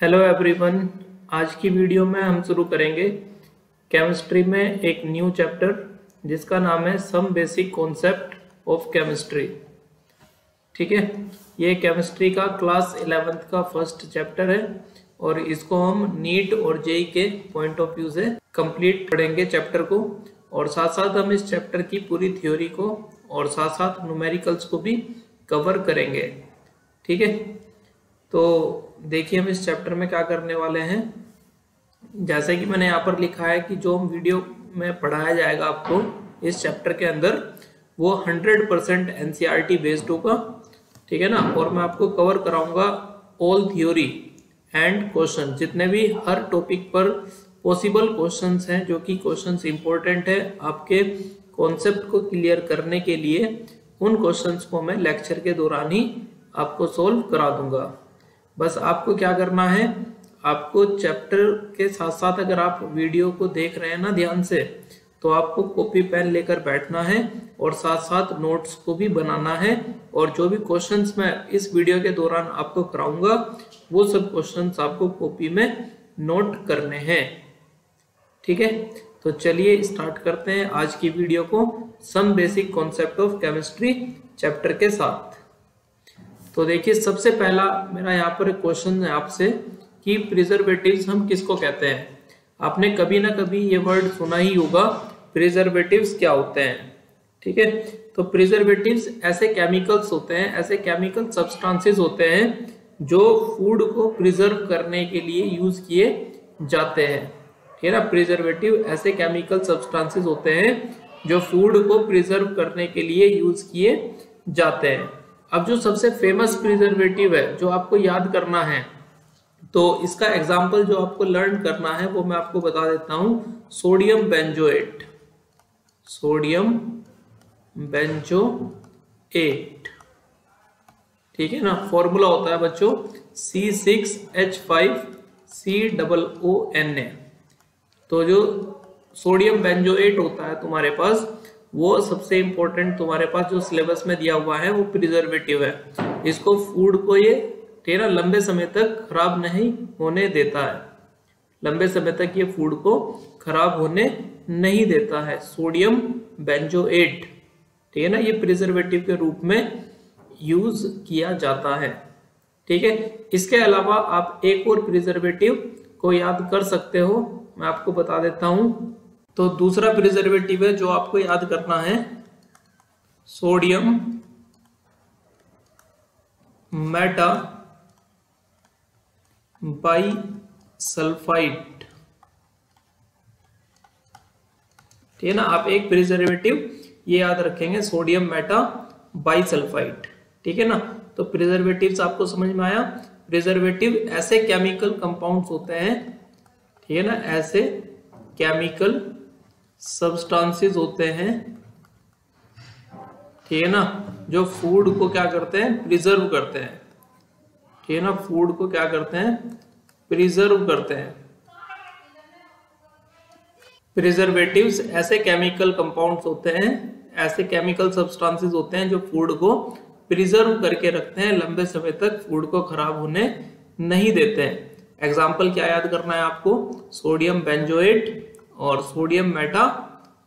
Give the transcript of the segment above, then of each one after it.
Hello everyone. आज की video में हम शुरू करेंगे केमिस्ट्री में एक न्यू चैप्टर जिसका नाम है some basic concept of chemistry. ठीक है, ये केमिस्ट्री का क्लास 11th का फर्स्ट चैप्टर है और इसको हम नीट और जेई के पॉइंट ऑफ व्यू से कंप्लीट पढ़ेंगे चैप्टर को, और साथ साथ हम इस चैप्टर की पूरी थ्योरी को और साथ साथ न्यूमेरिकल्स को भी कवर करेंगे। ठीक है, तो देखिए हम इस चैप्टर में क्या करने वाले हैं। जैसे कि मैंने यहाँ पर लिखा है कि जो वीडियो में पढ़ाया जाएगा आपको इस चैप्टर के अंदर वो 100% एनसीईआरटी बेस्ड होगा। ठीक है ना, और मैं आपको कवर कराऊंगा ऑल थ्योरी एंड क्वेश्चन, जितने भी हर टॉपिक पर पॉसिबल क्वेश्चंस हैं जो कि क्वेश्चंस इंपॉर्टेंट है आपके कॉन्सेप्ट को क्लियर करने के लिए, उन क्वेश्चंस को मैं लेक्चर के दौरान ही आपको सोल्व करा दूंगा। बस आपको क्या करना है, आपको चैप्टर के साथ साथ अगर आप वीडियो को देख रहे हैं ना ध्यान से, तो आपको कॉपी पेन लेकर बैठना है और साथ साथ नोट्स को भी बनाना है, और जो भी क्वेश्चंस मैं इस वीडियो के दौरान आपको कराऊंगा वो सब क्वेश्चंस आपको कॉपी में नोट करने हैं। ठीक है, तो चलिए स्टार्ट करते हैं आज की वीडियो को some basic concept of chemistry chapter के साथ। तो देखिए सबसे पहला मेरा यहाँ पर क्वेश्चन है आपसे कि प्रिजर्वेटिव्स हम किसको कहते हैं। आपने कभी ना कभी ये वर्ड सुना ही होगा, प्रिजर्वेटिव्स क्या होते हैं। ठीक है, तो प्रिजर्वेटिव्स ऐसे केमिकल्स होते हैं, ऐसे केमिकल सब्सटेंसेस होते हैं जो फूड को प्रिजर्व करने के लिए यूज किए जाते हैं। ठीक है ना, प्रिजर्वेटिव ऐसे केमिकल सब्सटेंसेस होते हैं जो फूड को प्रिजर्व करने के लिए यूज किए जाते हैं। अब जो सबसे फेमस प्रिजर्वेटिव है जो आपको याद करना है, तो इसका एग्जाम्पल जो आपको लर्न करना है वो मैं आपको बता देता हूं, सोडियम बेंजोएट। सोडियम बेंजोएट, ठीक है ना, फॉर्मूला होता है बच्चों C6H5COONA। तो जो सोडियम बेंजोएट होता है तुम्हारे पास, वो सबसे इंपॉर्टेंट तुम्हारे पास जो सिलेबस में दिया हुआ है वो प्रिजर्वेटिव है। इसको फूड को ये तेरा लंबे समय तक खराब नहीं होने देता है, लंबे समय तक ये फूड को खराब होने नहीं देता है, सोडियम बेंजोएट। ठीक है ना, ये प्रिजर्वेटिव के रूप में यूज किया जाता है। ठीक है, इसके अलावा आप एक और प्रिजर्वेटिव को याद कर सकते हो, मैं आपको बता देता हूं। तो दूसरा प्रिजर्वेटिव है जो आपको याद करना है, सोडियम मेटा बाइसल्फाइड। ठीक है ना, आप एक प्रिजर्वेटिव ये याद रखेंगे, सोडियम मेटा बाइसल्फाइड। ठीक है ना, तो प्रिजर्वेटिव्स आपको समझ में आया। प्रिजर्वेटिव ऐसे केमिकल कंपाउंड्स होते हैं, ठीक है ना, ऐसे केमिकल सब्सटेंसेस होते हैं, ठीक है ना, जो फूड को क्या करते हैं, प्रिजर्व करते हैं। ठीक है ना, फूड को क्या करते हैं, प्रिजर्व करते हैं। प्रिजर्वेटिव्स ऐसे केमिकल कंपाउंड्स होते हैं, ऐसे केमिकल सब्सटेंसेस होते हैं जो फूड को प्रिजर्व करके रखते हैं, लंबे समय तक फूड को खराब होने नहीं देते हैं। एग्जाम्पल क्या याद करना है आपको, सोडियम बेंजोएट और सोडियम मेटा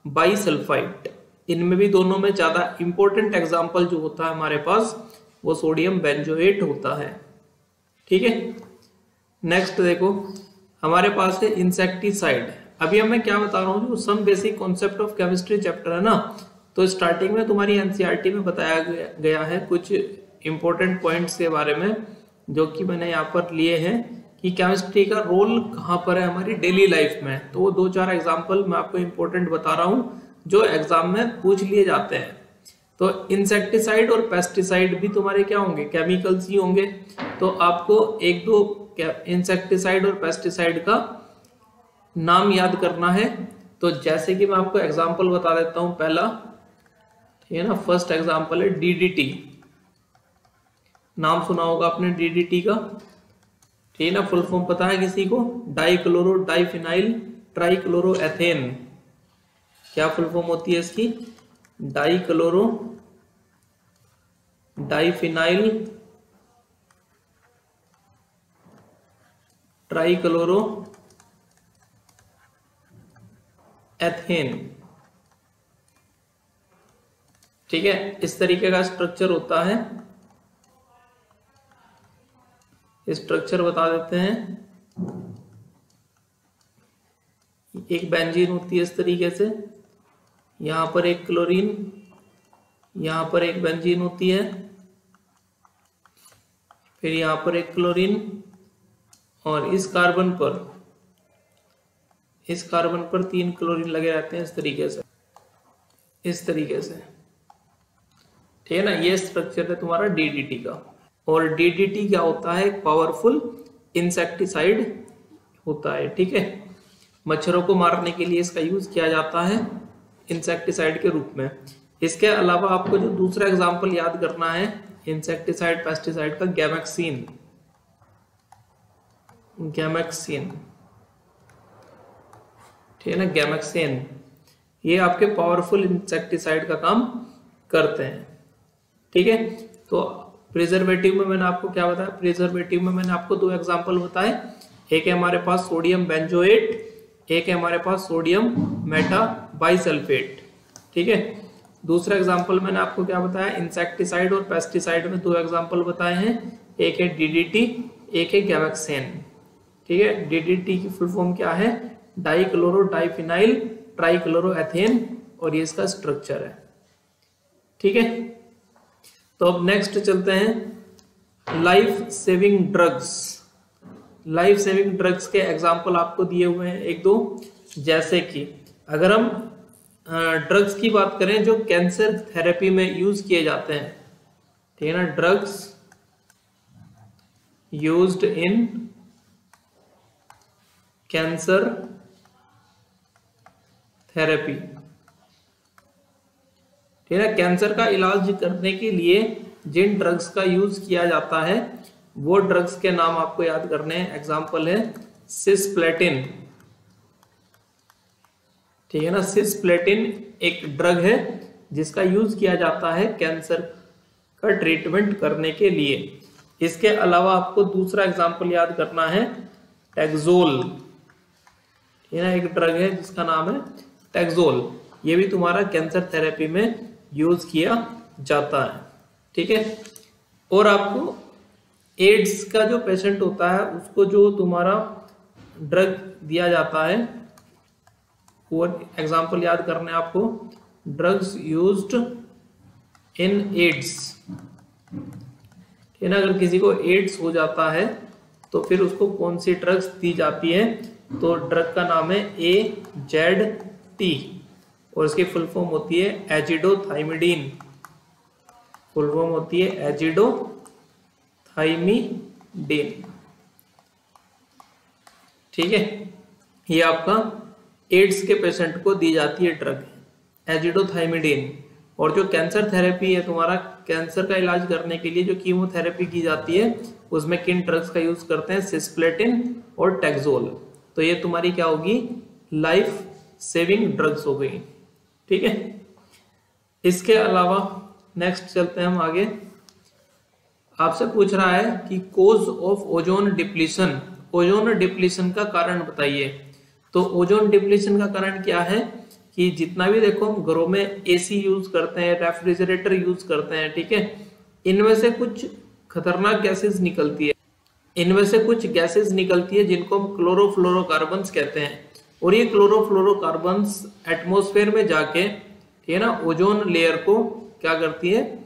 बाइसल्फाइड। इनमें भी दोनों में ज्यादा इंपॉर्टेंट एग्जाम्पल जो होता है हमारे पास वो सोडियम बेंजोएट होता है। ठीक है, नेक्स्ट देखो हमारे पास है इंसेक्टिसाइड। अभी मैं क्या बता रहा हूँ, जो some basic concept of chemistry chapter है ना, तो स्टार्टिंग में तुम्हारी एनसीईआरटी में बताया गया है कुछ इंपॉर्टेंट पॉइंट्स के बारे में, जो कि मैंने यहाँ पर लिए हैं कि केमिस्ट्री का रोल कहाँ पर है हमारी डेली लाइफ में। तो वो 2-4 एग्जाम्पल मैं आपको इंपॉर्टेंट बता रहा हूँ जो एग्जाम में पूछ लिए जाते हैं। तो इंसेक्टिसाइड और पेस्टिसाइड भी तुम्हारे क्या होंगे, केमिकल्स ही होंगे। तो आपको 1-2 इंसेक्टिसाइड और पेस्टिसाइड का नाम याद करना है। तो जैसे कि मैं आपको एग्जाम्पल बता देता हूँ पहला, ठीक है ना, फर्स्ट एग्जाम्पल है DDT। नाम सुना होगा आपने DDT का, ठीक है ना, फुल फॉर्म पता है किसी को, डाइक्लोरो डाइफिनाइल ट्राइक्लोरोएथेन। क्या फुल फॉर्म होती है इसकी, dichloro diphenyl try chloro ethane. ठीक है, इस तरीके का स्ट्रक्चर होता है। स्ट्रक्चर बता देते हैं। एक बेंजीन होती है इस तरीके से, यहां पर एक क्लोरीन, यहां पर एक बेंजीन होती है, फिर यहां पर एक क्लोरीन, और इस कार्बन पर 3 क्लोरीन लगे रहते हैं इस तरीके से, इस तरीके से। ठीक है ना, ये स्ट्रक्चर है तुम्हारा डीडीटी का। और डीडीटी क्या होता है? एक पावरफुल इंसेक्टिसाइड होता है। ठीक है, मच्छरों को मारने के लिए इसका यूज किया जाता है इंसेक्टिसाइड के रूप में। इसके अलावा आपको जो दूसरा एग्जांपल याद करना है इंसेक्टिसाइड पेस्टिसाइड का, गैमेक्सिन। गैमेक्सिन, ठीक है ना, गैमेक्सिन, ये आपके पावरफुल इंसेक्टिसाइड का काम करते हैं। ठीक है, तो प्रिजर्वेटिव में मैंने आपको क्या बताया? प्रिजर्वेटिव में मैंने आपको 2 एग्जांपल बताए। एक है हमारे पास सोडियम बेंजोएट, एक है हमारे पास सोडियम मेटा बाइसल्फेट। ठीक है, दूसरा एग्जांपल मैंने आपको क्या बताया? इंसेक्टिसाइड और पेस्टिसाइड में 2 एग्जांपल बताए हैं। एक है डीडीटी, एक है गैमेक्सिन। ठीक है, डीडीटी की फुल फॉर्म क्या है? डाइक्लोरो डाइफिनाइल ट्राइक्लोरोएथेन, और ये इसका स्ट्रक्चर है। ठीक है, तो अब नेक्स्ट चलते हैं life saving drugs. Life saving drugs के एग्जांपल आपको दिए हुए हैं 1-2, जैसे कि अगर हम ड्रग्स की बात करें जो कैंसर थेरेपी में यूज किए जाते हैं, ठीक है ना, drugs used in cancer therapy. ठीक है, कैंसर का इलाज करने के लिए जिन ड्रग्स का यूज किया जाता है वो ड्रग्स के नाम आपको याद करने हैं। एग्जांपल है सिस्प्लेटिन। ठीक है ना, सिस्प्लेटिन एक ड्रग है जिसका यूज किया जाता है कैंसर का ट्रीटमेंट करने के लिए। इसके अलावा आपको दूसरा एग्जांपल याद करना है टैक्सोल। ठीक है ना, एक ड्रग है जिसका नाम है टैक्सोल, ये भी तुम्हारा कैंसर थेरेपी में यूज किया जाता है। ठीक है, और आपको एड्स का जो पेशेंट होता है उसको जो तुम्हारा ड्रग दिया जाता है वो एग्जांपल याद करने आपको, ड्रग्स यूज्ड इन एड्स। ठीक है ना, अगर किसी को एड्स हो जाता है तो फिर उसको कौन सी ड्रग्स दी जाती है? तो ड्रग का नाम है AZT, और इसकी फुल फॉर्म होती है एजिडोथाइमिडीन। फुल फॉर्म होती है एजिडोथाइमिडीन। ठीक है, ये आपका एड्स के पेशेंट को दी जाती है ड्रग एजिडोथाइमिडीन। और जो कैंसर थेरेपी है तुम्हारा, कैंसर का इलाज करने के लिए जो कीमोथेरेपी की जाती है उसमें किन ड्रग्स का यूज करते हैं? सिस्प्लेटिन और टैक्सोल। तो ये तुम्हारी क्या होगी? लाइफ सेविंग ड्रग्स हो गई। ठीक है, इसके अलावा नेक्स्ट चलते हैं हम आगे। आपसे पूछ रहा है कि cause of ozone depletion, ozone depletion का कारण बताइए। तो ओजोन डिप्लीशन का कारण क्या है कि जितना भी देखो हम घरों में एसी यूज करते हैं, रेफ्रिजरेटर यूज करते हैं, ठीक है, इनमें से कुछ खतरनाक गैसेस निकलती है। इनमें से कुछ गैसेस निकलती है जिनको हम क्लोरोफ्लोरोकार्बन्स कहते हैं, और ये क्लोरोफ्लोरोकार्बन्स एटमॉस्फेयर में जाके, ठीक है ना, ओजोन लेयर को क्या करती है?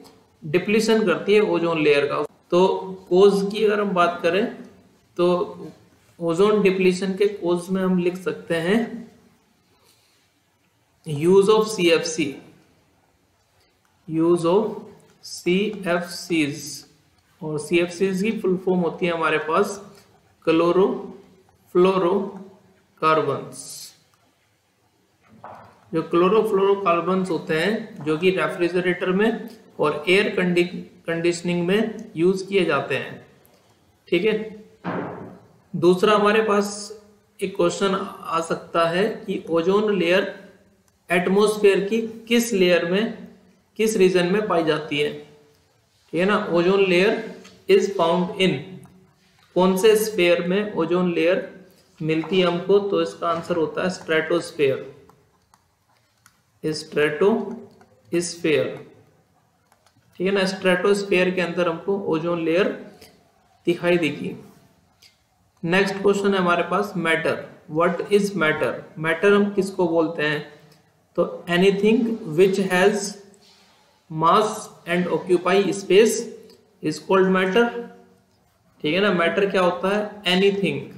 डिप्लीशन करती है ओजोन लेयर का। तो कोज की अगर हम बात करें तो ओजोन डिप्लीशन के कोज में हम लिख सकते हैं use of CFC, use of CFCs, और CFCs की फुल फॉर्म होती है हमारे पास क्लोरोफ्लोरोकार्बन्स। जो क्लोरोफ्लोरोकार्बन्स होते हैं जो कि रेफ्रिजरेटर में और एयर कंडीशनिंग में यूज किए जाते हैं। ठीक है, दूसरा हमारे पास एक क्वेश्चन आ सकता है कि ओजोन लेयर एटमॉस्फेयर की किस लेयर में, किस रीजन में पाई जाती है? ठीक है ना, ozone layer is found in, कौन से स्फीयर में ओजोन लेयर मिलती है हमको? तो इसका आंसर होता है स्ट्रेटोस्फीयर। स्ट्रेटोस्फीयर, ठीक है ना। स्ट्रेटोस्फीयर के अंदर हमको ओजोन लेयर दिखाई देगी। नेक्स्ट क्वेश्चन है हमारे पास matter. What is matter? Matter हम किसको बोलते हैं? तो anything which has mass and occupy space is called matter, ठीक है ना। मैटर क्या होता है? Anything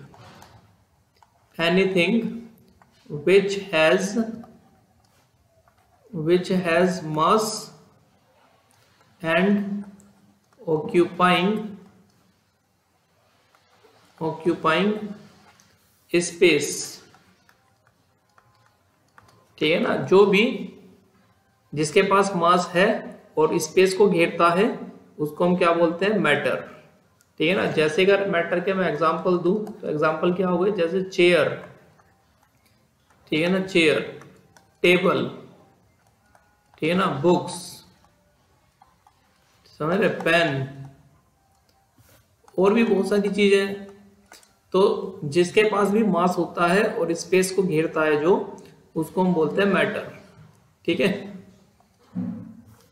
which has mass and occupying space, ठीक है ना। जो भी जिसके पास मास है और स्पेस को घेरता है उसको हम क्या बोलते हैं? मैटर, ठीक है ना। जैसे अगर मैटर के मैं एग्जांपल दूं तो एग्जांपल क्या हो गए? जैसे चेयर, ठीक है ना, चेयर, टेबल, ठीक है ना, बुक्स, समझ रहे, पेन, और भी बहुत सारी चीजें। तो जिसके पास भी मास होता है और स्पेस को घेरता है जो, उसको हम बोलते हैं मैटर, ठीक है।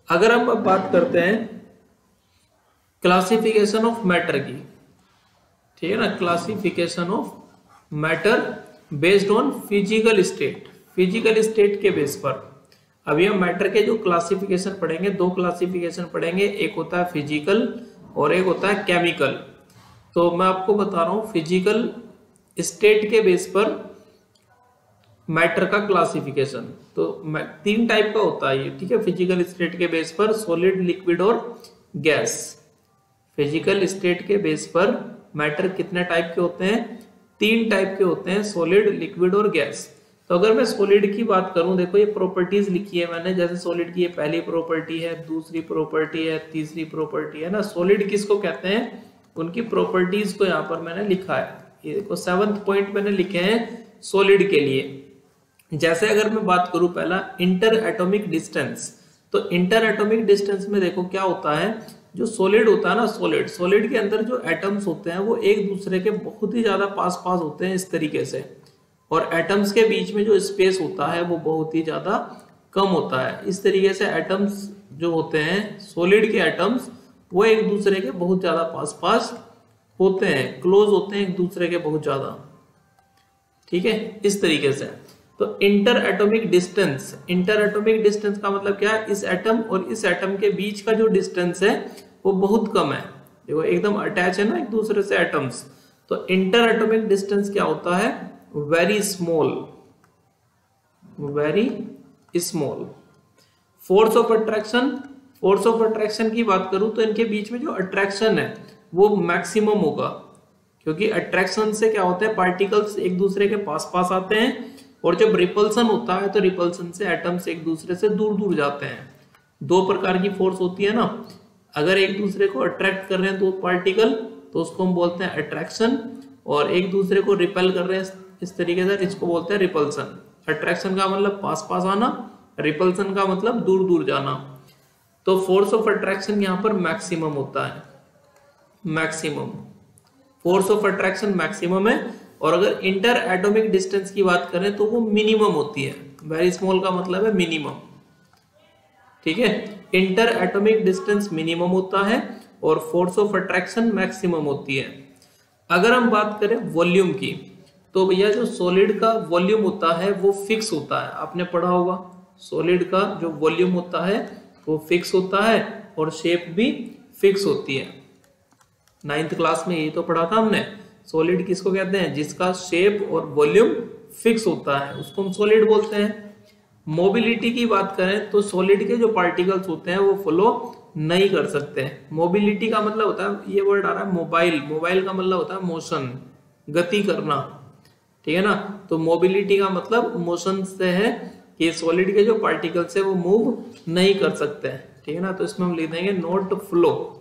अगर हम अब बात करते हैं क्लासिफिकेशन ऑफ मैटर की, ठीक है ना, classification of matter based on physical state के बेस पर। अभी हम मैटर के जो क्लासिफिकेशन पढ़ेंगे, दो क्लासिफिकेशन पढ़ेंगे, एक होता है फिजिकल और एक होता है केमिकल। तो मैं आपको बता रहा हूं फिजिकल स्टेट के बेस पर मैटर का क्लासिफिकेशन। तो 3 टाइप का होता है ये, ठीक है। फिजिकल स्टेट के बेस पर सॉलिड, लिक्विड और गैस। फिजिकल स्टेट के बेस पर मैटर कितने टाइप के होते हैं? 3 टाइप के होते हैं, सॉलिड, लिक्विड और गैस। तो अगर मैं सॉलिड की बात करूं, देखो ये प्रॉपर्टीज लिखी है मैंने। जैसे सॉलिड की ये पहली प्रॉपर्टी है, दूसरी प्रॉपर्टी है, तीसरी प्रॉपर्टी है ना। सॉलिड किसको कहते हैं? उनकी प्रॉपर्टीज को यहाँ पर मैंने लिखा है। ये देखो 7th पॉइंट मैंने लिखे हैं सॉलिड के लिए। जैसे अगर मैं बात करूं पहला इंटर एटॉमिक डिस्टेंस, तो इंटर एटॉमिक डिस्टेंस में देखो क्या होता है, जो सॉलिड होता है ना, सॉलिड के अंदर जो एटम्स होते हैं वो एक दूसरे के बहुत ही ज्यादा पास होते हैं इस तरीके से, और एटम्स के बीच में जो स्पेस होता है वो बहुत ही ज्यादा कम होता है। इस तरीके से एटम्स जो होते हैं, सॉलिड के एटम्स, वो एक दूसरे के बहुत ज्यादा पास होते हैं, क्लोज होते हैं एक दूसरे के बहुत ज्यादा, ठीक है, इस तरीके से। तो इंटर एटॉमिक डिस्टेंस का मतलब क्या है? इस एटम और इस एटम के बीच का जो डिस्टेंस है वो बहुत कम है, देखो एकदम अटैच है ना एक दूसरे से एटम्स। तो इंटर एटॉमिक डिस्टेंस क्या होता है? Very small. Force of attraction की बात करूं तो इनके बीच में जो अट्रैक्शन है वो मैक्सिमम होगा, क्योंकि अट्रैक्शन से क्या होता है, पार्टिकल्स एक दूसरे के पास आते हैं, और जब रिपल्सन होता है तो रिपल्सन से एटम्स एक दूसरे से दूर जाते हैं। 2 प्रकार की फोर्स होती है ना। अगर एक दूसरे को अट्रैक्ट कर रहे हैं 2 पार्टिकल तो उसको हम बोलते हैं अट्रैक्शन, और एक दूसरे को रिपेल कर रहे हैं इस तरीके से, इसको बोलते हैं रिपल्सन। अट्रैक्शन का मतलब पास आना, रिपल्सन का मतलब दूर जाना। तो फोर्स ऑफ अट्रैक्शन यहाँ पर मैक्सिमम होता है, फोर्स ऑफ अट्रैक्शन मैक्सिमम है। और अगर इंटर एटॉमिक डिस्टेंस की बात करें तो वो मिनिमम होती है। वेरी स्मॉल का मतलब है मिनिमम, ठीक है। इंटर एटॉमिक डिस्टेंस मिनिमम होता है और फोर्स ऑफ अट्रैक्शन मैक्सिमम होती है। अगर हम बात करें वॉल्यूम की, तो भैया जो सॉलिड का वॉल्यूम होता है वो फिक्स होता है। आपने पढ़ा होगा सॉलिड का जो वॉल्यूम होता है वो फिक्स होता है और शेप भी फिक्स होती है। 9th क्लास में यही तो पढ़ा था हमने। सॉलिड किसको कहते हैं? जिसका शेप और वॉल्यूम फिक्स होता है उसको हम सॉलिड बोलते हैं। मोबिलिटी की बात करें तो सॉलिड के जो पार्टिकल्स होते हैं वो फ्लो नहीं कर सकते। मोबिलिटी का मतलब होता है, ये वर्ड आ रहा है मोबाइल का मतलब होता है मोशन, गति करना, ठीक है ना। तो मोबिलिटी का मतलब मोशन से है कि सॉलिड के जो पार्टिकल्स है वो मूव नहीं कर सकते, ठीक है ना। तो इसमें हम लिख देंगे नॉट फ्लो।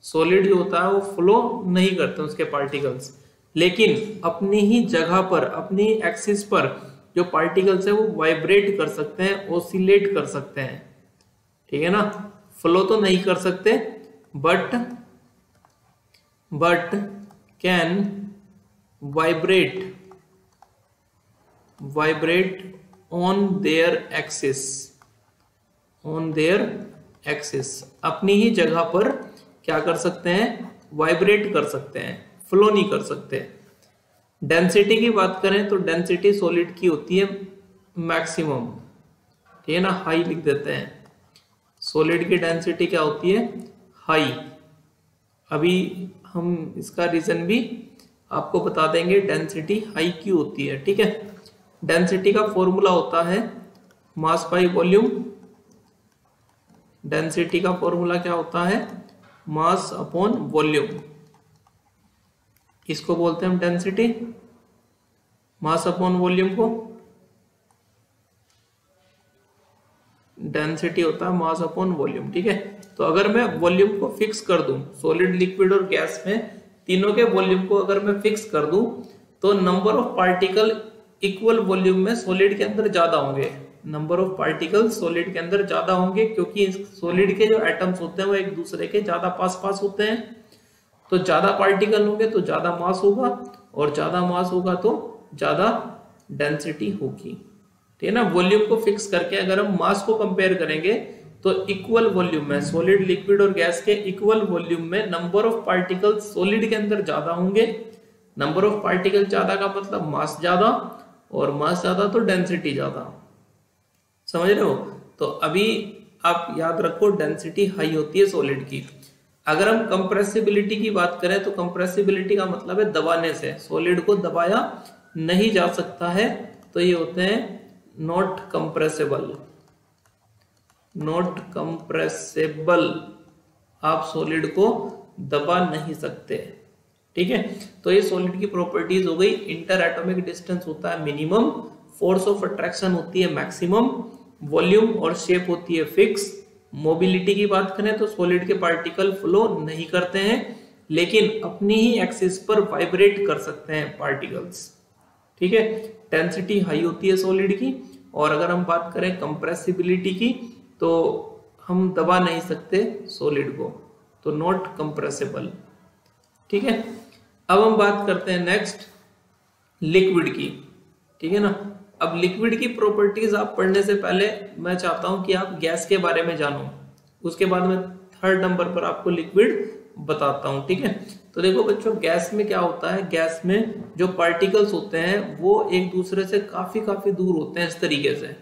सॉलिड जो होता है वो फ्लो नहीं करते उसके पार्टिकल्स, लेकिन अपनी ही जगह पर, अपनी एक्सिस पर जो पार्टिकल्स है वो वाइब्रेट कर सकते हैं, ओसिलेट कर सकते हैं, ठीक है ना। फ्लो तो नहीं कर सकते, but can vibrate on their axis, अपनी ही जगह पर क्या कर सकते हैं, वाइब्रेट कर सकते हैं, फ्लो नहीं कर सकते। डेंसिटी की बात करें तो डेंसिटी सॉलिड की होती है मैक्सिमम, ठीक है ना, हाई लिख देते हैं। सॉलिड की डेंसिटी क्या होती है, हाई। अभी हम इसका रीजन भी आपको बता देंगे, डेंसिटी हाई क्यों होती है, ठीक है। डेंसिटी का फॉर्मूला होता है मास बाई वॉल्यूम। डेंसिटी का फॉर्मूला क्या होता है, मास अपॉन वॉल्यूम। इसको बोलते हैं हम डेंसिटी, मास अपॉन वॉल्यूम को डेंसिटी होता है मास अपॉन वॉल्यूम, ठीक है। तो अगर मैं वॉल्यूम को फिक्स कर दूं, सॉलिड, लिक्विड और गैस में तीनों के वॉल्यूम को अगर मैं फिक्स कर दूं, तो number of particle equal volume में सॉलिड के अंदर ज्यादा होंगे। नंबर ऑफ पार्टिकल सॉलिड के अंदर ज्यादा होंगे, क्योंकि सॉलिड के जो एटम्स होते हैं वो एक दूसरे के ज्यादा पास होते हैं। तो ज्यादा पार्टिकल होंगे तो ज्यादा मास होगा, और ज्यादा मास होगा तो ज्यादा डेंसिटी होगी, ठीक है ना। वॉल्यूम को फिक्स करके अगर हम मास को कंपेयर करेंगे तो इक्वल वॉल्यूम में, सॉलिड, लिक्विड और गैस के इक्वल वॉल्यूम में नंबर ऑफ पार्टिकल सॉलिड के अंदर ज्यादा होंगे। नंबर ऑफ पार्टिकल ज्यादा का मतलब मास ज्यादा, और मास ज्यादा तो डेंसिटी ज्यादा। समझ रहे हो। तो अभी आप याद रखो, डेंसिटी हाई होती है सॉलिड की। अगर हम कंप्रेसिबिलिटी की बात करें तो कंप्रेसिबिलिटी का मतलब है दबाने से, सॉलिड को दबाया नहीं जा सकता है, तो ये होते हैं नॉट कंप्रेसिबल। नॉट कंप्रेसिबल, आप सॉलिड को दबा नहीं सकते, ठीक है। तो ये सॉलिड की प्रॉपर्टीज हो गई। इंटर एटॉमिक डिस्टेंस होता है मिनिमम, फोर्स ऑफ अट्रैक्शन होती है मैक्सिमम, वॉल्यूम और शेप होती है फिक्स। मोबिलिटी की बात करें तो सॉलिड के पार्टिकल फ्लो नहीं करते हैं, लेकिन अपनी ही एक्सिस पर वाइब्रेट कर सकते हैं पार्टिकल्स, ठीक है। डेंसिटी हाई होती है सॉलिड की। और अगर हम बात करें कंप्रेसिबिलिटी की, तो हम दबा नहीं सकते सॉलिड को, तो नॉट कंप्रेसिबल, ठीक है। अब हम बात करते हैं नेक्स्ट लिक्विड की, ठीक है ना। अब लिक्विड की प्रॉपर्टीज आप पढ़ने से पहले मैं चाहता हूं कि आप गैस के बारे में जानो, उसके बाद में थर्ड नंबर पर आपको लिक्विड बताता हूं, ठीक है। तो देखो बच्चों, गैस में क्या होता है, गैस में जो पार्टिकल्स होते हैं वो एक दूसरे से काफी दूर होते हैं। इस तरीके से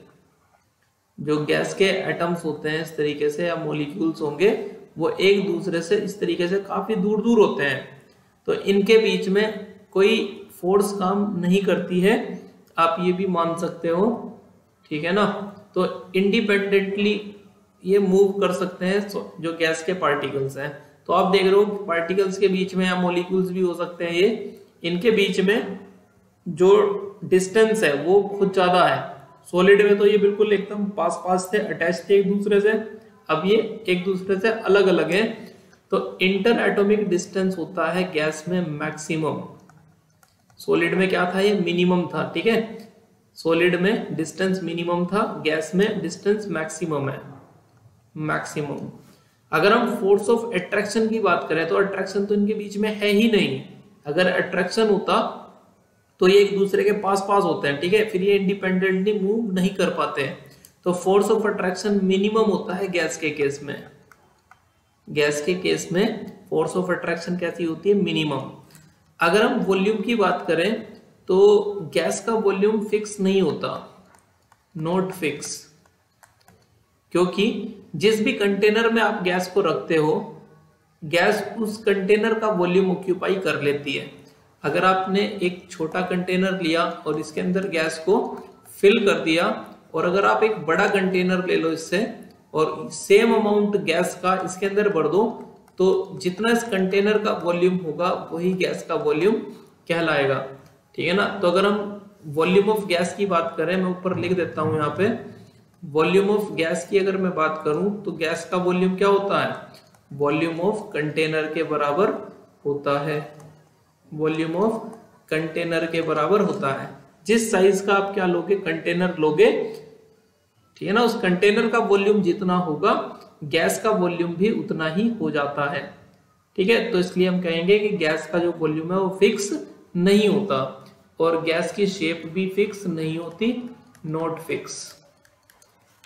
जो गैस के एटम्स होते हैं इस तरीके से, या मॉलिक्यूल्स होंगे, वो एक दूसरे से इस तरीके से काफी दूर होते हैं। तो इनके बीच में कोई फोर्स काम नहीं करती है, आप ये भी मान सकते हो, ठीक है ना। तो इंडिपेंडेंटली ये मूव कर सकते हैं जो गैस के पार्टिकल्स हैं। तो आप देख रहे हो पार्टिकल्स के बीच में, या मॉलिक्यूल्स भी हो सकते हैं, ये इनके बीच में जो डिस्टेंस है वो बहुत ज्यादा है। सॉलिड में तो ये बिल्कुल एकदम पास से अटैच थे एक दूसरे से, अब ये एक दूसरे से अलग अलग है। तो इंटर एटॉमिक डिस्टेंस होता है गैस में मैक्सिमम, सॉलिड में क्या था, ये मिनिमम था, ठीक है। सॉलिड में डिस्टेंस मिनिमम था, गैस में डिस्टेंस मैक्सिमम है, मैक्सिमम। अगर हम फोर्स ऑफ अट्रैक्शन की बात करें तो अट्रैक्शन तो इनके बीच में है ही नहीं। अगर अट्रैक्शन होता तो ये एक दूसरे के पास होते हैं, ठीक है, फिर ये इंडिपेंडेंटली मूव नहीं कर पाते हैं। तो फोर्स ऑफ अट्रैक्शन मिनिमम होता है गैस के केस में। गैस के केस में फोर्स ऑफ अट्रैक्शन कैसी होती है, मिनिमम। अगर हम वॉल्यूम की बात करें तो गैस का वॉल्यूम फिक्स नहीं होता, नॉट फिक्स, क्योंकि जिस भी कंटेनर में आप गैस को रखते हो, गैस उस कंटेनर का वॉल्यूम ऑक्यूपाई कर लेती है। अगर आपने एक छोटा कंटेनर लिया और इसके अंदर गैस को फिल कर दिया, और अगर आप एक बड़ा कंटेनर ले लो इससे और सेम अमाउंट गैस का इसके अंदर भर दो, तो जितना इस कंटेनर का वॉल्यूम होगा वही गैस का वॉल्यूम कहलाएगा, ठीक है ना। तो अगर हम वॉल्यूम ऑफ गैस की बात करें, मैं ऊपर लिख देता हूं यहाँ पे, वॉल्यूम ऑफ गैस की अगर मैं बात करूं तो गैस का वॉल्यूम क्या होता है, वॉल्यूम ऑफ कंटेनर के बराबर होता है। वॉल्यूम ऑफ कंटेनर के बराबर होता है। जिस साइज का आप क्या लोगे, कंटेनर लोगे, ठीक है ना, उस कंटेनर का वॉल्यूम जितना होगा गैस का वॉल्यूम भी उतना ही हो जाता है। ठीक है, तो इसलिए हम कहेंगे कि गैस का जो वॉल्यूम है वो फिक्स नहीं होता, और गैस की शेप भी फिक्स नहीं होती, नॉट फिक्स,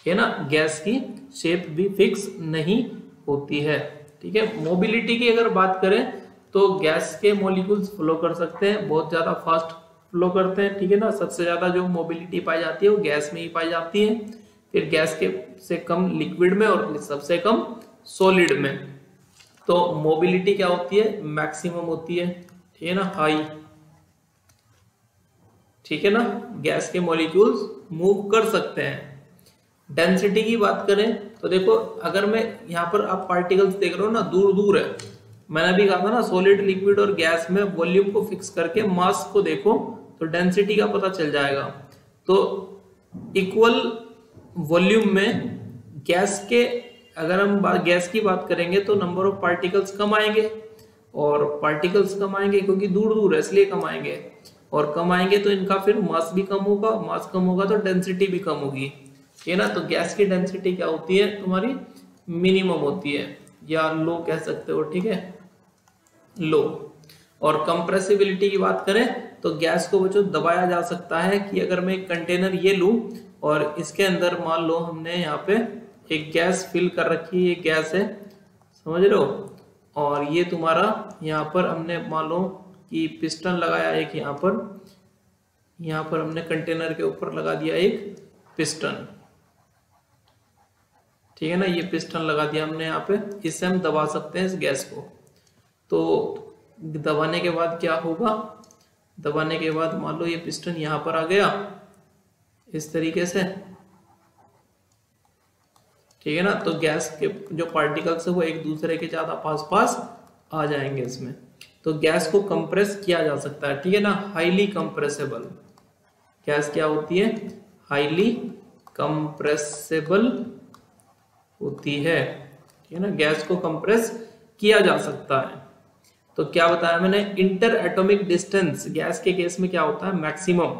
है ना। गैस की शेप भी फिक्स नहीं होती है। ठीक है, मोबिलिटी की अगर बात करें तो गैस के मॉलिक्यूल्स फ्लो कर सकते हैं, बहुत ज्यादा फास्ट फ्लो करते हैं। ठीक है ना, सबसे ज्यादा जो मोबिलिटी पाई जाती है वो गैस में ही पाई जाती है, फिर गैस के से कम लिक्विड में, और सबसे कम सॉलिड में। तो मोबिलिटी क्या होती है, मैक्सिमम होती है, ठीक है ना, हाई। ठीक है ना, गैस के मॉलिक्यूल्स मूव कर सकते हैं। डेंसिटी की बात करें तो देखो, अगर मैं यहाँ पर आप पार्टिकल्स देख रहे हो ना, दूर दूर है, मैंने भी कहा था ना सॉलिड, लिक्विड और गैस में वॉल्यूम को फिक्स करके मास को देखो तो डेंसिटी का पता चल जाएगा। तो इक्वल वॉल्यूम में गैस के, अगर हम गैस की बात करेंगे तो नंबर ऑफ पार्टिकल्स कम आएंगे, और पार्टिकल्स कम आएंगे क्योंकि दूर दूर है इसलिए कम आएंगे, और कम आएंगे तो इनका फिर मास भी कम होगा, मास कम होगा तो डेंसिटी भी कम होगी, ठीक है ना। तो गैस की डेंसिटी क्या होती है तुम्हारी, मिनिमम होती है, या लो कह सकते हो, ठीक है, लो। और कंप्रेसिबिलिटी की बात करें तो गैस को बच्चों दबाया जा सकता है, कि अगर मैं एक कंटेनर ये लूं और इसके अंदर मान लो हमने यहाँ पे एक गैस फिल कर रखी है, ये गैस है, समझ रहे हो, और ये तुम्हारा यहाँ पर हमने मान लो कि पिस्टन लगाया एक, यहाँ पर हमने कंटेनर के ऊपर लगा दिया एक पिस्टन, ठीक है ना, ये पिस्टन लगा दिया हमने यहाँ पे, इससे हम दबा सकते हैं इस गैस को। तो दबाने के बाद क्या होगा, दबाने के बाद मान लो ये पिस्टन यहाँ पर आ गया इस तरीके से, ठीक है ना, तो गैस के जो पार्टिकल्स है वो एक दूसरे के ज्यादा पास पास आ जाएंगे इसमें, तो गैस को कंप्रेस किया जा सकता है, ठीक है ना, हाईली कंप्रेसेबल गैस क्या होती है, हाईली कंप्रेसेबल होती है, ठीक है ना, गैस को कंप्रेस किया जा सकता है। तो क्या बताया मैंने, इंटर एटॉमिक डिस्टेंस गैस के केस में क्या होता है, मैक्सिमम,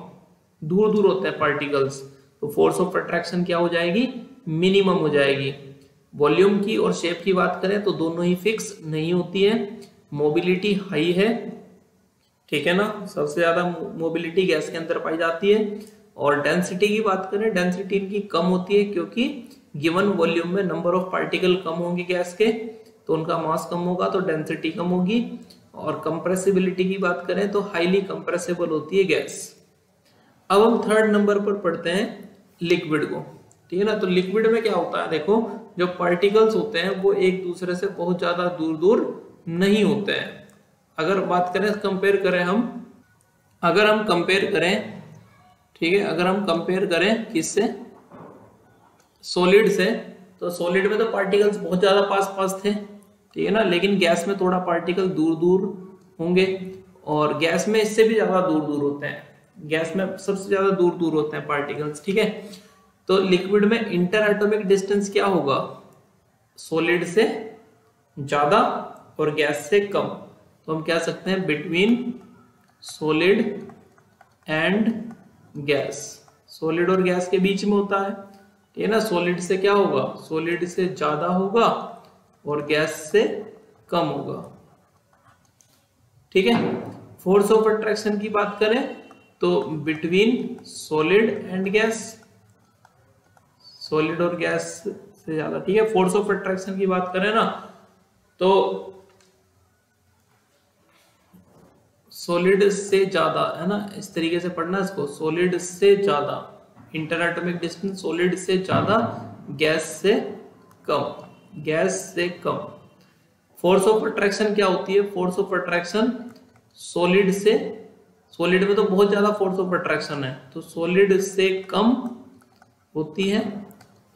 दूर दूर होते हैं पार्टिकल्स, तो फोर्स ऑफ अट्रैक्शन क्या हो जाएगी, मिनिमम हो जाएगी। वॉल्यूम की और शेप की बात करें तो दोनों ही फिक्स नहीं होती है, मोबिलिटी हाई है, ठीक है ना, सबसे ज्यादा मोबिलिटी गैस के अंदर पाई जाती है। और डेंसिटी की बात करें, डेंसिटी इनकी कम होती है, क्योंकि गिवन वॉल्यूम में नंबर ऑफ पार्टिकल कम होंगे गैस के, तो उनका मास कम होगा तो डेंसिटी कम होगी। और कंप्रेसिबिलिटी की बात करें तो हाईली कंप्रेसिबल होती है गैस। अब हम थर्ड नंबर पर पढ़ते हैं लिक्विड को, ठीक है ना। तो लिक्विड में क्या होता है, देखो जो पार्टिकल्स होते हैं वो एक दूसरे से बहुत ज्यादा दूर दूर नहीं होते हैं। अगर बात करें, कंपेयर करें हम, अगर हम कंपेयर करें, ठीक है, अगर हम कंपेयर करें किससे, सॉलिड से, तो सॉलिड में तो पार्टिकल्स बहुत ज्यादा पास पास थे, ठीक है ना, लेकिन गैस में थोड़ा पार्टिकल दूर दूर होंगे, और गैस में इससे भी ज्यादा दूर दूर होते हैं, गैस में सबसे ज्यादा दूर दूर होते हैं पार्टिकल्स, ठीक है। तो लिक्विड में इंटर एटॉमिक डिस्टेंस क्या होगा, सॉलिड से ज्यादा और गैस से कम, तो हम कह सकते हैं between solid and gas, solid और गैस के बीच में होता है, ठीक है ना। सॉलिड से क्या होगा, सॉलिड से ज्यादा होगा और गैस से कम होगा, ठीक है। फोर्स ऑफ अट्रैक्शन की बात करें तो between solid and gas, solid और गैस से ज्यादा, ठीक है। फोर्स ऑफ अट्रैक्शन की बात करें ना तो सॉलिड से ज्यादा, है ना, इस तरीके से पढ़ना इसको, सॉलिड से ज्यादा, इंटर एटॉमिक डिस्टेंस सॉलिड से ज्यादा, गैस से कम, गैस से कम। फोर्स ऑफ अट्रैक्शन क्या होती है, फोर्स ऑफ अट्रैक्शन सॉलिड से, सॉलिड में तो बहुत ज्यादा फोर्स ऑफ अट्रैक्शन है, तो सॉलिड से कम होती है,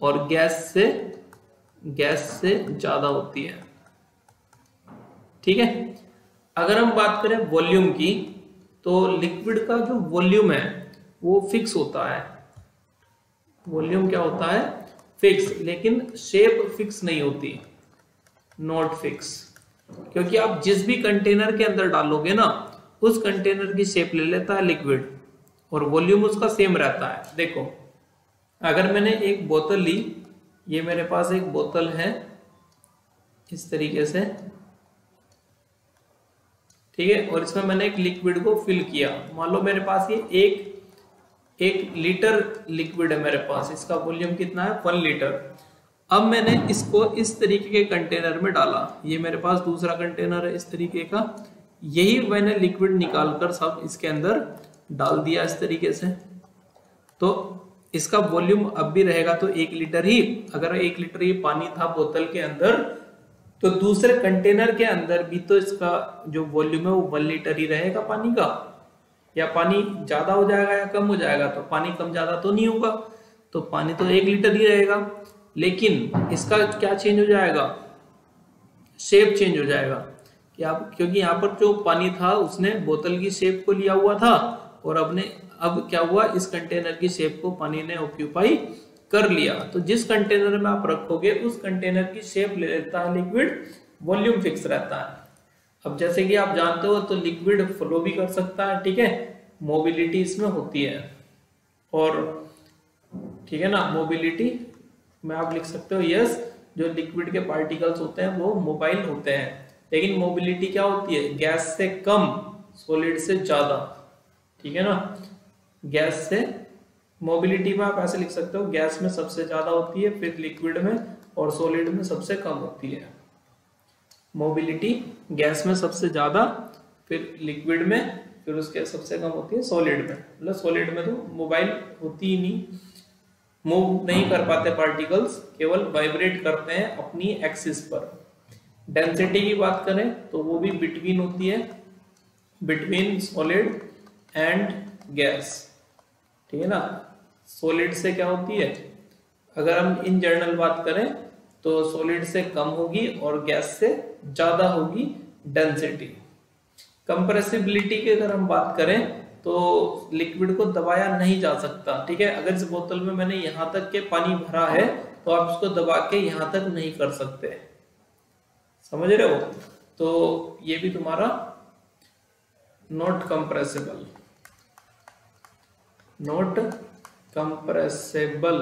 और गैस से ज्यादा होती है, ठीक है। अगर हम बात करें वॉल्यूम की तो लिक्विड का जो वॉल्यूम है वो फिक्स होता है, वॉल्यूम क्या होता है, फिक्स, लेकिन शेप फिक्स नहीं होती, नॉट फिक्स, क्योंकि आप जिस भी कंटेनर के अंदर डालोगे ना उस कंटेनर की शेप ले लेता है लिक्विड, और वॉल्यूम उसका सेम रहता है। देखो अगर मैंने एक बोतल ली, ये मेरे पास एक बोतल है इस तरीके से, ठीक है, और इसमें मैंने एक लिक्विड को फिल किया। मान लो मेरे पास ये एक लीटर लिक्विड है मेरे पास, इसका वॉल्यूम कितना है 1 लीटर। अब मैंने इसको इस तरीके के कंटेनर में डाला, ये मेरे पास दूसरा कंटेनर है इस तरीके का, यही मैंने लिक्विड निकालकर सब इसके अंदर डाल दिया इस तरीके से। तो इसका वॉल्यूम अब भी रहेगा तो 1 लीटर ही। अगर 1 लीटर ये पानी था बोतल के अंदर, तो दूसरे कंटेनर के अंदर भी तो इसका जो वॉल्यूम है वो 1 लीटर ही रहेगा पानी का। या पानी ज्यादा हो जाएगा या कम हो जाएगा, तो पानी कम ज्यादा तो नहीं होगा, तो पानी तो 1 लीटर ही रहेगा। लेकिन इसका क्या चेंज हो जाएगा, शेप चेंज हो जाएगा। क्योंकि यहाँ पर जो पानी था उसने बोतल की शेप को लिया हुआ था, और अब क्या हुआ, इस कंटेनर की शेप को पानी ने ऑक्यूपाई कर लिया। तो जिस कंटेनर में आप रखोगे उस कंटेनर की शेप ले लेता है लिक्विड, वॉल्यूम फिक्स रहता है। अब जैसे कि आप जानते हो तो लिक्विड फ्लो भी कर सकता है, ठीक है, मोबिलिटी इसमें होती है। और ठीक है ना, मोबिलिटी में आप लिख सकते हो यस, जो लिक्विड के पार्टिकल्स होते हैं वो मोबाइल होते हैं। लेकिन मोबिलिटी क्या होती है, गैस से कम, सॉलिड से ज्यादा, ठीक है ना। गैस से मोबिलिटी में आप ऐसे लिख सकते हो, गैस में सबसे ज्यादा होती है, फिर लिक्विड में, और सॉलिड में सबसे कम होती है। मोबिलिटी गैस में सबसे ज्यादा, फिर लिक्विड में, फिर उसके सबसे कम होती है सॉलिड में। मतलब सॉलिड में तो मोबाइल होती ही नहीं, मूव नहीं कर पाते पार्टिकल्स, केवल वाइब्रेट करते हैं अपनी एक्सिस पर। डेंसिटी की बात करें तो वो भी बिटवीन होती है, बिटवीन सॉलिड एंड गैस, ठीक है ना। सॉलिड से क्या होती है, अगर हम इन जनरल बात करें तो सॉलिड से कम होगी और गैस से ज्यादा होगी डेंसिटी। कंप्रेसिबिलिटी की अगर हम बात करें तो लिक्विड को दबाया नहीं जा सकता, ठीक है। अगर इस बोतल में मैंने यहां तक के पानी भरा है तो आप इसको दबा के यहां तक नहीं कर सकते, समझ रहे हो। तो ये भी तुम्हारा not compressible, not compressible,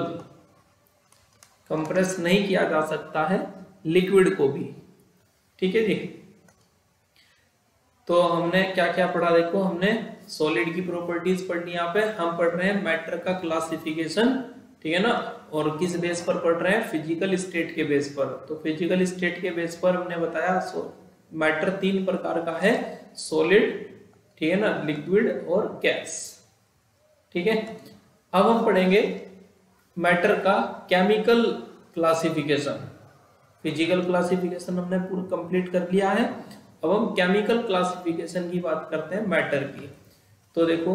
compress नहीं किया जा सकता है लिक्विड को भी, ठीक है जी। तो हमने क्या क्या पढ़ा, देखो हमने सॉलिड की प्रॉपर्टीज पढ़नी, यहाँ पे हम पढ़ रहे हैं मैटर का क्लासिफिकेशन, ठीक है ना। और किस बेस पर पढ़ रहे हैं, फिजिकल स्टेट के बेस पर। तो फिजिकल स्टेट के बेस पर हमने बताया मैटर 3 प्रकार का है, सॉलिड, ठीक है ना, लिक्विड और गैस, ठीक है। अब हम पढ़ेंगे मैटर का केमिकल क्लासिफिकेशन। फिजिकल क्लासिफिकेशन हमने पूरा कंप्लीट कर लिया है, अब हम केमिकल क्लासिफिकेशन की बात करते हैं मैटर की। तो देखो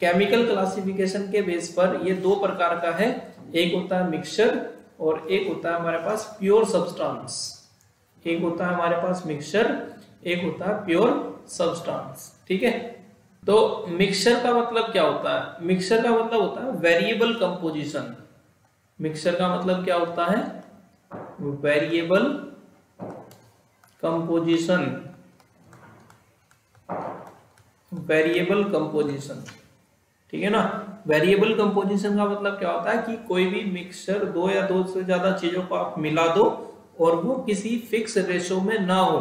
केमिकल क्लासिफिकेशन के बेस पर ये 2 प्रकार का है, एक होता है मिक्सचर और एक होता है हमारे पास प्योर सब्सटेंस। एक होता है हमारे पास मिक्सचर, एक होता है प्योर सब्सटेंस, ठीक है। तो मिक्सचर का मतलब क्या होता है, मिक्सचर का मतलब होता है वेरिएबल कंपोजिशन। मिक्सचर का मतलब क्या होता है, वेरिएबल कंपोजिशन, वेरिएबल कंपोजिशन, ठीक है ना। वेरिएबल कंपोजिशन का मतलब क्या होता है कि कोई भी मिक्सचर 2 या 2 से ज्यादा चीजों को आप मिला दो और वो किसी फिक्स रेशो में ना हो,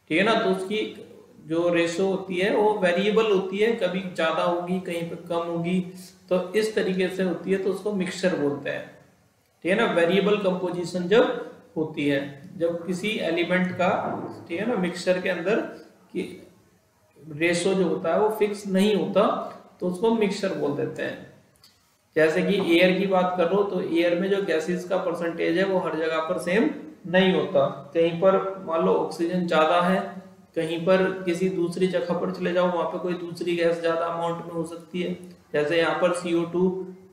ठीक है ना। तो उसकी जो रेशो होती है वो वेरिएबल होती है, कभी ज्यादा होगी कहीं पर कम होगी, तो इस तरीके से होती है, तो उसको मिक्सचर बोलते हैं, ठीक है ना। वेरिएबल कंपोजिशन जब होती है, जब किसी एलिमेंट का, ठीक है ना, मिक्सचर के अंदर की रेशो जो होता है वो फिक्स नहीं होता, तो उसको मिक्सचर बोल देते हैं। जैसे कि एयर की बात कर लो तो एयर में जो गैसेस का परसेंटेज है वो हर जगह पर सेम नहीं होता, कहीं पर मान लो ऑक्सीजन ज्यादा है, कहीं पर किसी दूसरी जगह पर चले जाओ वहां पे कोई दूसरी गैस ज्यादा अमाउंट में हो सकती है। जैसे यहाँ पर CO2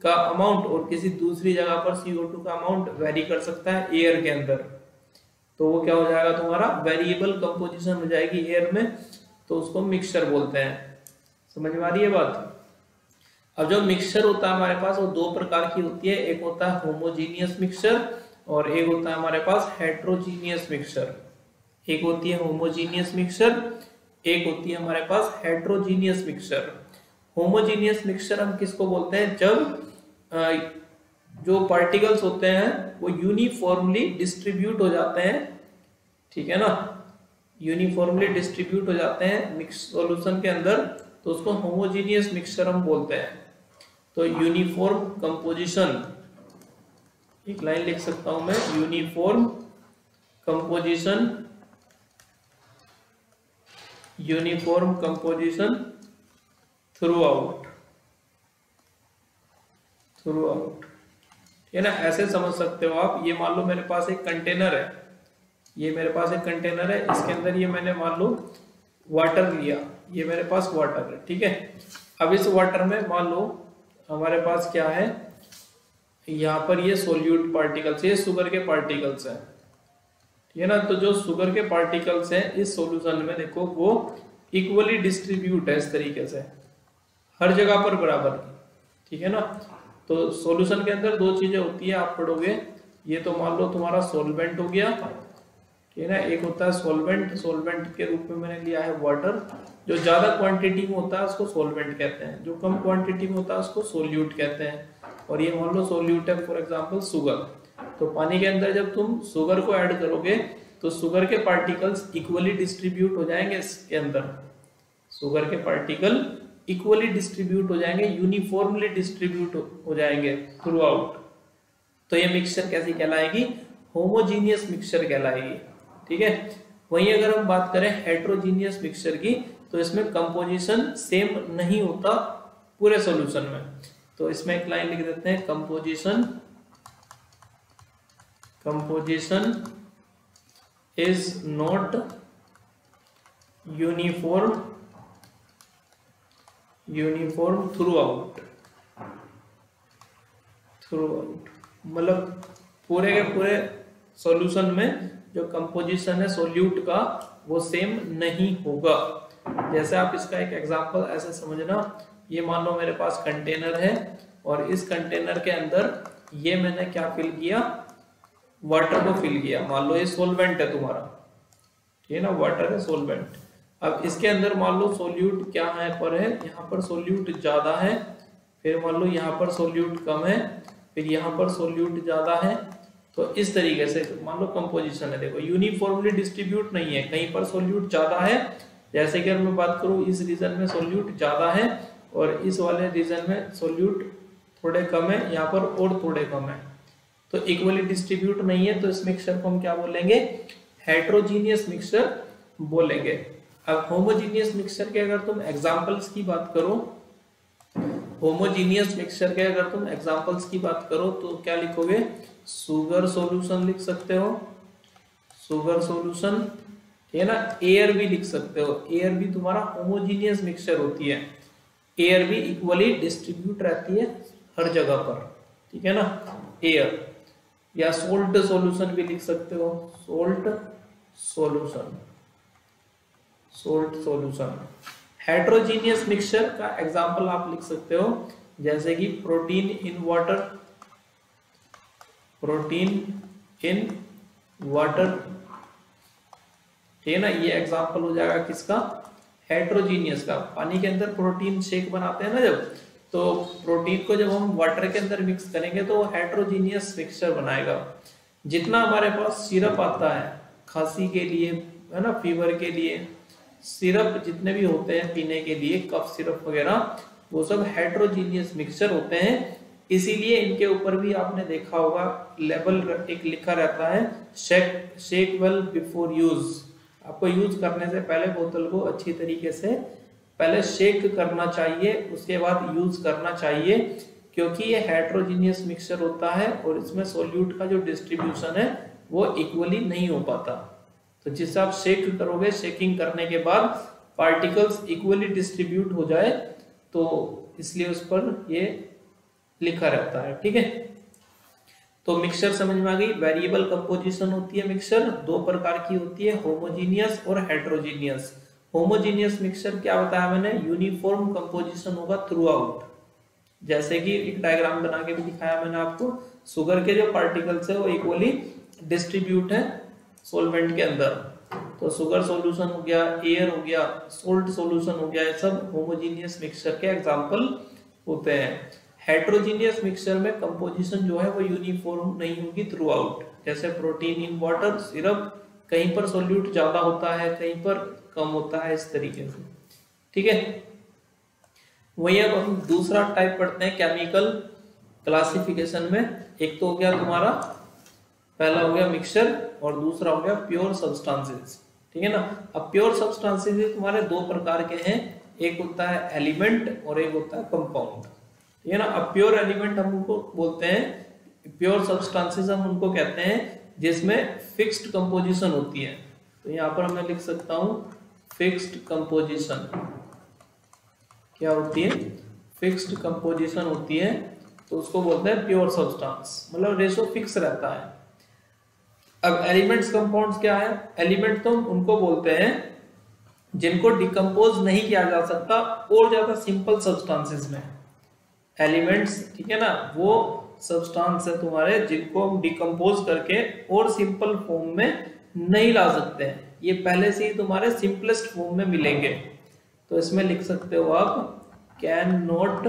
का अमाउंट और किसी दूसरी जगह पर CO2 का अमाउंट वेरी कर सकता है एयर के अंदर, तो वो क्या हो जाएगा, तुम्हारा वेरिएबल कंपोजिशन हो जाएगी एयर में, तो उसको मिक्सचर बोलते हैं। समझ में आ रही है बात। अब जो मिक्सचर होता है हमारे पास वो 2 प्रकार की होती है, एक होता है होमोजीनियस मिक्सचर और एक होता है हमारे पास हेट्रोजीनियस मिक्सचर। एक होती है होमोजीनियस मिक्सचर, एक होती है हमारे पास हेट्रोजीनियस मिक्सचर। होमोजीनियस मिक्सचर हम किसको बोलते हैं, जब जो पार्टिकल्स होते हैं वो यूनिफॉर्मली डिस्ट्रीब्यूट हो जाते हैं, ठीक है ना, यूनिफॉर्मली डिस्ट्रीब्यूट हो जाते हैं मिक्स सॉल्यूशन के अंदर, तो उसको होमोजीनियस मिक्सचर हम बोलते हैं। तो यूनिफॉर्म कंपोजिशन, एक लाइन लिख सकता हूं मैं, uniform composition, uniform composition through out, ठीक है ना। ऐसे समझ सकते हो आप। ये मान लो मेरे पास एक कंटेनर है, ये मेरे पास एक कंटेनर है, इसके अंदर ये मैंने मान लो वाटर लिया, ये मेरे पास वाटर है, ठीक है। अब इस वाटर में मान लो हमारे पास क्या है, यहाँ पर ये सोल्यूट पार्टिकल्स, ये शुगर के पार्टिकल्स हैं, ठीक है ना। तो जो शुगर के पार्टिकल्स हैं इस सॉल्यूशन में देखो वो इक्वली डिस्ट्रीब्यूट है इस तरीके से हर जगह पर बराबर, ठीक है ना। तो सॉल्यूशन के अंदर दो चीजें होती है, आप पढ़ोगे। ये तो मान लो तुम्हारा सॉल्वेंट हो गया, ठीक है ना। एक होता है सॉल्वेंट, सॉल्वेंट के रूप में मैंने लिया है वाटर। जो ज्यादा क्वांटिटी में होता है उसको सॉल्वेंट कहते हैं, जो कम क्वांटिटी में होता है उसको सोल्यूट कहते हैं। और ये मान लो सोल्यूट है फॉर एग्जांपल शुगर। तो पानी के अंदर जब तुम शुगर को ऐड करोगे तो शुगर के पार्टिकल्स इक्वली डिस्ट्रीब्यूट हो जाएंगे इसके अंदर, शुगर के पार्टिकल इक्वली डिस्ट्रीब्यूट हो जाएंगे, यूनिफॉर्मली डिस्ट्रीब्यूट हो जाएंगे थ्रू आउट। तो ये मिक्सचर कैसी कहलाएगी, होमोजीनियस मिक्सचर कहलाएगी, ठीक है। वहीं अगर हम बात करें हेट्रोजीनियस मिक्सचर की, तो इसमें कंपोजिशन सेम नहीं होता पूरे सॉल्यूशन में। तो इसमें एक लाइन लिख देते हैं, composition is not uniform through out, मतलब पूरे के पूरे सॉल्यूशन में जो कंपोजिशन है सोल्यूट का वो सेम नहीं होगा। जैसे आप इसका एक एग्जांपल ऐसे समझना, ये मान लो मेरे पास कंटेनर है और इस कंटेनर के अंदर ये मैंने क्या फिल किया, वाटर को फिल किया। मान लो ये सॉल्वेंट है तुम्हारा, ठीक है ना, वाटर है सॉल्वेंट। अब इसके अंदर मान लो सोल्यूट क्या है पर है, यहाँ पर सोल्यूट ज्यादा है, फिर मान लो यहाँ पर सोल्यूट कम है, फिर यहाँ पर सोल्यूट ज्यादा है। तो इस तरीके से मान लो कंपोजिशन है, देखो यूनिफॉर्मली डिस्ट्रीब्यूट नहीं है, कहीं पर सोल्यूट ज्यादा है। जैसे कि अगर मैं बात करूं इस रीजन में सोल्यूट ज्यादा है और इस वाले रीजन में सोल्यूट थोड़े कम है, यहाँ पर और थोड़े कम है, तो इक्वली डिस्ट्रीब्यूट नहीं है। तो इस मिक्सचर को हम क्या बोलेंगे, हेट्रोजीनियस मिक्सचर बोलेंगे। अब होमोजीनियस मिक्सचर के अगर तुम एग्जांपल्स की बात करो, होमोजीनियस मिक्सचर के अगर तुम एग्जांपल्स की बात करो तो क्या लिखोगे, शुगर सॉल्यूशन लिख सकते हो, शुगर सॉल्यूशन, ठीक है ना। एयर भी लिख सकते हो, एयर भी तुम्हारा होमोजीनियस मिक्सचर होती है, एयर भी इक्वली डिस्ट्रीब्यूट रहती है हर जगह पर, ठीक है ना, एयर। या सोल्ट सॉल्यूशन भी लिख सकते हो, सोल्ट सॉल्यूशन। हेट्रोजीनियस मिक्सचर का एग्जांपल आप लिख सकते हो, जैसे कि प्रोटीन इन वाटर, ठीक है ना। ये एग्जांपल हो जाएगा किसका, हेट्रोजीनियस का। पानी के अंदर प्रोटीन शेक बनाते हैं ना जब, तो प्रोटीन को जब हम वाटर के अंदर मिक्स करेंगे तो हेट्रोजीनियस मिक्सचर बनाएगा। जितना हमारे पास सिरप आता है खांसी के लिए, है ना, फीवर के लिए, सिरप जितने भी होते हैं पीने के लिए, कफ सिरप वगैरह, वो सब हेट्रोजीनियस मिक्सचर होते हैं। इसीलिए इनके ऊपर भी आपने देखा होगा लेबल एक लिखा रहता है, शेक वेल बिफोर यूज। आपको यूज करने से पहले बोतल को अच्छी तरीके से पहले शेक करना चाहिए, उसके बाद यूज करना चाहिए, क्योंकि ये हेट्रोजीनियस मिक्सचर होता है और इसमें सोल्यूट का जो डिस्ट्रीब्यूशन है वो इक्वली नहीं हो पाता। तो जिससे आप शेक करोगे, शेकिंग करने के बाद पार्टिकल्स इक्वली डिस्ट्रीब्यूट हो जाए, तो इसलिए उस पर ये लिखा रहता है, ठीक है। तो मिक्सचर समझ में आ गई। वेरिएबल कंपोजिशन होती है मिक्सचर, दो प्रकार की होती है, होमोजीनियस और हेट्रोजीनियस। होमोजीनियस मिक्सचर क्या बताया मैंने, यूनिफॉर्म कंपोजिशन होगा थ्रू आउट। जैसे कि एक डायग्राम बना के भी दिखाया मैंने आपको, शुगर के जो पार्टिकल्स है वो इक्वली डिस्ट्रीब्यूट है सॉल्वेंट के अंदर। तो शुगर सॉल्यूशन हो गया, एयर हो गया, सोल्ट सॉल्यूशन हो गया, ये सब होमोजीनियस मिक्सचर के एग्जांपल होते हैं। हेट्रोजीनियस मिक्सचर में कंपोजिशन जो है वो यूनिफॉर्म नहीं होगी थ्रू आउट, जैसे प्रोटीन इन वाटर, सिरप, कहीं पर सोल्यूट ज्यादा होता है, कहीं पर कम होता है, इस तरीके से। ठीक है, वही अब हम दूसरा टाइप पढ़ते हैं केमिकल क्लासिफिकेशन में। एक तो हो गया तुम्हारा, पहला हो गया मिक्सचर और दूसरा हो गया प्योर सब्सटेंसेस। ठीक है ना। अब प्योर सब्सटेंसेस तुम्हारे दो प्रकार के हैं, एक होता है एलिमेंट और एक होता है कंपाउंड। ठीक है ना। अब प्योर एलिमेंट हम उनको बोलते हैं, प्योर सब्सटेंसेस हम उनको कहते हैं जिसमें फिक्स्ड कंपोजिशन होती है। तो यहाँ पर मैं लिख सकता हूं फिक्स्ड कंपोजिशन। क्या होती है? फिक्स्ड कंपोजिशन होती है, तो उसको बोलते हैं प्योर सब्सटेंस, मतलब रेशो फिक्स रहता है। अब एलिमेंट्स कंपाउंड्स क्या है? एलिमेंट तो उनको बोलते हैं जिनको डिकम्पोज नहीं किया जा सकता और ज्यादा सिंपल सब्सटेंसेस में। एलिमेंट्स, ठीक है ना, वो सब्सटेंस है तुम्हारे जिनको हम डिकम्पोज करके और सिंपल फॉर्म में नहीं ला सकते हैं, ये पहले से ही तुम्हारे सिंपलेस्ट फॉर्म में मिलेंगे। तो इसमें लिख सकते हो आप can not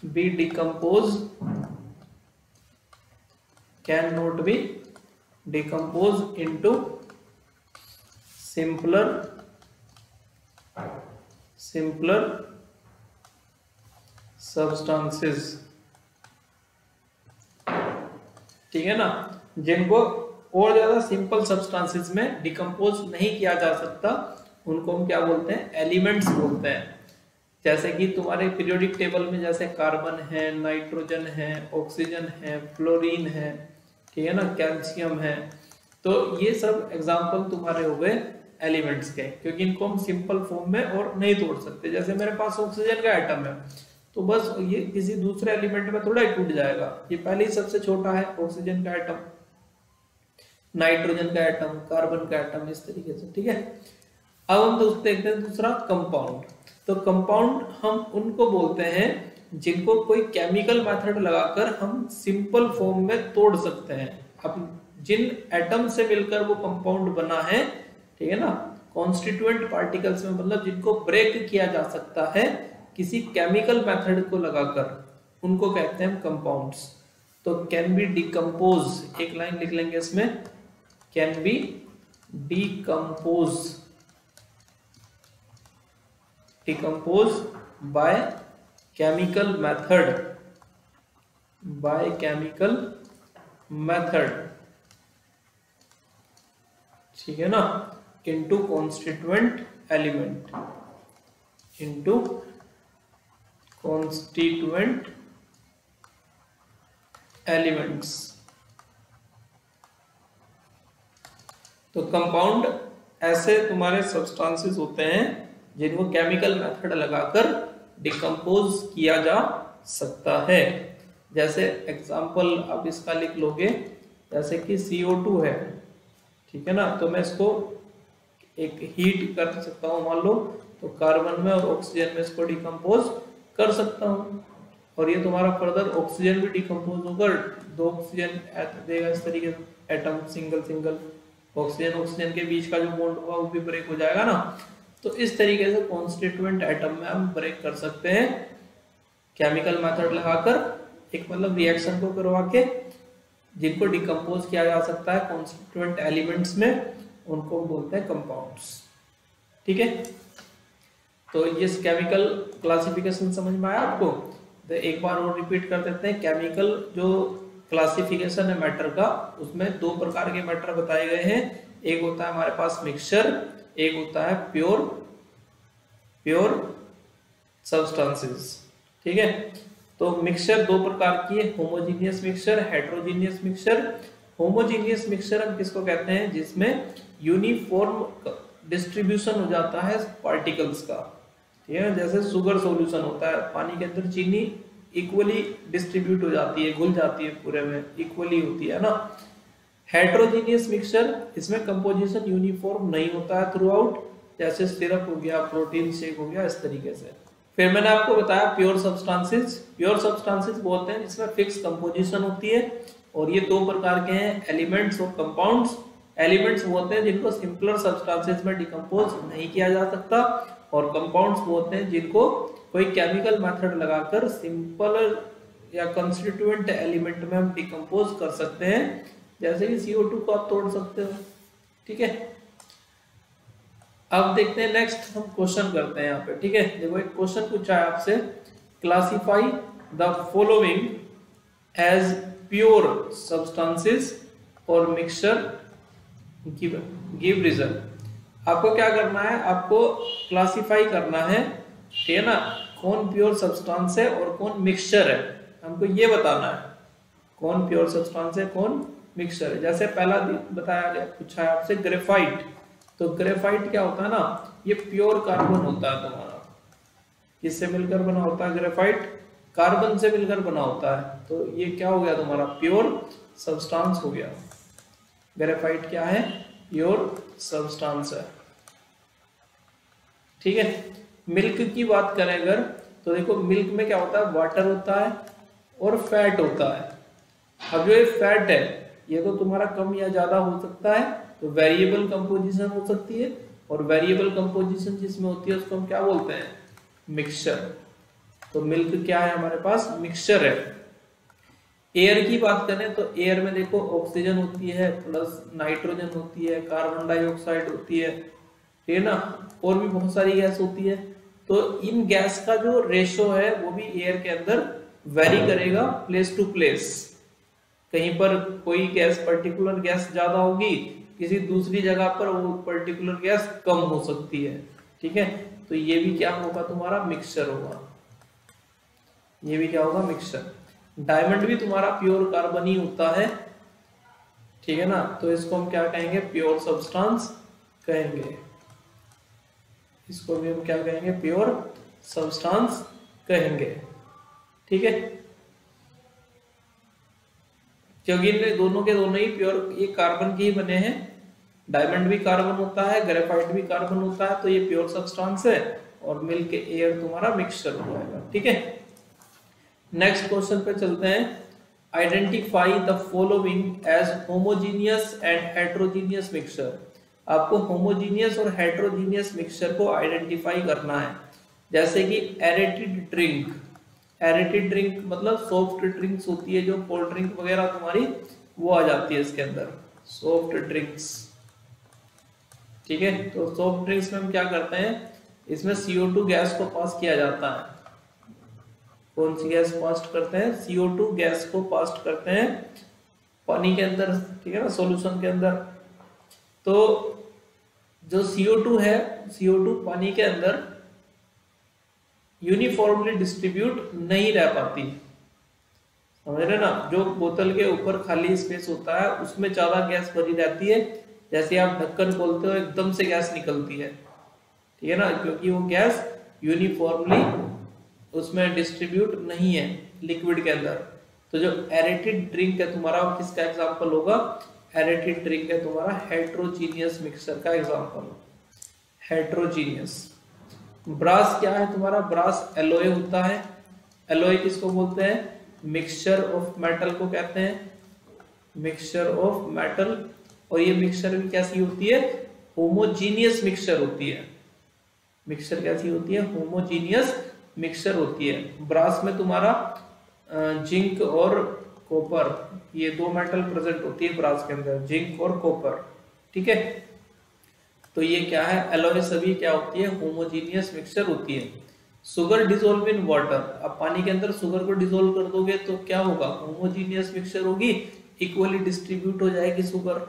be decompose, can not be decompose into simpler substances. ठीक है ना, जिनको और ज्यादा सिंपल सब्सटेंसेस में डिकम्पोज नहीं किया जा सकता उनको हम क्या बोलते हैं? एलिमेंट्स बोलते हैं। जैसे कि तुम्हारे पीरियोडिक टेबल में जैसे कार्बन है, नाइट्रोजन है, ऑक्सीजन है, फ्लोरीन है, ठीक है ना, कैल्शियम है, तो ये सब एग्जाम्पल तुम्हारे हो गए एलिमेंट्स के, क्योंकि इनको हम सिंपल फॉर्म में और नहीं तोड़ सकते। जैसे मेरे पास ऑक्सीजन का एटम है, तो बस ये किसी दूसरे एलिमेंट में थोड़ा ही टूट जाएगा, ये पहले ही सबसे छोटा है ऑक्सीजन का एटम, नाइट्रोजन का एटम, कार्बन का एटम, इस तरीके से। ठीक है, अब हम दोस्त देखते हैं दूसरा कंपाउंड। तो कंपाउंड हम उनको बोलते हैं जिनको कोई केमिकल मेथड लगाकर हम सिंपल फॉर्म में तोड़ सकते हैं। अब जिन एटम से मिलकर वो कंपाउंड बना है, ठीक है ना, कॉन्स्टिट्यूएंट पार्टिकल्स में, मतलब जिनको ब्रेक किया जा सकता है किसी केमिकल मेथड को लगाकर, उनको कहते हैं कंपाउंड्स। तो कैन बी डिकम्पोज, एक लाइन लिख लेंगे इसमें, can be decompose by chemical method, ठीक है ना, into constituent element, तो कंपाउंड ऐसे तुम्हारे सब्सटेंसेस होते हैं जिनको केमिकल मेथड लगाकर डिकम्पोज किया जा सकता है। जैसे एग्जांपल आप इसका लिख लोगे, जैसे कि CO2 है, ठीक है ना, तो मैं इसको एक हीट कर सकता हूँ, मान लो, तो कार्बन में और ऑक्सीजन में इसको डिकम्पोज कर सकता हूँ, और ये तुम्हारा फर्दर ऑक्सीजन भी डिकम्पोज होकर दो ऑक्सीजन देगा, इस तरीके से एटम सिंगल ऑक्सीजन के बीच का जो बॉन्ड होगा वो भी ब्रेक हो जाएगा ना। तो इस तरीके से कॉन्स्टिट्यूएंट एटम में हम ब्रेक कर सकते हैं केमिकल मेथड लगाकर, एक मतलब रिएक्शन को करवा के, जिनको डिकम्पोज किया जा सकता है कॉन्स्टिट्यूएंट एलिमेंट्स में, उनको बोलते हैं कंपाउंड्स। ठीक है, तो ये केमिकल क्लासिफिकेशन समझ में आया आपको? तो एक बार और रिपीट कर देते हैं। केमिकल जो क्लासिफिकेशन है मैटर का, उसमें दो प्रकार के मैटर बताए गए हैं। एक होता है हमारे पास मिक्सचर, एक होता है प्योर सब्सटेंसेस। ठीक है, तो मिक्सचर दो प्रकार की है, homogeneous mixture, heterogeneous mixture. Homogeneous mixture हम किसको कहते हैं? जिसमें यूनिफॉर्म डिस्ट्रीब्यूशन हो जाता है पार्टिकल्स का। ठीक है, जैसे शुगर सॉल्यूशन होता है, पानी के अंदर चीनी इक्वली डिस्ट्रीब्यूट हो जाती है, घुल जाती है, पूरे में इक्वली होती है ना। हेटेरोजीनियस मिक्सचर, इसमें कंपोजिशन यूनिफॉर्म नहीं होता है थ्रू आउट, जैसे सिरप हो गया, प्रोटीन शेक हो गया, इस तरीके से। फिर मैंने आपको बताया प्योर सब्सटेंसेस। प्योर सब्सटेंसेस बोलते हैं जिसमें फिक्स कंपोजिशन होती है, और ये दो प्रकार के हैं, एलिमेंट्स और कंपाउंड्स। एलिमेंट्स बोलते हैं जिनको सिंपलर सब्सटेंसेस में डिकम्पोज नहीं किया जा सकता, और कंपाउंड्स बोलते हैं जिनको कोई केमिकल मेथड लगाकर सिंपल या कंस्टिट्यूएंट एलिमेंट में हम डिकम्पोज कर सकते हैं। जैसे कि CO2 को आप तोड़ सकते हो, ठीक है। अब देखते हैं नेक्स्ट, हम क्वेश्चन करते हैं यहाँ पे, ठीक है। देखो एक क्वेश्चन पूछा है आपसे, classify the following as pure substances और मिक्सचर, गिव रिजल्ट। आपको क्या करना है, आपको क्लासिफाई करना है, ठीक है ना, कौन प्योर सब्सटेंस है और कौन मिक्सचर है, हमको ये बताना है कौन प्योर सब्सटेंस है कौन मिक्सचर है। जैसे पहला बताया गया, पूछा है आपसे ग्रेफाइट, तो ग्रेफाइट क्या होता है ना, ये प्योर कार्बन होता है तुम्हारा। किससे मिलकर बना होता है ग्रेफाइट, कार्बन से मिलकर बना होता है, तो ये क्या हो गया तुम्हारा प्योर सब्सटेंस हो गया। ग्रेफाइट क्या है, प्योर सब्सटेंस है, ठीक है। मिल्क की बात करें अगर, तो देखो मिल्क में क्या होता है, वाटर होता है और फैट होता है। अब जो ये फैट है ये तो तुम्हारा कम या ज्यादा हो सकता है, तो वेरिएबल कंपोजिशन हो सकती है, और वेरिएबल कंपोजिशन जिसमें होती है उसको हम क्या बोलते हैं, मिक्सचर। तो मिल्क क्या है हमारे पास, मिक्सचर है। एयर की बात करें तो एयर में देखो ऑक्सीजन होती है प्लस नाइट्रोजन होती है, कार्बन डाइऑक्साइड होती है, ठीक है ना, और भी बहुत सारी गैस होती है। तो इन गैस का जो रेशो है वो भी एयर के अंदर वेरी करेगा प्लेस टू प्लेस। कहीं पर कोई गैस पर्टिकुलर गैस ज्यादा होगी, किसी दूसरी जगह पर वो पर्टिकुलर गैस कम हो सकती है, ठीक है। तो ये भी क्या होगा तुम्हारा मिक्सचर होगा, ये भी क्या होगा मिक्सचर। डायमंड भी तुम्हारा प्योर कार्बन ही होता है, ठीक है ना, तो इसको हम क्या कहेंगे, प्योर सब्सटेंस कहेंगे, इसको भी हम क्या कहेंगे, प्योर सब्सटेंस कहेंगे, ठीक है। क्योंकि इन दोनों के दोनों ही प्योर, ये कार्बन के ही बने हैं, डायमंड भी कार्बन होता है, ग्रेफाइट भी कार्बन होता है, तो ये प्योर सब्सटेंस है, और मिलके एयर तुम्हारा मिक्सचर हो जाएगा, ठीक है। नेक्स्ट क्वेश्चन पे चलते हैं, identify the following as homogeneous and heterogeneous mixture. आपको होमोजीनियस और हेट्रोजीनियस मिक्सचर को आइडेंटिफाई करना है। जैसे कि एरेटेड ड्रिंक, एरेटेड ड्रिंक मतलब सॉफ्ट ड्रिंक्स होती है, जो कोल्ड ड्रिंक वगैरह तुम्हारी वो आ जाती है इसके अंदर, सॉफ्ट ड्रिंक्स, ठीक है। तो सॉफ्ट ड्रिंक्स में हम क्या करते हैं, इसमें CO2 गैस को पास किया जाता है। कौन सी गैस पास करते हैं, CO2 गैस को पास करते हैं पानी के अंदर, ठीक है ना, सॉल्यूशन के अंदर। तो जो CO2 है, CO2 पानी के अंदर यूनिफॉर्मली डिस्ट्रीब्यूट नहीं रह पाती, समझ रहे ना। जो बोतल के ऊपर खाली स्पेस होता है उसमें ज्यादा गैस भरी रहती है, जैसे आप ढक्कन खोलते हो एकदम से गैस निकलती है, ठीक है ना, क्योंकि वो गैस यूनिफॉर्मली उसमें डिस्ट्रीब्यूट नहीं है लिक्विड के अंदर। तो जो एरेटेड ड्रिंक है तुम्हारा, किसका एग्जांपल होगा, एरेटेड ड्रिंक है तुम्हारा हेट्रोजीनियस मिक्सचर का एग्जांपल, हेट्रोजीनियस। ब्रास क्या है तुम्हारा, ब्रास एलोय होता है। एलोय किसको बोलते हैं, मिक्सचर ऑफ मेटल को कहते हैं, मिक्सचर ऑफ मेटल। और ये मिक्सचर भी कैसी होती है, होमोजीनियस मिक्सचर होती है। मिक्सचर कैसी होती है, होमोजीनियस मिक्सचर होती है। ब्रास में तुम्हारा जिंक और कॉपर, ये दो मेटल प्रेजेंट होती है ब्रास के अंदर, जिंक और कॉपर, ठीक है। तो ये क्या है, एलोय सभी क्या होती है, होमोजीनियस मिक्सचर होती है। शुगर डिसोल्व इन वाटर, अब पानी के अंदर शुगर को डिसोल्व कर दोगे तो क्या होगा, होमोजीनियस मिक्सचर होगी, इक्वली डिस्ट्रीब्यूट हो जाएगी शुगर।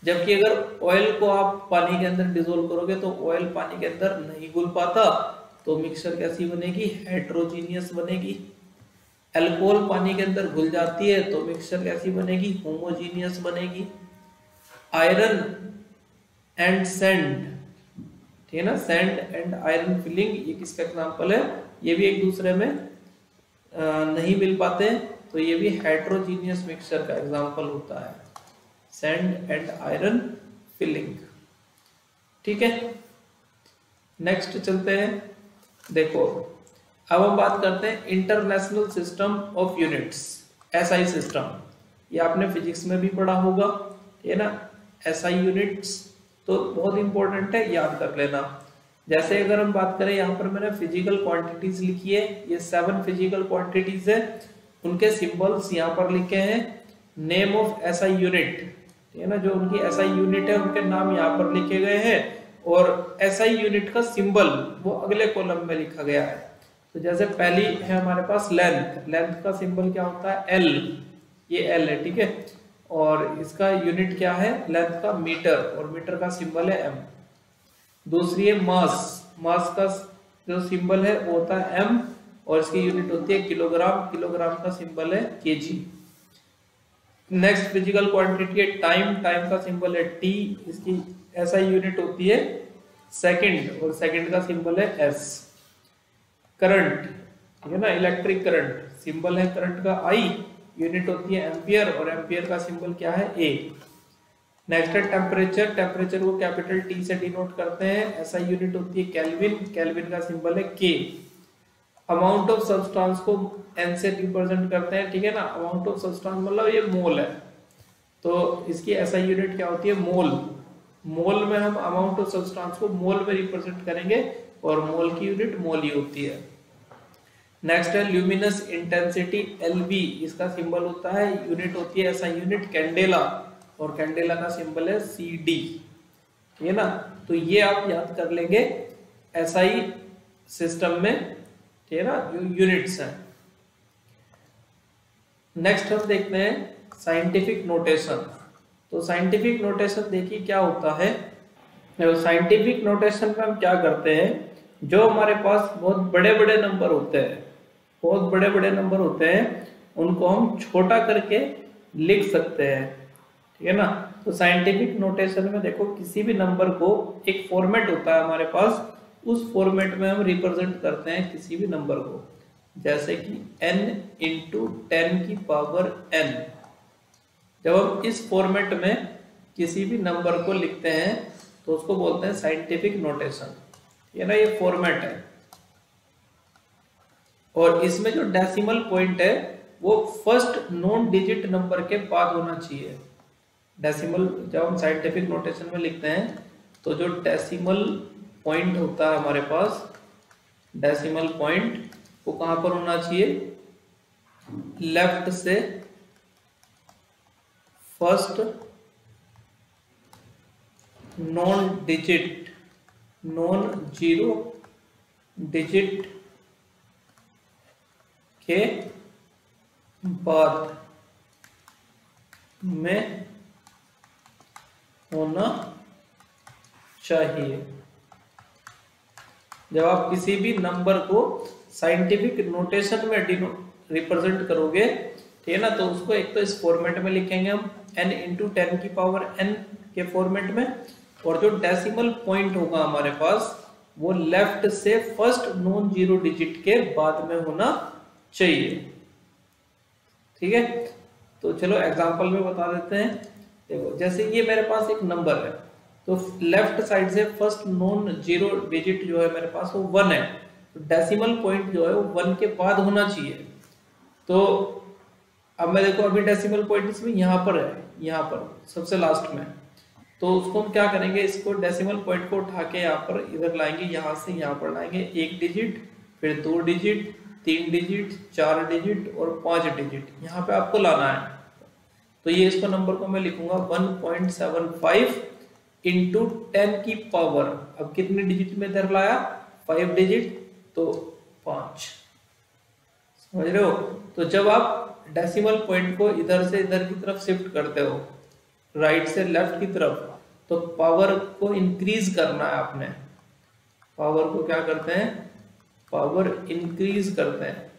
जबकि अगर ऑयल को आप पानी के अंदर डिसोल्व करोगे तो ऑयल पानी के अंदर नहीं घुल पाता, तो मिक्सचर कैसी बनेगी, हेट्रोजीनियस बनेगी। अल्कोहल पानी के अंदर घुल जाती है तो मिक्सचर कैसी बनेगी, होमोजीनियस बनेगी। आयरन एंड सैंड, ठीक है ना, सैंड एंड आयरन फिलिंग, ये किसका एग्जांपल है, ये भी एक दूसरे में नहीं मिल पाते, तो ये भी हेट्रोजीनियस मिक्सचर का एग्जांपल होता है, सैंड एंड आयरन फिलिंग, ठीक है। नेक्स्ट चलते हैं, देखो अब हम बात करते हैं international system of units, SI system. ये आपने फिजिक्स में भी पढ़ा होगा, ठीक है ना। SI यूनिट्स तो बहुत इंपॉर्टेंट है, याद कर लेना। जैसे अगर हम बात करें, यहाँ पर मैंने फिजिकल क्वांटिटीज लिखी है, ये 7 फिजिकल क्वांटिटीज है, उनके सिंबल्स यहाँ पर लिखे हैं। नेम ऑफ SI यूनिट, ठीक है ना। जो उनकी एसआई यूनिट है उनके नाम यहाँ पर लिखे गए हैं और एसआई यूनिट का सिंबल वो अगले कॉलम में लिखा गया है। तो जैसे पहली है हमारे पास लेंथ, लेंथ का सिंबल क्या होता है, एल, ये एल है, ठीक है। और इसका यूनिट क्या है लेंथ का, मीटर, और मीटर का सिंबल है एम। दूसरी है मास, मास का जो सिंबल है वो होता है एम और इसकी यूनिट होती है किलोग्राम, किलोग्राम का सिंबल है केजी। नेक्स्ट फिजिकल क्वांटिटी है टाइम, टाइम का सिंबल है टी, इसकी ऐसा यूनिट होती है सेकंड और सेकंड का सिंबल है एस। करंट, ठीक है ना, इलेक्ट्रिक करंट, सिंबल है करंट का आई, यूनिट होती है एम्पियर और एम्पियर का सिंबल क्या है ए। नेक्स्ट है टेम्परेचर, टेम्परेचर को कैपिटल टी से डिनोट करते हैं, ऐसा यूनिट होती है केल्विन, केल्विन का सिंबल है के। अमाउंट ऑफ सब्सटेंस को एन से रिप्रेजेंट करते हैं, ठीक है ना। अमाउंट ऑफ सब्सटेंस मतलब ये मोल है, तो इसकी ऐसा यूनिट क्या होती है मोल। मोल में हम अमाउंट ऑफ सब्सटेंस को मोल में रिप्रेजेंट करेंगे और मोल की यूनिट मोल ही होती है। नेक्स्ट है ल्यूमिनस इंटेंसिटी एलवी, इसका सिंबल होता है, यूनिट होती है ऐसा यूनिट कैंडेला और कैंडेला का सिंबल है सी डी, ठीक है ना। तो ये आप याद कर लेंगे एसआई सिस्टम में, ठीक है ना, जो यूनिट्स हैं। नेक्स्ट हम देखते हैं साइंटिफिक नोटेशन। तो साइंटिफिक नोटेशन देखिए क्या होता है। साइंटिफिक नोटेशन में हम क्या करते हैं, जो हमारे पास बहुत बड़े बड़े नंबर होते हैं, बहुत बड़े बड़े नंबर होते हैं, उनको हम छोटा करके लिख सकते हैं, ठीक है ना। तो साइंटिफिक नोटेशन में देखो किसी भी नंबर को एक फॉर्मेट होता है हमारे पास, उस फॉर्मेट में हम रिप्रेजेंट करते हैं किसी भी नंबर को, जैसे कि n इंटू 10 की पावर n। जब हम इस फॉर्मेट में किसी भी नंबर को लिखते हैं तो उसको बोलते हैं साइंटिफिक नोटेशन, ये ना, ये फॉर्मेट है। और इसमें जो डेसिमल पॉइंट है वो फर्स्ट नॉन डिजिट नंबर के बाद होना चाहिए। डेसिमल जब हम साइंटिफिक नोटेशन में लिखते हैं तो जो डेसिमल पॉइंट होता है हमारे पास, डेसिमल पॉइंट वो कहां पर होना चाहिए, लेफ्ट से first non digit, non zero digit के बाद में होना चाहिए। जब आप किसी भी नंबर को साइंटिफिक नोटेशन में रिप्रेजेंट करोगे, ठीक है ना, तो उसको एक तो इस फॉर्मेट में लिखेंगे हम n इंटू 10 की पावर n के फॉर्मेट में, और जो डेसिमल पॉइंट होगा हमारे पास वो लेफ्ट से फर्स्ट नॉन जीरो डिजिट के बाद में होना चाहिए, ठीक है। तो चलो एग्जांपल में बता देते हैं। देखो जैसे ये मेरे पास एक नंबर है, तो लेफ्ट साइड से फर्स्ट नॉन जीरो डिजिट जो है मेरे पास वो 1 है, तो डेसिमल पॉइंट जो है वो 1 के बाद होना चाहिए। तो अब मैं देखो अभी डेसिमल पॉइंट इसमें यहाँ पर है, यहाँ पर सबसे लास्ट में, तो उसको हम क्या करेंगे, इसको डेसिमल पॉइंट को उठा के यहाँ पर इधर लाएंगे, यहाँ से यहाँ पर लाएंगे 1 डिजिट, फिर 2 डिजिट, 3 डिजिट, 4 डिजिट और 5 डिजिट यहाँ पे आपको लाना है। तो ये इसको नंबर को मैं लिखूंगा 1.75 इंटू 10 की पावर, अब कितने डिजिट में इधर लाया, 5 डिजिट, तो 5, समझ रहे हो। तो जब आप डेसिमल पॉइंट को इधर से इधर की तरफ शिफ्ट करते हो, राइट से लेफ्ट की तरफ, तो पावर को इंक्रीज करना है आपने। पावर को क्या करते हैं, पावर इंक्रीज करते हैं।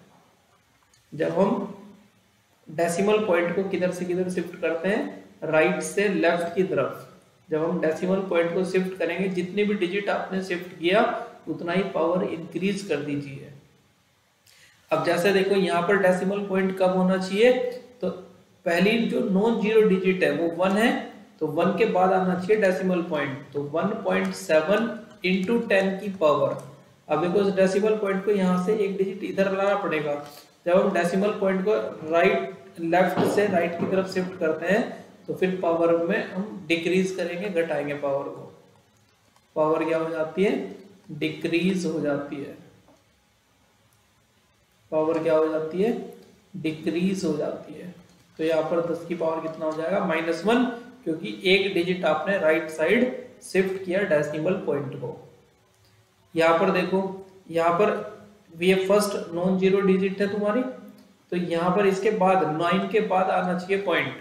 जब हम डेसिमल पॉइंट को किधर से किधर शिफ्ट करते हैं, राइट से लेफ्ट की तरफ, जब हम डेसिमल पॉइंट को शिफ्ट करेंगे, जितने भी डिजिट आपने शिफ्ट किया उतना ही पावर इंक्रीज कर दीजिए। अब जैसे देखो यहाँ पर डेसिमल पॉइंट कब होना चाहिए, तो पहली जो नॉन जीरो डिजिट है वो 1 है, तो 1 के बाद आना चाहिए डेसिमल पॉइंट, तो 1.7 इंटू 10 की पावर। अब देखो इस डेसिमल पॉइंट को यहाँ से एक डिजिट इधर लाना पड़ेगा। जब हम डेसिमल पॉइंट को लेफ्ट से राइट की तरफ शिफ्ट करते हैं तो फिर पावर में हम डिक्रीज करेंगे, घटाएंगे पावर को, पावर क्या हो जाती है, डिक्रीज हो जाती है। पावर क्या हो जाती है, डिक्रीज हो जाती है। तो यहाँ पर 10 की पावर कितना हो जाएगा, -1, क्योंकि एक डिजिट आपने राइट साइड शिफ्ट किया डेसिमल पॉइंट को। यहाँ पर देखो, यहाँ पर ये फर्स्ट नॉन जीरो डिजिट है तुम्हारी, तो यहाँ पर इसके बाद 9 के बाद आना चाहिए पॉइंट,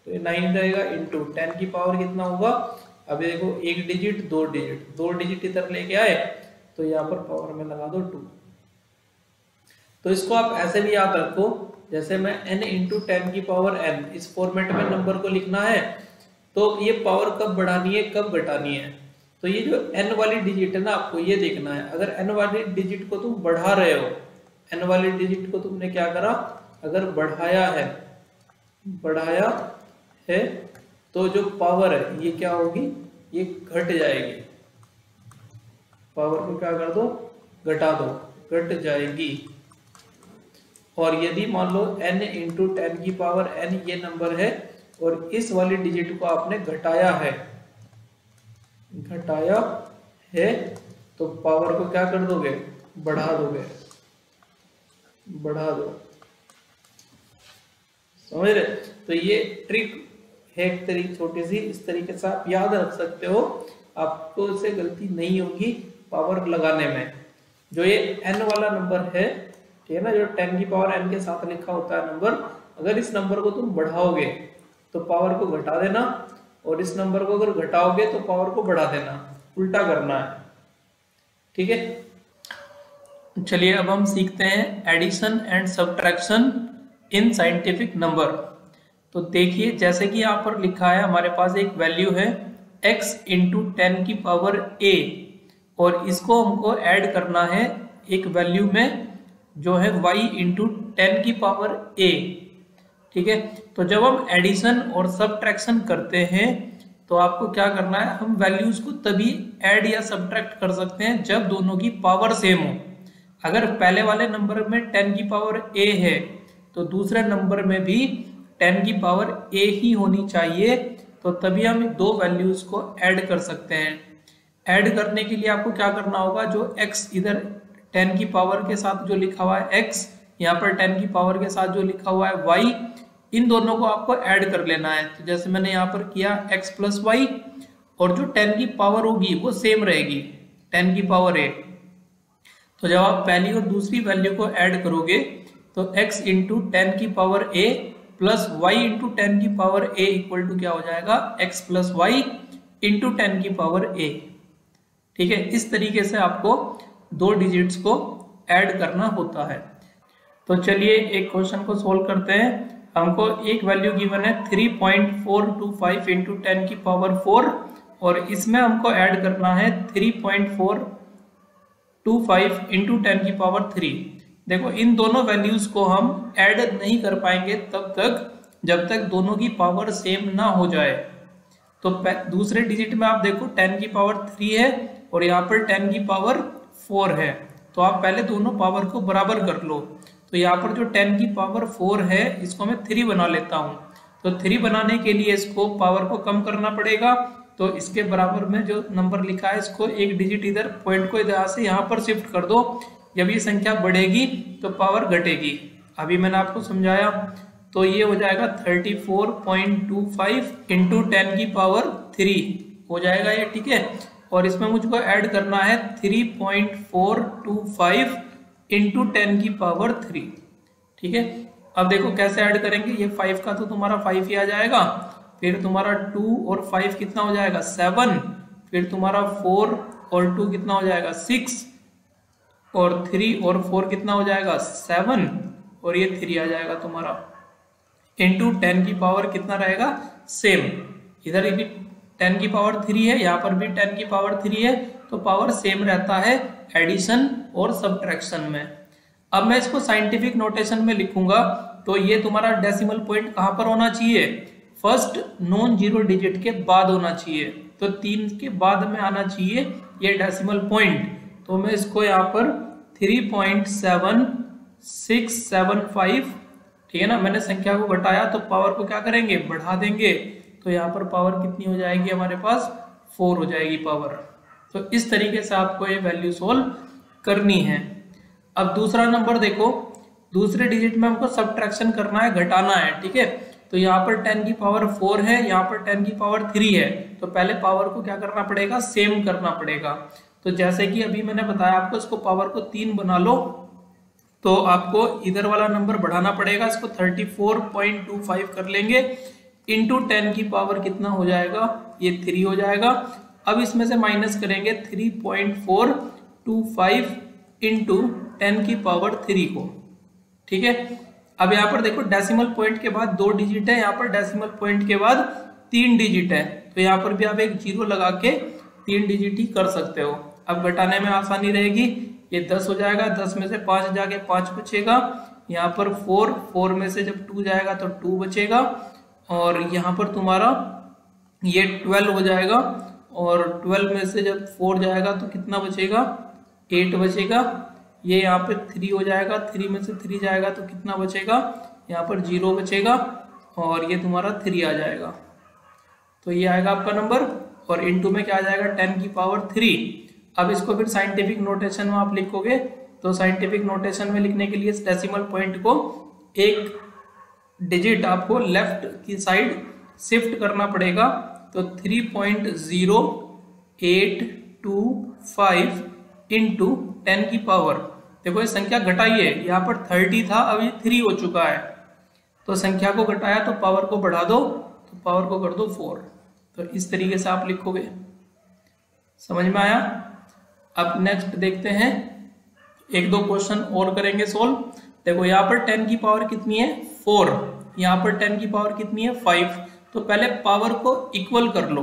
तो ये 9 रहेगा इंटू 10 की पावर कितना होगा। अब देखो एक डिजिट दो डिजिट इधर लेके आए, तो यहाँ पर पावर में लगा दो 2। तो इसको आप ऐसे भी याद रखो, जैसे मैं n इंटू 10 की पावर n इस फॉर्मेट में नंबर को लिखना है, तो ये पावर कब बढ़ानी है कब घटानी है। तो ये जो n वाली डिजिट है ना, आपको ये देखना है। अगर n वाली डिजिट को तुम बढ़ा रहे हो, n वाली डिजिट को तुमने क्या करा, अगर बढ़ाया है तो जो पावर है ये क्या होगी, ये घट जाएगी। पावर को क्या कर दो, घटा दो, घट जाएगी। और यदि मान लो n इंटू 10 की पावर n ये नंबर है और इस वाली डिजिट को आपने घटाया है तो पावर को क्या कर दोगे, बढ़ा दोगे, बढ़ा दो। समझ रहे। तो ये ट्रिक है एक तरीके छोटी सी, इस तरीके से आप याद रख सकते हो, आपको इससे गलती नहीं होगी पावर लगाने में। जो ये n वाला नंबर है, ठीक है ना, जो 10 की पावर n के साथ लिखा होता है नंबर, अगर इस नंबर को तुम बढ़ाओगे तो पावर को घटा देना, और इस नंबर को अगर घटाओगे तो पावर को बढ़ा देना, उल्टा करना है। ठीक है। चलिए अब हम सीखते हैं addition and subtraction in scientific number. तो देखिए जैसे कि यहाँ पर लिखा है, हमारे पास एक वैल्यू है x इंटू 10 की पावर a, और इसको हमको ऐड करना है एक वैल्यू में जो है y इंटू 10 की पावर a। ठीक है। तो जब हम एडिशन और सब्ट्रैक्शन करते हैं तो आपको क्या करना है, हम वैल्यूज को तभी ऐड या सब्ट्रैक्ट कर सकते हैं जब दोनों की पावर सेम हो। अगर पहले वाले नंबर में 10 की पावर a है तो दूसरे नंबर में भी 10 की पावर a ही होनी चाहिए, तो तभी हम दो वैल्यूज को ऐड कर सकते हैं। ऐड करने के लिए आपको क्या करना होगा, जो x इधर 10 की पावर के साथ जो लिखा हुआ है x, यहाँ पर 10 की पावर के साथ जो लिखा हुआ है y, इन दोनों को आपको ऐड कर लेना है। तो जैसे मैंने यहाँ पर किया x प्लस वाई, और जो 10 की पावर होगी वो सेम रहेगी 10 की पावर a। तो जब आप पहली और दूसरी वैल्यू को ऐड करोगे तो x इंटू 10 की power a plus y into 10 की पावर a इक्वल टू क्या हो जाएगा, x प्लस वाई इंटू 10 की पावर a। ठीक है। इस तरीके से आपको दो डिजिट्स को ऐड करना होता है। तो चलिए एक क्वेश्चन को सोल्व करते हैं। हमको एक वैल्यू गिवन है 3.425 इंटू 10 की पावर 4, और इसमें हमको ऐड करना है 3.425 इंटू 10 की पावर 3। देखो इन दोनों वैल्यूज को हम ऐड नहीं कर पाएंगे तब तक जब तक दोनों की पावर सेम ना हो जाए। तो दूसरे डिजिट में आप देखो 10 की पावर 3 है और यहाँ पर 10 की पावर 4 है, तो आप पहले दोनों पावर को बराबर कर लो। तो यहाँ पर जो 10 की पावर 4 है इसको मैं 3 बना लेता हूँ। तो 3 बनाने के लिए इसको पावर को कम करना पड़ेगा, तो इसके बराबर में जो नंबर लिखा है इसको एक डिजिट इधर, पॉइंट को इधर से यहाँ पर शिफ्ट कर दो। जब ये संख्या बढ़ेगी तो पावर घटेगी। अभी मैंने आपको समझाया। तो ये हो जाएगा 34.25 इंटू 10 की पावर 3 हो जाएगा ये। ठीक है। और इसमें मुझको ऐड करना है 3.425 इंटू 10 की पावर 3। ठीक है। अब देखो कैसे ऐड करेंगे। ये 5 का तो तुम्हारा 5 ही आ जाएगा, फिर तुम्हारा 2 और 5 कितना हो जाएगा 7, फिर तुम्हारा 4 और 2 कितना हो जाएगा 6, और 3 और 4 कितना हो जाएगा 7, और ये 3 आ जाएगा तुम्हारा। इंटू 10 की पावर कितना रहेगा सेम, इधर भी 10 की पावर 3 है, यहाँ पर भी 10 की पावर 3 है, तो पावर सेम रहता है एडिशन और सब्ट्रैक्शन में। अब मैं इसको साइंटिफिक नोटेशन में लिखूंगा। तो ये तुम्हारा डेसिमल पॉइंट कहाँ पर होना चाहिए, फर्स्ट नॉन जीरो डिजिट के बाद होना चाहिए। तो 3 के बाद में आना चाहिए ये डेसिमल पॉइंट। तो मैं इसको यहाँ पर 3.7675, ठीक है ना, मैंने संख्या को घटाया तो पावर को क्या करेंगे बढ़ा देंगे। तो यहाँ पर पावर कितनी हो जाएगी हमारे पास 4 हो जाएगी पावर। तो इस तरीके से आपको ये वैल्यू सोल्व करनी है। अब दूसरा नंबर देखो, दूसरे डिजिट में हमको सब्ट्रैक्शन करना है, घटाना है। ठीक है। तो यहाँ पर 10 की पावर 4 है, यहाँ पर 10 की पावर 3 है, तो पहले पावर को क्या करना पड़ेगा, सेम करना पड़ेगा। तो जैसे कि अभी मैंने बताया आपको, इसको पावर को 3 बना लो, तो आपको इधर वाला नंबर बढ़ाना पड़ेगा, इसको 34.25 कर लेंगे, इंटू 10 की पावर कितना हो जाएगा, ये 3 हो जाएगा। अब इसमें से माइनस करेंगे 3.425 इंटू 10 की पावर 3 को, ठीक है। अब यहाँ पर देखो डेसिमल पॉइंट के बाद 2 डिजिट है, यहाँ पर डेसिमल पॉइंट के बाद 3 डिजिट है, तो यहाँ पर भी आप एक 0 लगा के 3 डिजिट ही कर सकते हो। अब घटाने में आसानी रहेगी, ये 10 हो जाएगा, 10 में से 5 जाके 5 बचेगा, यहाँ पर 4 में से जब 2 जाएगा तो 2 बचेगा, और यहाँ पर तुम्हारा ये 12 हो जाएगा, और 12 में से जब 4 जाएगा तो कितना बचेगा, 8 बचेगा। ये यहाँ पे 3 हो जाएगा, 3 में से 3 जाएगा तो कितना बचेगा, यहाँ पर 0 बचेगा, और ये तुम्हारा 3 आ जाएगा। तो ये आएगा आपका नंबर, और इनटू में क्या आ जाएगा, 10 की पावर 3। अब इसको फिर साइंटिफिक नोटेशन में आप लिखोगे, तो साइंटिफिक नोटेशन में लिखने के लिए इस डेसिमल पॉइंट को एक डिजिट आपको लेफ्ट की साइड शिफ्ट करना पड़ेगा, तो 3.0825 इंटू 10 की पावर, देखो ये संख्या घटाई है, यहाँ पर 30 था, अब ये 3 हो चुका है, तो संख्या को घटाया तो पावर को बढ़ा दो, तो पावर को कर दो 4। तो इस तरीके से आप लिखोगे। समझ में आया? अब नेक्स्ट देखते हैं, एक दो क्वेश्चन और करेंगे सोल्व। देखो यहाँ पर 10 की पावर कितनी है, 4, यहाँ पर 10 की पावर कितनी है, 5। तो पहले पावर को इक्वल कर लो।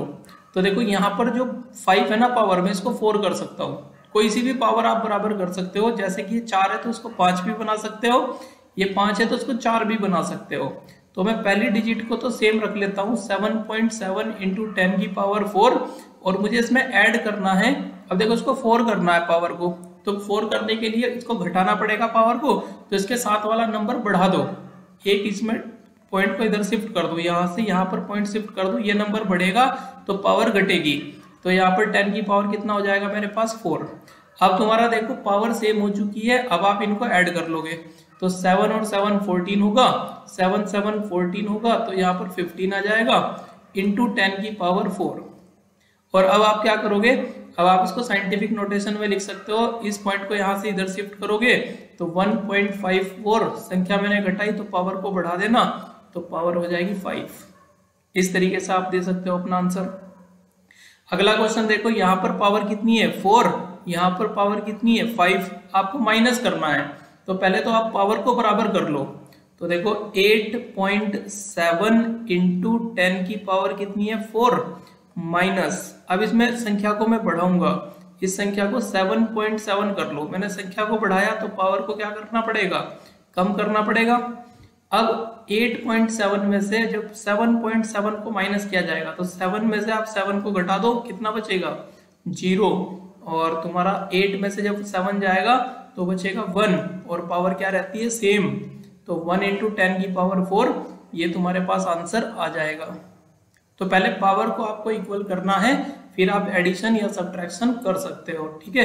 तो देखो यहाँ पर जो 5 है ना पावर में, इसको 4 कर सकता हूँ, कोई सी भी पावर आप बराबर कर सकते हो। जैसे कि ये 4 है तो उसको 5 भी बना सकते हो, ये 5 है तो उसको 4 भी बना सकते हो। तो मैं पहली डिजिट को तो सेम रख लेता हूँ, 7.7 इंटू 10 की पावर 4, और मुझे इसमें ऐड करना है। अब देखो इसको 4 करना है पावर को, तो 4 करने के लिए इसको घटाना पड़ेगा पावर को, तो इसके साथ वाला नंबर बढ़ा दो, एक इसमें पॉइंट को इधर शिफ्ट कर दो, यहाँ से यहाँ पर पॉइंट शिफ्ट कर दो, ये नंबर बढ़ेगा तो पावर घटेगी। तो यहाँ पर 10 की पावर कितना हो जाएगा मेरे पास, 4। अब तुम्हारा देखो पावर सेम हो चुकी है, अब आप इनको ऐड कर लोगे, तो 7 और 7 14 होगा, 7 7 14 होगा, तो यहाँ पर 15 आ जाएगा, इंटू 10 की पावर 4। और अब आप क्या करोगे, अब आप इसको साइंटिफिक नोटेशन में लिख सकते हो, इस पॉइंट को यहाँ से इधर शिफ्ट करोगे, तो 1.54 संख्या मैंने घटाई, तो पावर को बढ़ा देना, तो पावर हो जाएगी 5। इस तरीके से आप दे सकते हो अपना आंसर। अगला क्वेश्चन देखो, यहाँ पर पावर कितनी है, 4, यहाँ पर पावर कितनी है, 5, आपको माइनस करना है। तो पहले तो आप पावर को बराबर कर लो, तो देखो 8.7 इंटू 10 की पावर कितनी है, 4, माइनस, अब इसमें संख्या को मैं बढ़ाऊंगा, इस संख्या को 7.7 कर लो। मैंने संख्या को बढ़ाया तो पावर को क्या करना पड़ेगा, कम करना पड़ेगा। अब 8.7 में से जब 7.7 को माइनस किया जाएगा, तो 7 में से आप 7 को घटा दो, कितना बचेगा, 0, और तुम्हारा 8 में से जब 7 जाएगा तो बचेगा 1, और पावर क्या रहती है, सेम, तो 1 इंटू 10 की पावर 4, ये तुम्हारे पास आंसर आ जाएगा। तो पहले पावर को आपको इक्वल करना है, फिर आप एडिशन या सब्ट्रैक्शन कर सकते हो, ठीक है।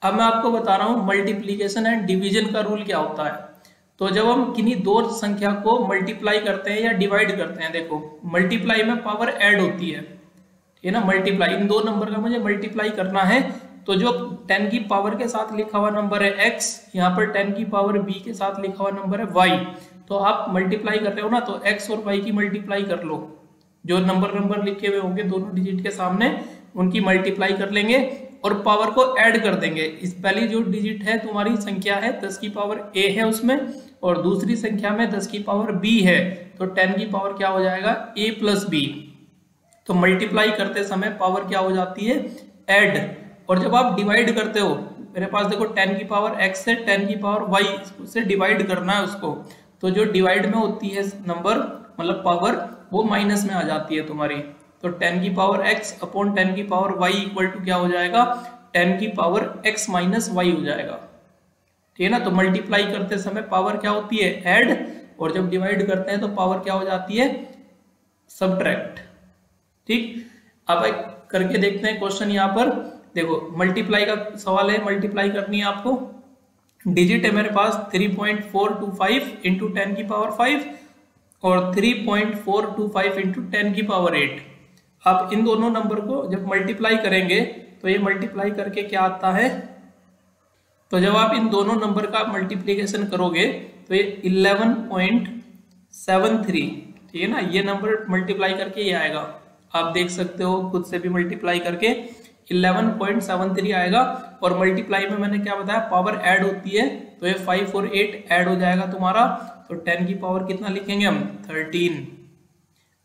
अब मैं आपको बता रहा हूँ मल्टीप्लीकेशन एंड डिवीजन का रूल क्या होता है। तो जब हम किन्हीं दो संख्या को मल्टीप्लाई करते हैं या डिवाइड करते हैं, देखो मल्टीप्लाई में पावर ऐड होती है, ठीक है ना, मल्टीप्लाई, इन दो नंबर का मुझे मल्टीप्लाई करना है, तो जो 10 की पावर के साथ लिखा हुआ नंबर है x, यहाँ पर 10 की पावर b के साथ लिखा हुआ नंबर है y, तो आप मल्टीप्लाई कर रहे हो ना, तो x और y की मल्टीप्लाई कर लो, जो नंबर लिखे हुए होंगे दोनों डिजिट के सामने, उनकी मल्टीप्लाई कर लेंगे और पावर को ऐड कर देंगे। इस पहली जो डिजिट है तुम्हारी संख्या है 10 की पावर a है उसमें, और दूसरी संख्या में 10 की पावर b है, तो 10 की पावर क्या हो जाएगा, a प्लस b। तो मल्टीप्लाई करते समय पावर क्या हो जाती है, ऐड। और जब आप डिवाइड करते हो, मेरे पास देखो 10 की पावर x से 10 की पावर y से डिवाइड करना है उसको, तो जो डिवाइड में होती है नंबर मतलब पावर, वो माइनस में आ जाती है तुम्हारी। तो 10 की पावर x अपॉन 10 की पावर y इक्वल टू क्या हो जाएगा, 10 की पावर x माइनस y हो जाएगा, ठीक है ना। तो मल्टीप्लाई करते समय पावर क्या होती है, ऐड, और जब डिवाइड करते हैं तो पावर क्या हो जाती है, सब्ट्रैक्ट, ठीक। अब करके देखते हैं क्वेश्चन। यहाँ पर देखो मल्टीप्लाई का सवाल है, मल्टीप्लाई करनी है आपको। डिजिट है मेरे पास 3.425 इंटू 10 की पावर 5, और 3.425 इंटू 10 की पावर 8। अब इन दोनों नंबर को जब मल्टीप्लाई करेंगे तो ये मल्टीप्लाई करके क्या आता है, तो जब आप इन दोनों नंबर का मल्टीप्लीकेशन करोगे तो ये 11.73, ठीक है ना, ये नंबर मल्टीप्लाई करके ये आएगा। आप देख सकते हो खुद से भी मल्टीप्लाई करके 11.73 आएगा। और मल्टीप्लाई में मैंने क्या बताया, पावर ऐड होती है, तो ये 5 और 8 ऐड हो जाएगा तुम्हारा, तो 10 की पावर कितना लिखेंगे हम, 13।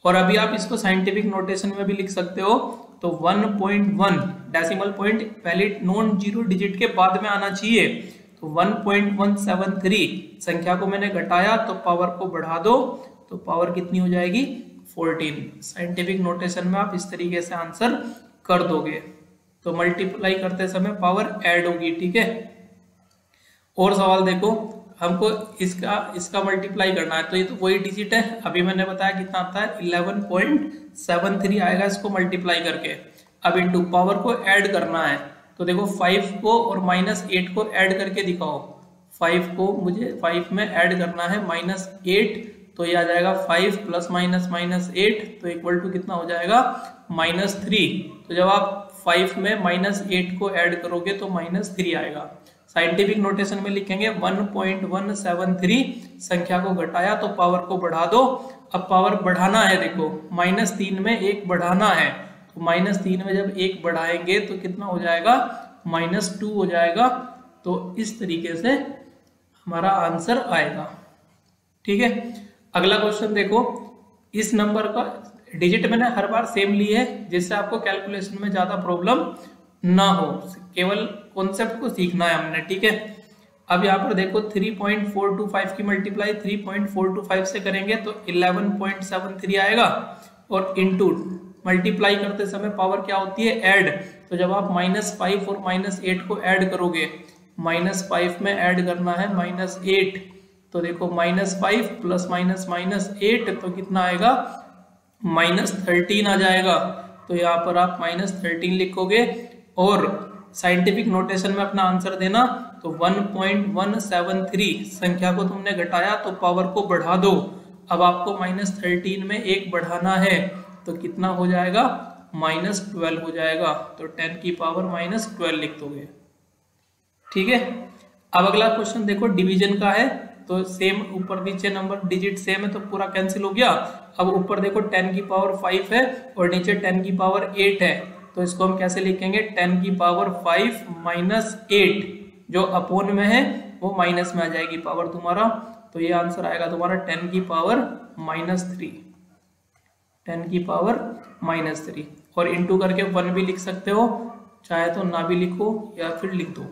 और अभी आप इसको साइंटिफिक नोटेशन में भी लिख सकते हो, तो 1.1 डेसिमल पॉइंट पहले नॉन जीरो डिजिट के बाद में आना चाहिए, तो 1.173 संख्या को मैंने घटाया तो पावर को बढ़ा दो, तो पावर कितनी हो जाएगी, 14। साइंटिफिक नोटेशन में आप इस तरीके से आंसर कर दोगे, तो मल्टीप्लाई करते समय पावर ऐड होगी, ठीक है। और सवाल देखो, हमको इसका मल्टीप्लाई करना है, तो ये तो वही डिजिट है, अभी मैंने बताया कितना आता है 11.73 आएगा इसको मल्टीप्लाई करके। अब इनटू पावर को ऐड करना है, तो देखो 5 को और -8 को ऐड करके दिखाओ। 5 को मुझे 5 में ऐड करना है -8, तो ये आ जाएगा 5 प्लस माइनस -8, तो इक्वल टू कितना हो जाएगा, -3। तो जब आप 5 में -8 को ऐड करोगे तो -3 आएगा। साइंटिफिक नोटेशन में लिखेंगे 1.173 संख्या को घटाया तो पावर को बढ़ा दो। अब पावर बढ़ाना है, देखो -3 में 1 बढ़ाना है, तो -3 में जब 1 बढ़ाएंगे तो कितना हो जाएगा, -2 हो जाएगा। तो इस तरीके से हमारा आंसर आएगा, ठीक है। अगला क्वेश्चन देखो, इस नंबर का डिजिट मैंने हर बार सेम ली है जिससे आपको कैलकुलेशन में ज्यादा प्रॉब्लम ना हो, केवल कॉन्सेप्ट को सीखना है हमने, ठीक है। अब यहाँ पर देखो 3.425 की मल्टीप्लाई 3.425 से करेंगे तो 11.73 आएगा, और इनटू मल्टीप्लाई करते समय पावर क्या होती है, ऐड। तो जब आप -5 और -8 को ऐड करोगे, -5 में ऐड करना है -8, तो देखो -5 प्लस -8 तो कितना आएगा, -13 आ जाएगा। तो यहाँ पर आप -13 लिखोगे और साइंटिफिक नोटेशन में अपना आंसर देना, तो 1.173 संख्या को तुमने घटाया तो पावर को बढ़ा दो। अब आपको -13 में 1 बढ़ाना है, तो कितना हो जाएगा, -12 हो जाएगा, तो 10 की पावर -12 लिख दोगे, ठीक है। अब अगला क्वेश्चन देखो, डिवीजन का है, तो सेम ऊपर नीचे नंबर डिजिट सेम है तो पूरा कैंसिल हो गया। अब ऊपर देखो 10 की पावर 5 है और नीचे 10 की पावर 8 है, तो इसको हम कैसे लिखेंगे, 10 की पावर 5 -8, जो अपोन में है वो माइनस में आ जाएगी पावर तुम्हारा, तो ये आंसर आएगा तुम्हारा 10 की पावर -3, 10 की पावर -3। और इंटू करके 1 भी लिख सकते हो, चाहे तो ना भी लिखो या फिर लिख दो,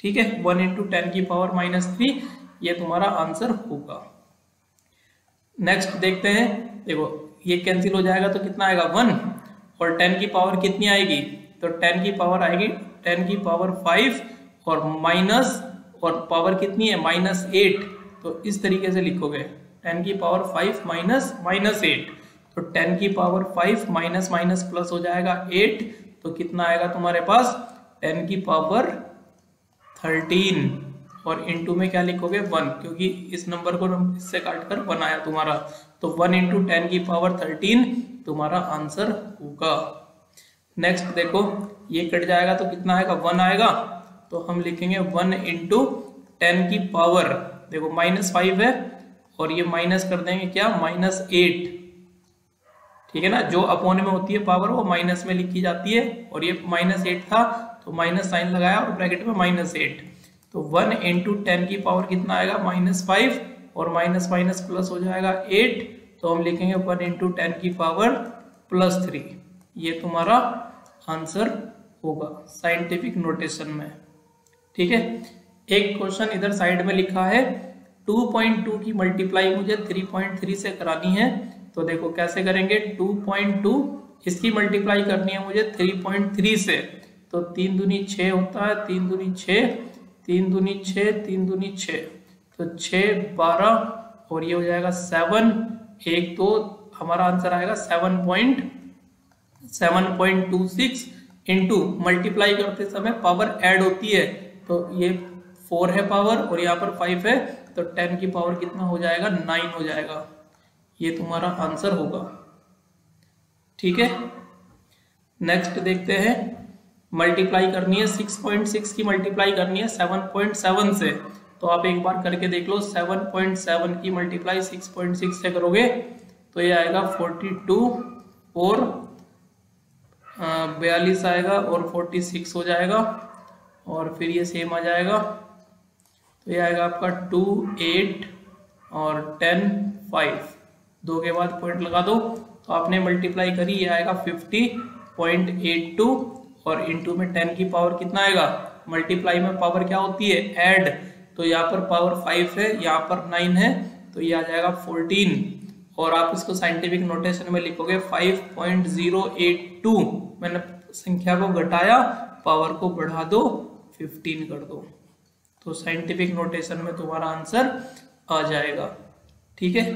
ठीक है। 1 × 10 की पावर -3 ये तुम्हारा आंसर होगा। नेक्स्ट देखते हैं, देखो ये कैंसिल हो जाएगा तो कितना आएगा 1, और 10 की पावर कितनी आएगी, तो 10 की पावर आएगी 10 की पावर 5 और माइनस, और पावर कितनी है -8, तो इस तरीके से लिखोगे 10 की पावर 5 -8, तो 10 की पावर 5 माइनस माइनस प्लस हो जाएगा 8, तो कितना आएगा तुम्हारे पास 10 की पावर 13, और इनटू में क्या लिखोगे 1, क्योंकि इस नंबर को इससे काटकर 1 आया तुम्हारा, तो 1 × 10 की पावर 13 तुम्हारा आंसर होगा। नेक्स्ट देखो, ये कट जाएगा तो कितना आएगा 1 आएगा, तो हम लिखेंगे 1 × 10 की पावर, देखो -5 है और ये माइनस कर देंगे क्या, -8, ठीक है ना। जो अपोन में होती है पावर वो माइनस में लिखी जाती है, और ये -8 था तो माइनस साइन लगाया और ब्रैकेट में -8, तो 1 × 10 की पावर कितना आएगा -5, और माइनस माइनस प्लस हो जाएगा 8, तो हम लिखेंगे 1 × 10 की पावर +3, ये तुम्हारा आंसर होगा साइंटिफिक नोटेशन में, ठीक है। एक क्वेश्चन इधर साइड में लिखा है 2.2 की मल्टीप्लाई मुझे 3.3 से करानी है, तो देखो कैसे करेंगे, 2.2 इसकी मल्टीप्लाई करनी है मुझे 3.3 से, तो 3 दूनी 6 होता है, 3 दूनी 6, 3 दूनी 6, 3 दूनी 6, तो 6 12, और ये हो जाएगा 7, 1 2, हमारा आंसर आएगा 7.26 इंटू मल्टीप्लाई करते समय पावर ऐड होती है, तो ये 4 है पावर और यहाँ पर 5 है, तो 10 की पावर कितना हो जाएगा 9 हो जाएगा, ये तुम्हारा आंसर होगा। ठीक है, नेक्स्ट देखते हैं। मल्टीप्लाई करनी है 6.6 की मल्टीप्लाई करनी है 7.7 से, तो आप एक बार करके देख लो। 7.7 की मल्टीप्लाई 6.6 से करोगे तो ये आएगा 42 और 42 आएगा और 46 हो जाएगा, और फिर ये सेम आ जाएगा, तो ये आएगा आपका 2 8 और 10 5, 2 के बाद पॉइंट लगा दो, तो आपने मल्टीप्लाई करी, ये आएगा 50.82 और इनटू में 10 की पावर कितना आएगा। मल्टीप्लाई में पावर क्या होती है, ऐड, तो यहाँ पर पावर 5 है, यहाँ पर 9 है, तो ये आ जाएगा 14, और आप इसको साइंटिफिक नोटेशन में लिखोगे 5.082। मैंने संख्या को घटाया, पावर को बढ़ा दो, 15 कर दो, तो साइंटिफिक नोटेशन में तुम्हारा आंसर आ जाएगा। ठीक है,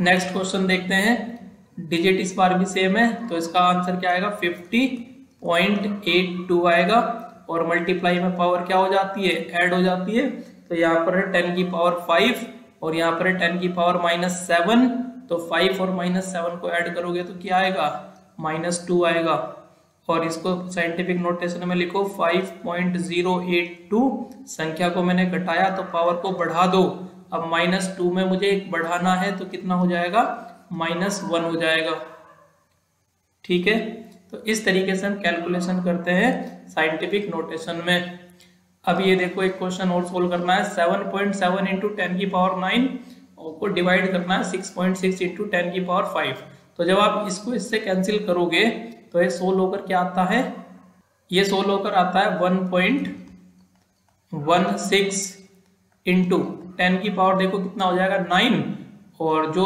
नेक्स्ट क्वेश्चन देखते हैं। डिजिट इस बार भी सेम है, तो इसका आंसर क्या आएगा, 50.82 आएगा, और मल्टीप्लाई में पावर क्या हो जाती है, ऐड हो जाती है, तो यहाँ पर है 10 की पावर 5 और यहाँ पर है 10 की पावर -7, तो 5 और -7 को ऐड करोगे तो क्या आएगा, -2 आएगा, और इसको साइंटिफिक नोटेशन में लिखो 5.082। संख्या को मैंने घटाया तो पावर को बढ़ा दो, अब -2 में मुझे एक बढ़ाना है तो कितना हो जाएगा, -1 हो जाएगा। ठीक है, तो इस तरीके से हम कैलकुलेशन करते हैं साइंटिफिक नोटेशन में। अब ये देखो एक क्वेश्चन और सोल्व करना है। 7.7 इंटू 10 की पावर 9 को डिवाइड करना है 6.6 इंटू 10 की पावर 5। तो जब आप इसको इससे कैंसिल करोगे तो ये सोल्व होकर क्या आता है, ये सोल्व होकर आता है 1.16 इंटू 10 की पावर देखो कितना हो जाएगा 9, और जो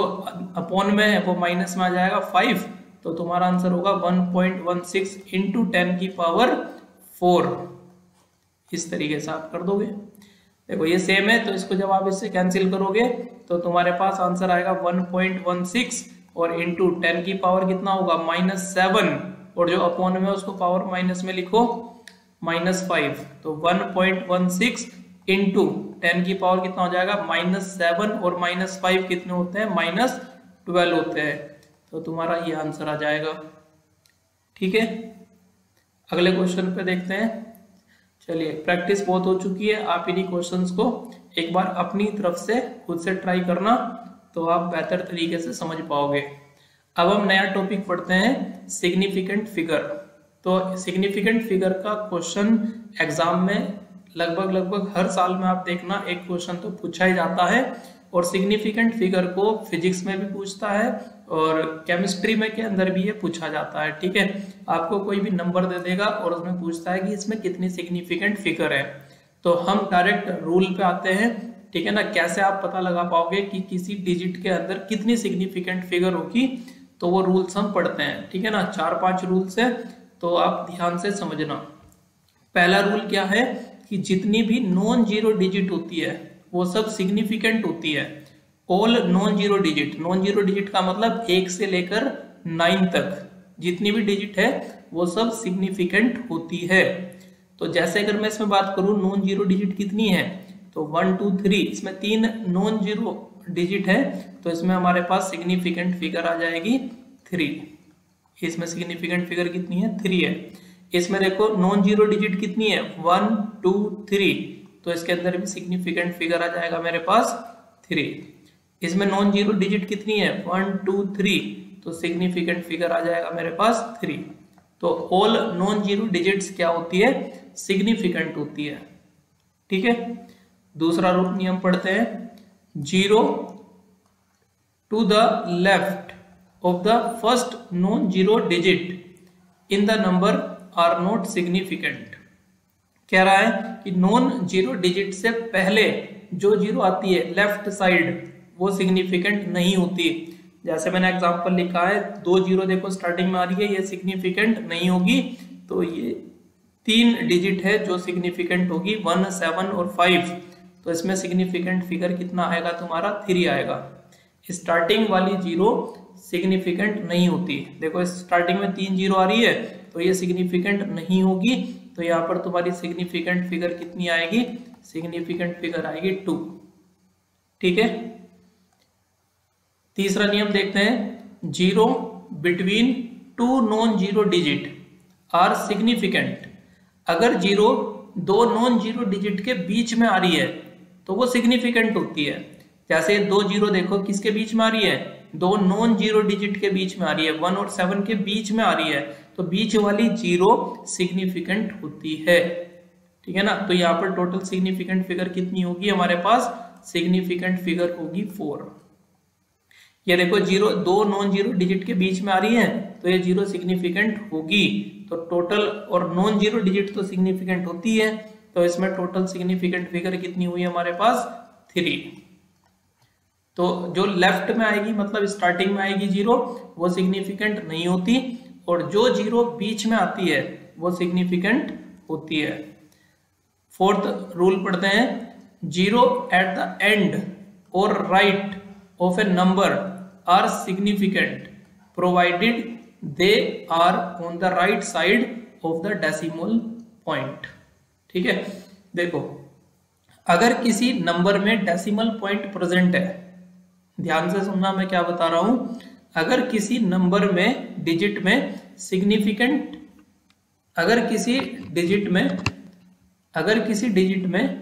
अपॉन में है वो माइनस में आ जाएगा 5, तो तुम्हारा आंसर होगा 1.16 इंटू 10 की पावर 4। इस तरीके से आप कर दोगे। देखो ये सेम है, तो इसको जब आप इससे कैंसिल करोगे तो तुम्हारे पास आंसर आएगा 1.16, और इंटू 10 की पावर कितना होगा -7, और जो अपॉन में उसको पावर माइनस में लिखो -5, तो 1.16 इंटू 10 की पावर कितना हो जाएगा, -7 और -5 कितने होते हैं, -12 होते हैं, तो तुम्हारा ये आंसर आ जाएगा। ठीक है, अगले क्वेश्चन पे देखते हैं। चलिए, प्रैक्टिस बहुत हो चुकी है, आप इन्हीं क्वेश्चंस को एक बार अपनी तरफ से खुद से ट्राई करना, तो आप बेहतर तरीके से समझ पाओगे। अब हम नया टॉपिक पढ़ते हैं, सिग्निफिकेंट फिगर। तो सिग्निफिकेंट फिगर का क्वेश्चन एग्जाम में लगभग हर साल में आप देखना एक क्वेश्चन तो पूछा ही जाता है, और सिग्निफिकेंट फिगर को फिजिक्स में भी पूछता है और केमिस्ट्री में के अंदर भी ये पूछा जाता है। ठीक है, आपको कोई भी नंबर दे देगा और उसमें पूछता है कि इसमें कितनी सिग्निफिकेंट फिगर है, तो हम डायरेक्ट रूल पे आते हैं। ठीक है ना, कैसे आप पता लगा पाओगे कि किसी डिजिट के अंदर कितनी सिग्निफिकेंट फिगर होगी, तो वो रूल्स हम पढ़ते हैं। ठीक है ना, 4-5 रूल्स है, तो आप ध्यान से समझना। पहला रूल क्या है कि जितनी भी नॉन जीरो डिजिट होती है वो सब सिग्निफिकेंट होती है। ऑल नॉन जीरो डिजिट का मतलब 1 से लेकर 9 तक जितनी भी डिजिट है वो सब सिग्निफिकेंट होती है। तो जैसे अगर मैं इसमें बात करूं नॉन जीरो डिजिट कितनी है, तो 1 2 3, इसमें 3 नॉन जीरो डिजिट है, तो इसमें हमारे पास सिग्निफिकेंट फिगर आ जाएगी 3। इसमें सिग्निफिकेंट फिगर कितनी है, 3 है। इसमें देखो नॉन जीरो डिजिट कितनी है, 1 2 3, तो इसके अंदर भी सिग्निफिकेंट फिगर आ जाएगा मेरे पास 3। इसमें नॉन जीरो डिजिट कितनी है, 1 2 3, तो सिग्निफिकेंट फिगर आ जाएगा मेरे पास 3। तो ऑल नॉन जीरो डिजिट्स क्या होती है, सिग्निफिकेंट होती है। ठीक है, दूसरा रूल नियम पढ़ते हैं, 0 to the left of the first non-zero digit in the number are not significant। कह रहा है कि नॉन जीरो डिजिट से पहले जो जीरो आती है लेफ्ट साइड वो सिग्निफिकेंट नहीं होती। जैसे मैंने एग्जांपल लिखा है, 2 जीरो देखो स्टार्टिंग में आ रही है, ये सिग्निफिकेंट नहीं होगी, तो ये 3 डिजिट है जो सिग्निफिकेंट होगी, 1 7 और 5, तो इसमें सिग्निफिकेंट फिगर कितना आएगा तुम्हारा, 3 आएगा। स्टार्टिंग वाली जीरो सिग्निफिकेंट नहीं होती। देखो स्टार्टिंग में 3 जीरो आ रही है, तो ये सिग्निफिकेंट नहीं होगी, तो यहाँ पर तुम्हारी सिग्निफिकेंट फिगर कितनी आएगी, सिग्निफिकेंट फिगर आएगी 2। ठीक है, तीसरा नियम देखते हैं, zero between two non zero digit are significant. अगर जीरो दो नॉन जीरो डिजिट के बीच में आ रही है तो वो सिग्निफिकेंट होती है। जैसे दो जीरो देखो किसके बीच में आ रही है, दो नॉन जीरो डिजिट के बीच में आ रही है, 1 और 7 के बीच में आ रही है, तो बीच वाली जीरो सिग्निफिकेंट होती है। ठीक है ना, तो यहाँ पर टोटल सिग्निफिकेंट फिगर कितनी होगी हमारे पास, सिग्निफिकेंट फिगर होगी 4। ये देखो जीरो दो नॉन जीरो डिजिट के बीच में आ रही है तो ये जीरो सिग्निफिकेंट होगी, तो टोटल और नॉन जीरो डिजिट तो सिग्निफिकेंट होती है, तो इसमें टोटल सिग्निफिकेंट फिगर कितनी हुई हमारे पास 3। तो जो लेफ्ट में आएगी मतलब स्टार्टिंग में आएगी जीरो वो सिग्निफिकेंट नहीं होती, और जो जीरो बीच में आती है वो सिग्निफिकेंट होती है। फोर्थ रूल पढ़ते हैं, जीरो एट द एंड और right of a number are significant provided they are on the right side of the decimal point. ठीक है, देखो अगर किसी नंबर में डेसिमल पॉइंट प्रेजेंट है, ध्यान से सुनना मैं क्या बता रहा हूं, अगर किसी नंबर में डिजिट में सिग्निफिकेंट, अगर किसी डिजिट में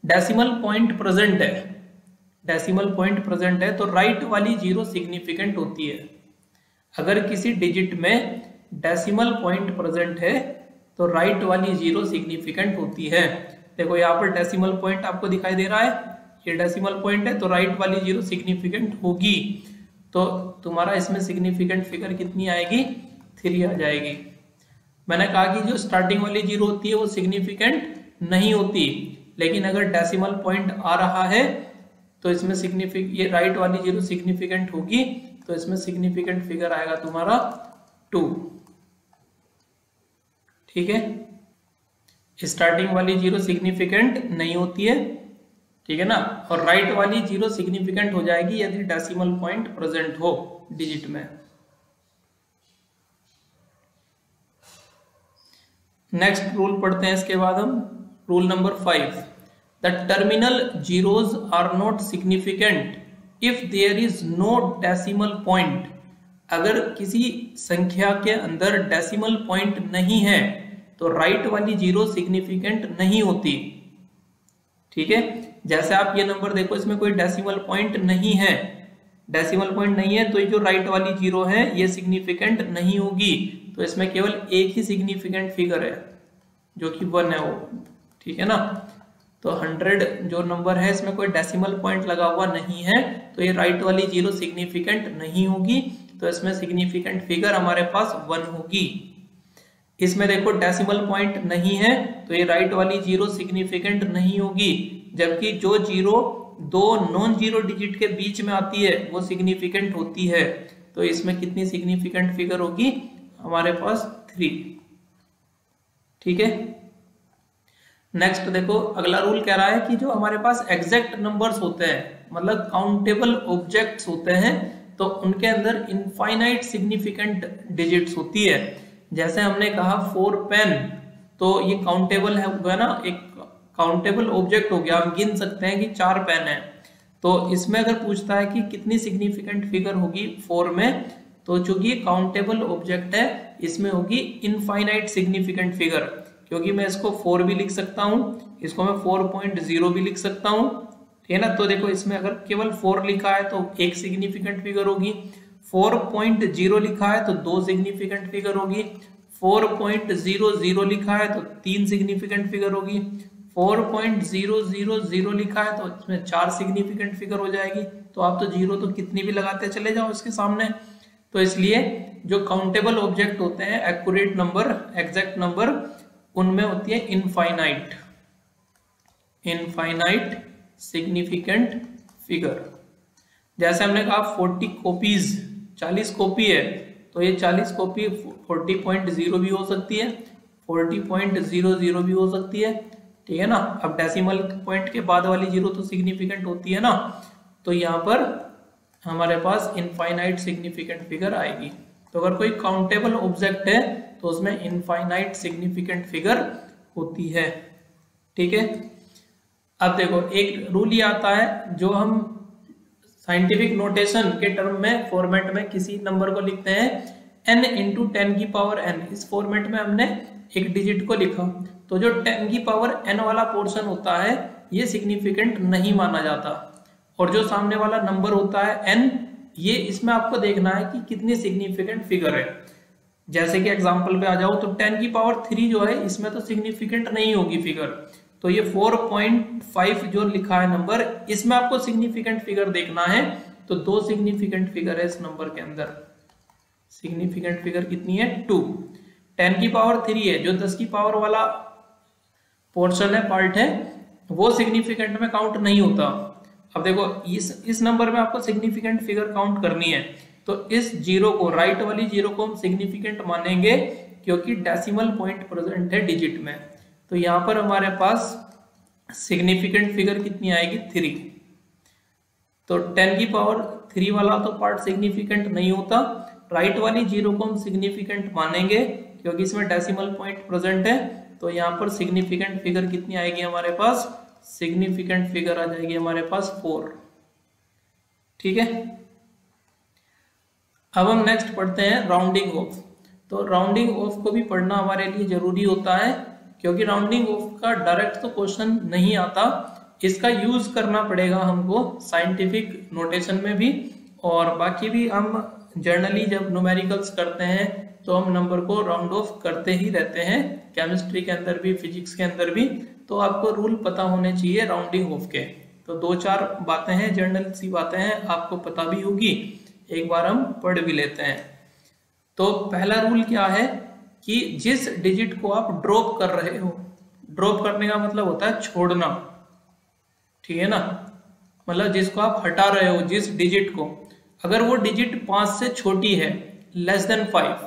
डेसिमल पॉइंट प्रेजेंट है, डेसिमल पॉइंट प्रेजेंट है तो राइट वाली जीरो सिग्निफिकेंट होती है। अगर किसी डिजिट में डेसिमल पॉइंट प्रेजेंट है तो राइट वाली जीरो सिग्निफिकेंट होती है। देखो यहाँ पर डेसिमल पॉइंट आपको दिखाई दे रहा है, ये डेसिमल पॉइंट है तो राइट वाली जीरो सिग्निफिकेंट होगी, तो तुम्हारा इसमें सिग्निफिकेंट फिगर कितनी आएगी, 3 आ जाएगी। मैंने कहा कि जो स्टार्टिंग वाली जीरो होती है वो सिग्निफिकेंट नहीं होती, लेकिन अगर डेसिमल पॉइंट आ रहा है तो इसमें ये राइट वाली जीरो सिग्निफिकेंट होगी, तो इसमें सिग्निफिकेंट फिगर आएगा तुम्हारा 2। ठीक है, स्टार्टिंग वाली जीरो सिग्निफिकेंट नहीं होती है, ठीक है ना, और राइट वाली जीरो सिग्निफिकेंट हो जाएगी यदि डेसिमल पॉइंट प्रेजेंट हो डिजिट में। नेक्स्ट रूल पढ़ते हैं इसके बाद हम, rule number 5, the terminal zeros are not significant if there is no decimal point. अगर किसी संख्या के अंदर डेसिमल पॉइंट नहीं है तो राइट वाली जीरो सिग्निफिकेंट नहीं होती। ठीक है, जैसे आप ये नंबर देखो इसमें कोई डेसिमल पॉइंट नहीं है, डेसिमल पॉइंट नहीं है तो ये जो राइट वाली जीरो है ये सिग्निफिकेंट नहीं होगी, तो इसमें केवल एक ही सिग्निफिकेंट फिगर है जो कि 1 है वो। ठीक है ना, तो 100 जो नंबर है इसमें कोई डेसिमल पॉइंट लगा हुआ नहीं है तो ये राइट वाली जीरो सिग्निफिकेंट नहीं होगी, तो इसमें सिग्निफिकेंट फिगर हमारे पास 1 होगी। इसमें देखो डेसिमल पॉइंट नहीं है तो ये राइट वाली जीरो सिग्निफिकेंट नहीं होगी, जबकि जो जीरो दो नॉन जीरो डिजिट के बीच में आती है वो सिग्निफिकेंट होती है, तो इसमें कितनी सिग्निफिकेंट फिगर होगी हमारे पास 3। ठीक है, नेक्स्ट देखो अगला रूल कह रहा है कि जो हमारे पास एग्जैक्ट नंबर्स होते हैं मतलब काउंटेबल ऑब्जेक्ट्स होते हैं तो उनके अंदर इनफाइनाइट सिग्निफिकेंट डिजिट्स होती है। जैसे हमने कहा 4 पेन, तो ये काउंटेबल है हुआ ना, एक काउंटेबल ऑब्जेक्ट हो गया, हम गिन सकते हैं कि 4 पेन है। तो इसमें अगर पूछता है कि कितनी सिग्निफिकेंट फिगर होगी 4 में, तो चूंकि काउंटेबल ऑब्जेक्ट है इसमें होगी इनफाइनाइट सिग्निफिकेंट फिगर, क्योंकि मैं इसको 4 भी लिख सकता हूं, इसको मैं 4.0 भी लिख सकता हूं। ठीक है ना, तो देखो इसमें अगर केवल 4 लिखा है तो एक सिग्निफिकेंट फिगर होगी, 4.0 लिखा है तो 2 सिग्निफिकेंट फिगर होगी, 4.000 लिखा है तो 3 सिग्निफिकेंट फिगर होगी, 4.000 लिखा है तो इसमें 4 सिग्निफिकेंट फिगर हो जाएगी। तो आप तो जीरो तो कितनी भी लगाते चले जाओ इसके सामने। तो इसलिए जो काउंटेबल ऑब्जेक्ट होते हैं, एक्यूरेट नंबर, एग्जैक्ट नंबर, उनमें होती है इनफाइनाइट सिग्निफिकेंट फिगर। जैसे हमने कहा 40 कॉपीज, 40 कॉपी है तो ये 40 कॉपी 40.0 भी हो सकती है, 40.00 भी हो सकती है। ठीक है ना, अब डेसिमल पॉइंट के बाद वाली जीरो तो सिग्निफिकेंट होती है ना, तो यहाँ पर हमारे पास इनफाइनाइट सिग्निफिकेंट फिगर आएगी। तो अगर कोई काउंटेबल ऑब्जेक्ट है तो उसमें इनफाइनाइट सिग्निफिकेंट फिगर होती है। ठीक है, अब देखो एक रूल ये आता है जो हम साइंटिफिक नोटेशन के टर्म में फॉर्मेट में किसी नंबर को लिखते हैं n इंटू 10 की पावर n। इस फॉर्मेट में हमने एक डिजिट को लिखा, तो जो 10 की पावर n वाला पोर्शन होता है ये सिग्निफिकेंट नहीं माना जाता, और जो सामने वाला नंबर होता है n, ये इसमें आपको देखना है कि कितनी सिग्निफिकेंट फिगर है। जैसे कि एग्जांपल पे आ जाओ तो 10 की पावर 3 जो है इसमें तो सिग्निफिकेंट नहीं होगी फिगर, तो ये 4.5 जो लिखा है नंबर, इसमें आपको सिग्निफिकेंट फिगर देखना है। तो 2 सिग्निफिकेंट फिगर है इस नंबर के अंदर। सिग्निफिकेंट फिगर कितनी है? 2। 10 की पावर 3 है, जो 10 की पावर वाला पोर्शन है, पार्ट है, वो सिग्निफिकेंट में काउंट नहीं होता। अब देखो इस नंबर में आपको सिग्निफिकेंट फिगर काउंट करनी है, तो इस जीरो को, राइट वाली जीरो को हम सिग्निफिकेंट मानेंगे क्योंकि डेसिमल पॉइंट प्रेजेंट है डिजिट में। तो यहाँ पर हमारे पास सिग्निफिकेंट फिगर कितनी आएगी? 3। तो 10 की पावर 3 वाला तो पार्ट सिग्निफिकेंट नहीं होता, राइट वाली जीरो को हम सिग्निफिकेंट मानेंगे क्योंकि इसमें डेसिमल पॉइंट प्रेजेंट है। तो यहाँ पर सिग्निफिकेंट फिगर कितनी आएगी हमारे पास? सिग्निफिकेंट फिगर आ जाएगी हमारे पास 4। ठीक है, अब हम नेक्स्ट पढ़ते हैं राउंडिंग ऑफ। तो राउंडिंग ऑफ को भी पढ़ना हमारे लिए जरूरी होता है क्योंकि राउंडिंग ऑफ का डायरेक्ट तो क्वेश्चन नहीं आता, इसका यूज करना पड़ेगा हमको साइंटिफिक नोटेशन में भी, और बाकी भी हम जर्नली जब न्यूमेरिकल्स करते हैं तो हम नंबर को राउंड ऑफ करते ही रहते हैं, केमिस्ट्री के अंदर भी, फिजिक्स के अंदर भी। तो आपको रूल पता होने चाहिए राउंडिंग ऑफ के। तो 2-4 बातें हैं, जर्नल सी बातें हैं, आपको पता भी होगी, एक बार हम पढ़ भी लेते हैं। तो पहला रूल क्या है कि जिस डिजिट को आप ड्रॉप कर रहे हो, ड्रॉप करने का मतलब होता है छोड़ना, ठीक है ना, मतलब जिसको आप हटा रहे हो, जिस डिजिट को, अगर वो डिजिट 5 से छोटी है, less than 5,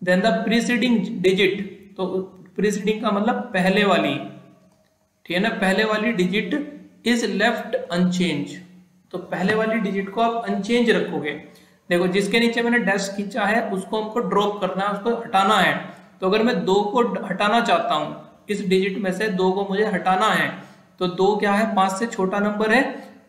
then the preceding digit, तो प्रीसीडिंग का मतलब पहले वाली, ठीक है ना, पहले वाली डिजिट इज लेफ्ट अनचेंज। तो पहले वाली डिजिट को आप अनचेंज रखोगे। देखो जिसके नीचे मैंने डैश खींचा है उसको हमको ड्रॉप करना है, उसको हटाना है। तो अगर मैं 2 को हटाना चाहता हूं, इस डिजिट में से 2 को मुझे हटाना है, तो 2 क्या है? 5 से छोटा नंबर है,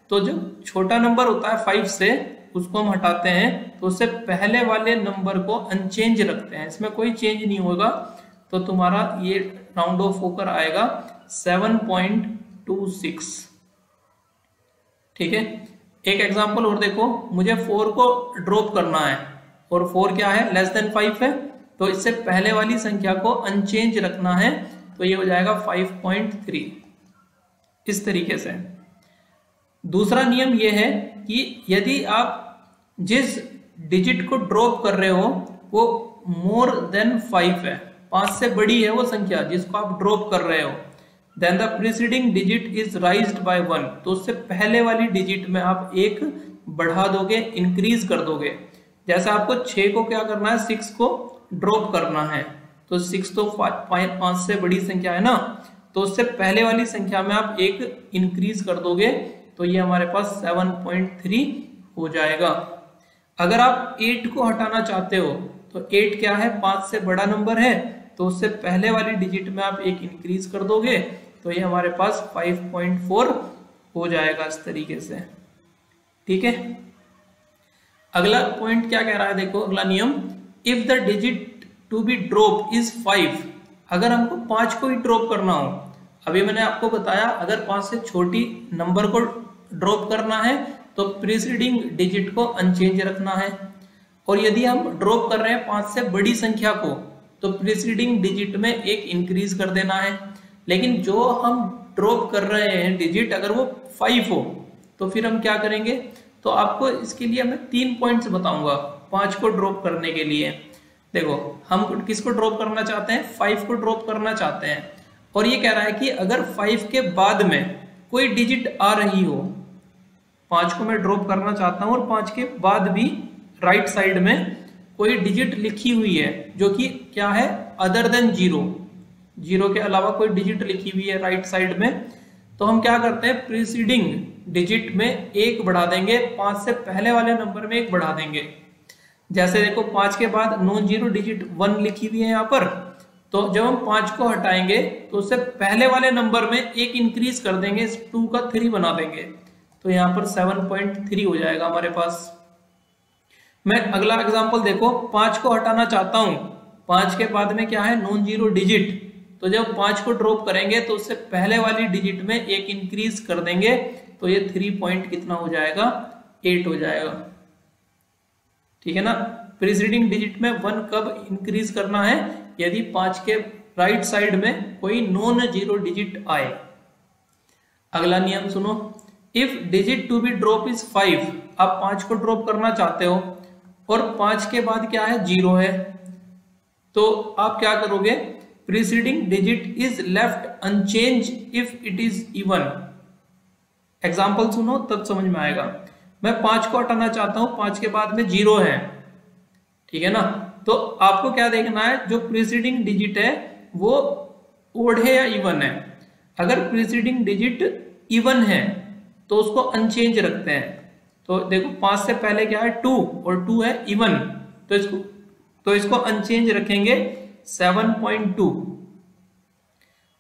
तो जो छोटा नंबर होता है 5 से, उसको हम हटाते हैं, तो उससे पहले वाले नंबर को अनचेंज रखते हैं, इसमें कोई चेंज नहीं होगा। तो तुम्हारा ये राउंड ऑफ होकर आएगा 7.26। ठीक है, एक एग्जांपल और देखो, मुझे 4 को ड्रॉप करना है और 4 क्या है? लेस देन 5 है, तो इससे पहले वाली संख्या को अनचेंज रखना है, तो ये हो जाएगा 5.3। इस तरीके से दूसरा नियम ये है कि यदि आप जिस डिजिट को ड्रॉप कर रहे हो वो मोर देन 5 है, 5 से बड़ी है वो संख्या जिसको आप ड्रॉप कर रहे हो, then the preceding digit is raised by 1, तो उससे पहले वाली डिजिट में आप 1 बढ़ा दोगे, इंक्रीज कर दोगे। जैसे आपको 6 को क्या करना है? 6 को ड्रॉप करना है, तो 6 तो 5 से बड़ी संख्या है ना, तो उससे पहले वाली संख्या में आप 1 इंक्रीज कर दोगे, तो ये हमारे पास 7.3 हो जाएगा। अगर आप 8 को हटाना चाहते हो, तो 8 क्या है? 5 से बड़ा नंबर है, तो उससे पहले वाली डिजिट में आप 1 इंक्रीज कर दोगे, तो ये हमारे पास 5.4 हो जाएगा इस तरीके से। ठीक है, अगला पॉइंट क्या कह रहा है? देखो अगला नियम, if the digit to be drop is 5, अगर हमको 5 को ही ड्रॉप करना हो, अभी मैंने आपको बताया अगर 5 से छोटी नंबर को ड्रॉप करना है तो प्रीसीडिंग डिजिट को अनचेंज रखना है, और यदि हम ड्रॉप कर रहे हैं 5 से बड़ी संख्या को, तो प्रीसीडिंग डिजिट में 1 इंक्रीज कर देना है। लेकिन जो हम ड्रॉप कर रहे हैं डिजिट अगर वो 5 हो, तो फिर हम क्या करेंगे? तो आपको इसके लिए मैं 3 पॉइंट्स बताऊंगा 5 को ड्रॉप करने के लिए। देखो हम किसको ड्रॉप करना चाहते हैं? 5 को ड्रॉप करना चाहते हैं, और ये कह रहा है कि अगर 5 के बाद में कोई डिजिट आ रही हो, 5 को मैं ड्रॉप करना चाहता हूं और 5 के बाद भी राइट साइड में कोई डिजिट लिखी हुई है जो कि क्या है? अदर देन 0, 0 के अलावा कोई डिजिट लिखी हुई है राइट साइड में, तो हम क्या करते हैं? प्रीसीडिंग डिजिट में 1 बढ़ा देंगे, 5 से पहले वाले नंबर में 1 बढ़ा देंगे। जैसे देखो 5 के बाद नॉन जीरो डिजिट 1 लिखी हुई है यहाँ पर, तो जब हम 5 को हटाएंगे तो उससे पहले वाले नंबर में 1 इंक्रीज कर देंगे, 2 का 3 बना देंगे, तो यहाँ पर 7.3 हो जाएगा हमारे पास। मैं अगला एग्जांपल देखो, 5 को हटाना चाहता हूं, 5 के बाद में क्या है, नॉन जीरो डिजिट। तो जब 5 को ड्रॉप करेंगे तो उससे पहले वाली डिजिट में एक इंक्रीज कर देंगे, तो ये 3 पॉइंट कितना हो जाएगा, 8 हो जाएगा। ठीक है ना। प्रीसीडिंग डिजिट में 1 कब इंक्रीज करना है, यदि 5 के राइट साइड में कोई नॉन जीरो डिजिट आए। अगला नियम सुनो, if digit to be drop is 5, आप 5 को ड्रॉप करना चाहते हो और 5 के बाद क्या है, 0 है, तो आप क्या करोगे, preceding digit is left unchange if it is even. Example सुनो तब समझ में आएगा। मैं 5 को हटाना चाहता हूं, 5 के बाद में 0 है, ठीक है ना। तो आपको क्या देखना है, जो प्रीसीडिंग डिजिट है वो ओड है या इवन है। अगर प्रीसीडिंग डिजिट इवन है तो उसको अनचेंज रखते हैं। तो देखो 5 से पहले क्या है, 2 और 2 है इवन, तो इसको अनचेंज रखेंगे 7.2।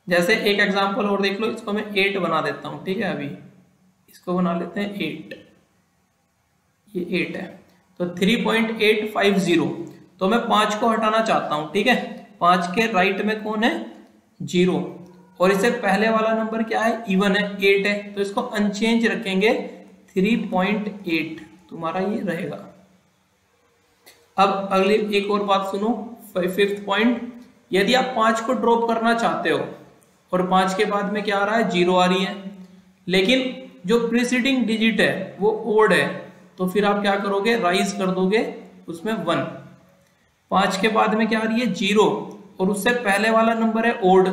जैसे एक एग्जांपल और देख लो, इसको मैं 8 बना देता हूं, ठीक है। अभी इसको बना लेते हैं 8, ये 8 है, तो 3.850। तो मैं 5 को हटाना चाहता हूं, ठीक है। 5 के राइट में कौन है, 0, और इससे पहले वाला नंबर क्या है, इवन है, 8 है, तो इसको अनचेंज रखेंगे 3.8, तुम्हारा ये रहेगा। अब अगली एक और बात सुनो, 5th पॉइंट, यदि आप 5 को ड्रॉप करना चाहते हो और 5 के बाद में क्या आ रहा है, 0 आ रही है, लेकिन जो प्रीसीडिंग डिजिट है वो ओड है, तो फिर आप क्या करोगे, राइज कर दोगे उसमें 1। 5 के बाद में क्या आ रही है, 0, और उससे पहले वाला नंबर है ओड,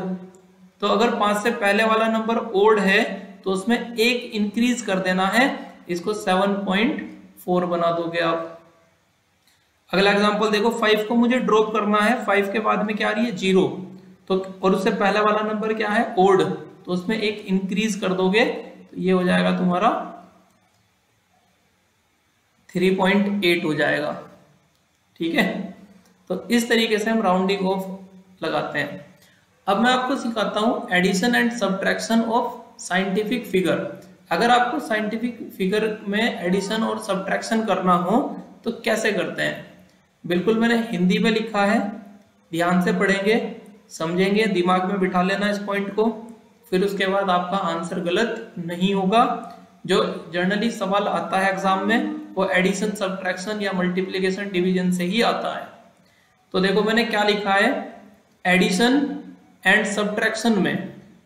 तो अगर 5 से पहले वाला नंबर ओड है तो उसमें एक इंक्रीज कर देना है, इसको 7.4 बना दोगे आप। अगला एग्जांपल देखो, 5 को मुझे ड्रॉप करना है, 5 के बाद में क्या आ रही है, 0, तो और उससे पहले वाला नंबर क्या है, ओड, तो उसमें एक इंक्रीज कर दोगे, तो ये हो जाएगा तुम्हारा 3.8 हो जाएगा। ठीक है, तो इस तरीके से हम राउंडिंग ऑफ लगाते हैं। अब मैं आपको सिखाता हूं addition and subtraction of scientific figure. अगर आपको साइंटिफिक फिगर में एडिशन और सब्ट्रैक्शन करना हो तो कैसे करते हैं, बिल्कुल मैंने हिंदी में लिखा है, ध्यान से पढ़ेंगे, समझेंगे, दिमाग में बिठा लेना इस पॉइंट को, फिर उसके बाद आपका आंसर गलत नहीं होगा। जो जनरली सवाल आता है एग्जाम में वो एडिशन सब्ट्रैक्शन या मल्टीप्लिकेशन डिवीजन से ही आता है। तो देखो मैंने क्या लिखा है, एडिशन एंड सब्ट्रैक्शन में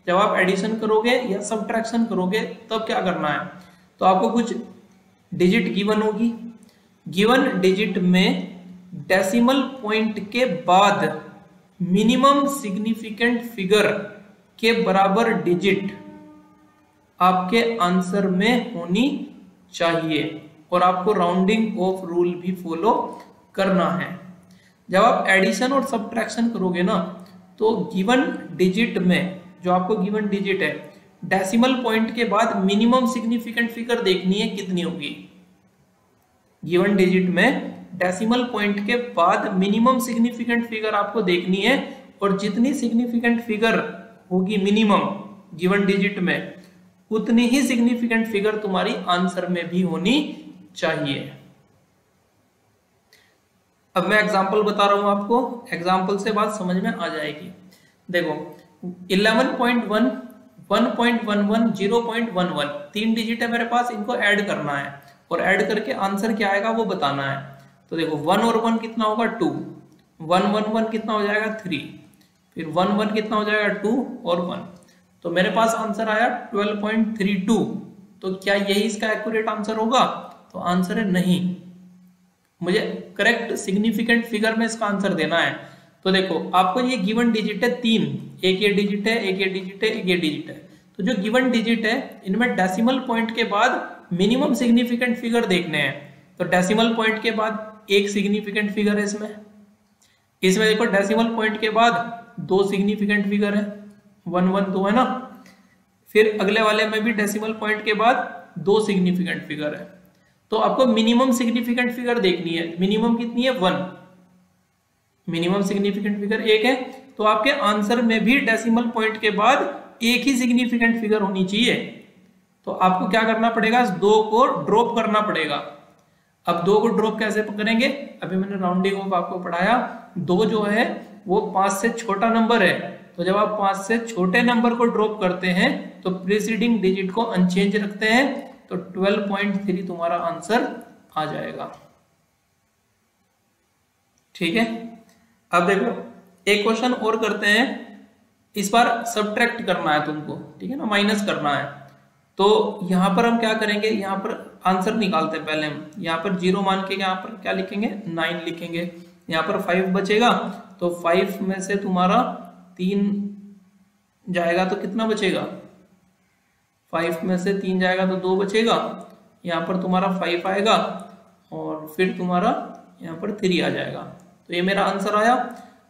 जब आप एडिशन करोगे या सब्ट्रैक्शन करोगे तब क्या करना है, तो आपको कुछ डिजिट गिवन होगी, गिवन डिजिट में डेसिमल पॉइंट के बाद मिनिमम सिग्निफिकेंट फिगर के बराबर डिजिट आपके आंसर में होनी चाहिए, और आपको राउंडिंग ऑफ रूल भी फॉलो करना है। जब आप एडिशन और सब्ट्रैक्शन करोगे ना, तो गिवन डिजिट में जो आपको गिवन डिजिट है, डेसिमल पॉइंट के बाद मिनिमम सिग्निफिकेंट फिगर देखनी है कितनी होगी। गिवन डिजिट में डेसिमल पॉइंट के बाद मिनिमम सिग्निफिकेंट फिगर आपको देखनी है, और जितनी सिग्निफिकेंट फिगर होगी मिनिमम गिवन डिजिट में, उतनी ही सिग्निफिकेंट फिगर तुम्हारी आंसर में भी होनी चाहिए। अब मैं एग्जांपल बता रहा हूं आपको, एग्जांपल से बात समझ में आ जाएगी। देखो 11.1, 1.11, 0.11 तीन डिजिट है मेरे पास, इनको ऐड करना है और ऐड करके आंसर क्या आएगा वो बताना है। तो देखो 1 और 1 कितना होगा 2, 1 1 1 कितना हो जाएगा 3, फिर 1 1 कितना हो जाएगा 2 और 1, तो मेरे पास आंसर आया 12.32। तो क्या यही इसका एक्यूरेट आंसर होगा, तो आंसर है नहीं, मुझे करेक्ट सिग्निफिकेंट फिगर में इसका आंसर देना है। तो देखो आपको ये गिवन डिजिट है 3, एक ये डिजिट है, एक ये डिजिट है, एक ये डिजिट है, तो जो गिवन डिजिट है इनमें डेसिमल पॉइंट के बाद मिनिमम सिग्निफिकेंट फिगर देखने हैं। तो डेसिमल पॉइंट के बाद एक सिग्निफिकेंट फिगर है इसमें देखो डेसिमल पॉइंट के बाद 2 सिग्निफिकेंट फिगर है, 1 1 2 है ना, फिर अगले वाले में भी डेसिमल पॉइंट के बाद 2 सिग्निफिकेंट फिगर है। तो आपको मिनिमम सिग्निफिकेंट फिगर देखनी है, मिनिमम कितनी है 1, मिनिमम सिग्निफिकेंट फिगर 1 है, तो आपके आंसर में भी डेसिमल पॉइंट के बाद एक ही सिग्निफिकेंट फिगर होनी चाहिए। तो आपको क्या करना पड़ेगा, इस 2 को ड्रॉप करना पड़ेगा। अब 2 को ड्रॉप कैसे करेंगे, अभी मैंने राउंडिंग ऑफ आपको पढ़ाया, 2 जो है वो 5 से छोटा नंबर है, तो जब आप 5 से छोटे नंबर को ड्रॉप करते हैं तो प्रीसीडिंग डिजिट को अनचेंज रखते हैं, तो 12.3 तुम्हारा आंसर आ जाएगा। ठीक है, अब देखो एक क्वेश्चन और करते हैं, इस बार सब्ट्रैक्ट करना है तुमको, ठीक है ना, माइनस करना है। तो यहां पर हम क्या करेंगे, यहां पर आंसर निकालते हैं। पहले हम यहां पर 0 मान के यहां पर क्या लिखेंगे, 9 लिखेंगे। यहां पर 5 बचेगा, तो 5 में से तुम्हारा 3 जाएगा तो कितना बचेगा, 5 में से 3 जाएगा तो 2 बचेगा, यहाँ पर तुम्हारा 5 आएगा और फिर तुम्हारा यहाँ पर 3 आ जाएगा। तो ये मेरा आंसर आया।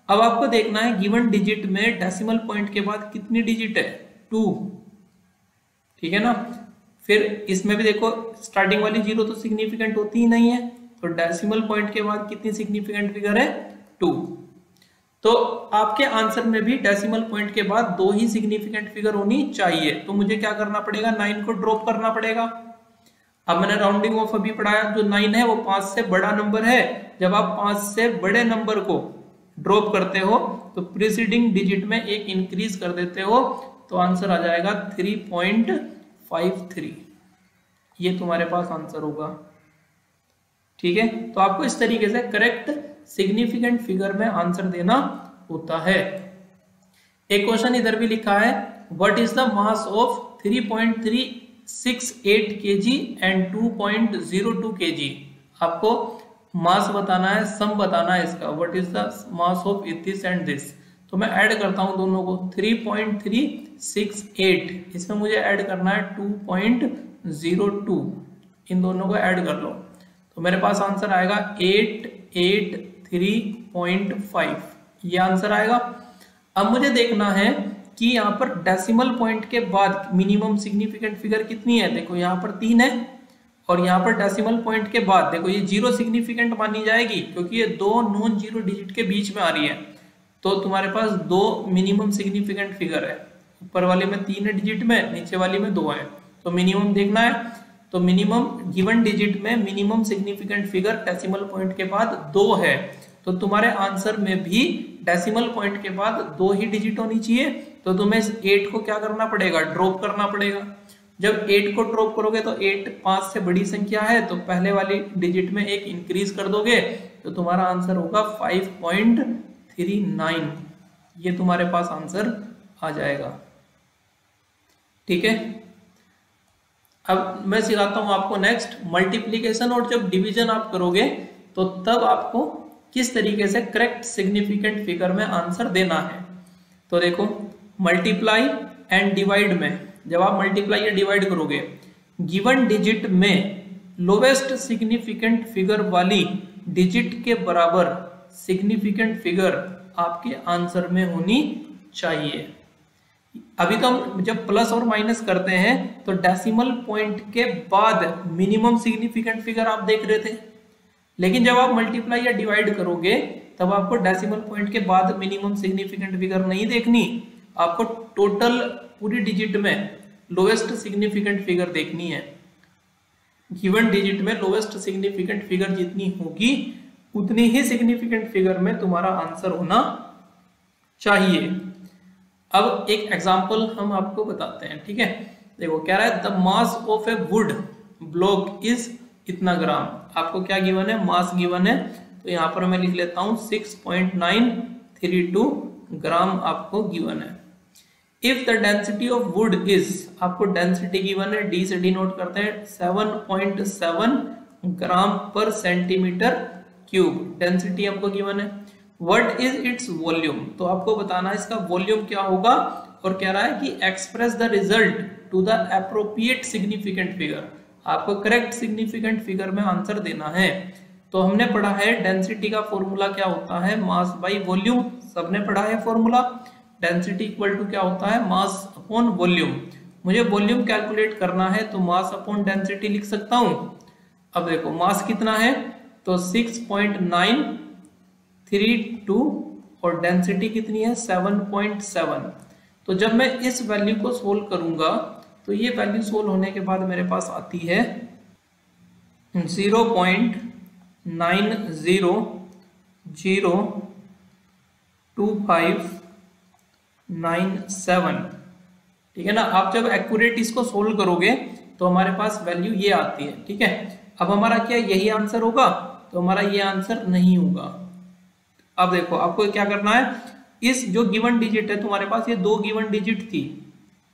अब आपको देखना है गिवन डिजिट में डेसिमल पॉइंट के बाद कितनी डिजिट है, 2, ठीक है ना। फिर इसमें भी देखो स्टार्टिंग वाली 0 तो सिग्निफिकेंट होती ही नहीं है, तो डेसिमल पॉइंट के बाद कितनी सिग्निफिकेंट फिगर है, 2। तो आपके आंसर में भी डेसिमल पॉइंट के बाद 2 ही सिग्निफिकेंट फिगर होनी चाहिए। तो मुझे क्या करना पड़ेगा, 9 को ड्रॉप करना पड़ेगा। अब मैंने राउंडिंग ऑफ अभी पढ़ाया, जो 9 है वो 5 से बड़ा नंबर है। जब आप 5 से बड़े नंबर को ड्रॉप करते हो तो प्रीसीडिंग डिजिट में एक इंक्रीज कर देते हो, तो आंसर आ जाएगा 3.53। ये तुम्हारे पास आंसर होगा। ठीक है, तो आपको इस तरीके से करेक्ट सिग्निफिकेंट फिगर में आंसर देना होता है। एक क्वेश्चन इधर भी लिखा है, what is the mass of 3.368 kg and 2.02 kg। आपको मास बताना है, सम बताना है इसका, what is the mass of this and this. तो मैं ऐड करता हूं दोनों को, 3.368 इसमें मुझे ऐड करना है 2.02, इन दोनों को ऐड कर लो तो मेरे पास आंसर आएगा 883.5, ये आंसर आएगा। अब मुझे देखना है कि यहाँ पर डेसिमल पॉइंट के बाद मिनिमम सिग्निफिकेंट फिगर कितनी है। देखो यहाँ पर 3 है और यहाँ पर डेसिमल पॉइंट के बाद देखो ये 0 सिग्निफिकेंट मानी जाएगी, क्योंकि ये 2 नॉन जीरो डिजिट के बीच में आ रही है। तो तुम्हारे पास 2 मिनिमम सिग्निफिकेंट फिगर है, ऊपर वाले में 3 है डिजिट में, नीचे वाली में 2 है। तो मिनिमम देखना है, तो मिनिमम गिवन डिजिट में minimum significant figure decimal point के बाद 2 है। तो तुम्हारे आंसर में भी डेसिमल पॉइंट के बाद 2 ही डिजिट होनी चाहिए। तो तुम्हें इस 8 को क्या करना पड़ेगा, ड्रॉप करना पड़ेगा। जब 8 को ड्रॉप करोगे तो 8 5 से बड़ी संख्या है, तो पहले वाली डिजिट में एक इंक्रीज कर दोगे तो तुम्हारा आंसर होगा 5.39। ये तुम्हारे पास आंसर आ जाएगा। ठीक है, अब मैं सिखाता हूं आपको नेक्स्ट मल्टीप्लीकेशन। और जब डिवीजन आप करोगे तो तब आपको किस तरीके से करेक्ट सिग्निफिकेंट फिगर में आंसर देना है। तो देखो मल्टीप्लाई एंड डिवाइड में जब आप मल्टीप्लाई या डिवाइड करोगे, गिवन डिजिट में लोवेस्ट सिग्निफिकेंट फिगर वाली डिजिट के बराबर सिग्निफिकेंट फिगर आपके आंसर में होनी चाहिए। अभी तो हम जब प्लस और माइनस करते हैं तो डेसिमल पॉइंट के बाद मिनिमम सिग्निफिकेंट फिगर आप देख रहे थे, लेकिन जब आप मल्टीप्लाई या डिवाइड करोगे तब आपको डेसिमल पॉइंट के बाद मिनिमम सिग्निफिकेंट फिगर नहीं देखनी, आपको टोटल पूरी डिजिट में लोएस्ट सिग्निफिकेंट फिगर देखनी है। गिवन डिजिट में लोएस्ट सिग्निफिकेंट फिगर जितनी होगी उतनी ही सिग्निफिकेंट फिगर में तुम्हारा आंसर होना चाहिए। अब एक एग्जांपल हम आपको बताते हैं। ठीक है, देखो क्या रहा है, the mass of A would block is इतना ग्राम। आपको क्या गिवन है, मास गिवन है, तो यहाँ पर मैं लिख लेता हूँ 6.932 ग्राम आपको गिवन है। If the density of would is, आपको डेंसिटी गिवन है, डी से डिनोट करते हैं 7.7 ग्राम पर सेंटीमीटर क्यूब, डेंसिटी हमको गिवन है। व्हाट इज इट्स वॉल्यूम, तो आपको बताना है इसका वॉल्यूम क्या होगा। और कह रहा है कि express the result to the appropriate significant figure, आपको करेक्ट सिग्निफिकेंट फिगर में आंसर देना है। तो हमने पढ़ा है डेंसिटी का फॉर्मूला क्या होता है, मास बाई वॉल्यूम, सबने पढ़ा है फॉर्मूला। डेंसिटी इक्वल टू क्या होता है, मास अपॉन वॉल्यूम। मुझे वॉल्यूम कैलकुलेट करना है तो मास अपॉन डेंसिटी लिख सकता हूं। अब देखो मास कितना है, तो 6.932 और डेंसिटी कितनी है 7.7। तो जब मैं इस वैल्यू को सोल्व करूंगा तो ये वैल्यू सोल्व होने के बाद मेरे पास आती है 0.900597। ठीक है ना। आप जब एक्यूरेट इसको सोल्व करोगे तो हमारे पास वैल्यू ये आती है। ठीक है, अब हमारा क्या यही आंसर होगा? तो हमारा ये आंसर नहीं होगा। अब देखो आपको क्या करना है, इस जो गिवन डिजिट है तुम्हारे पास, ये 2 गिवन डिजिट थी।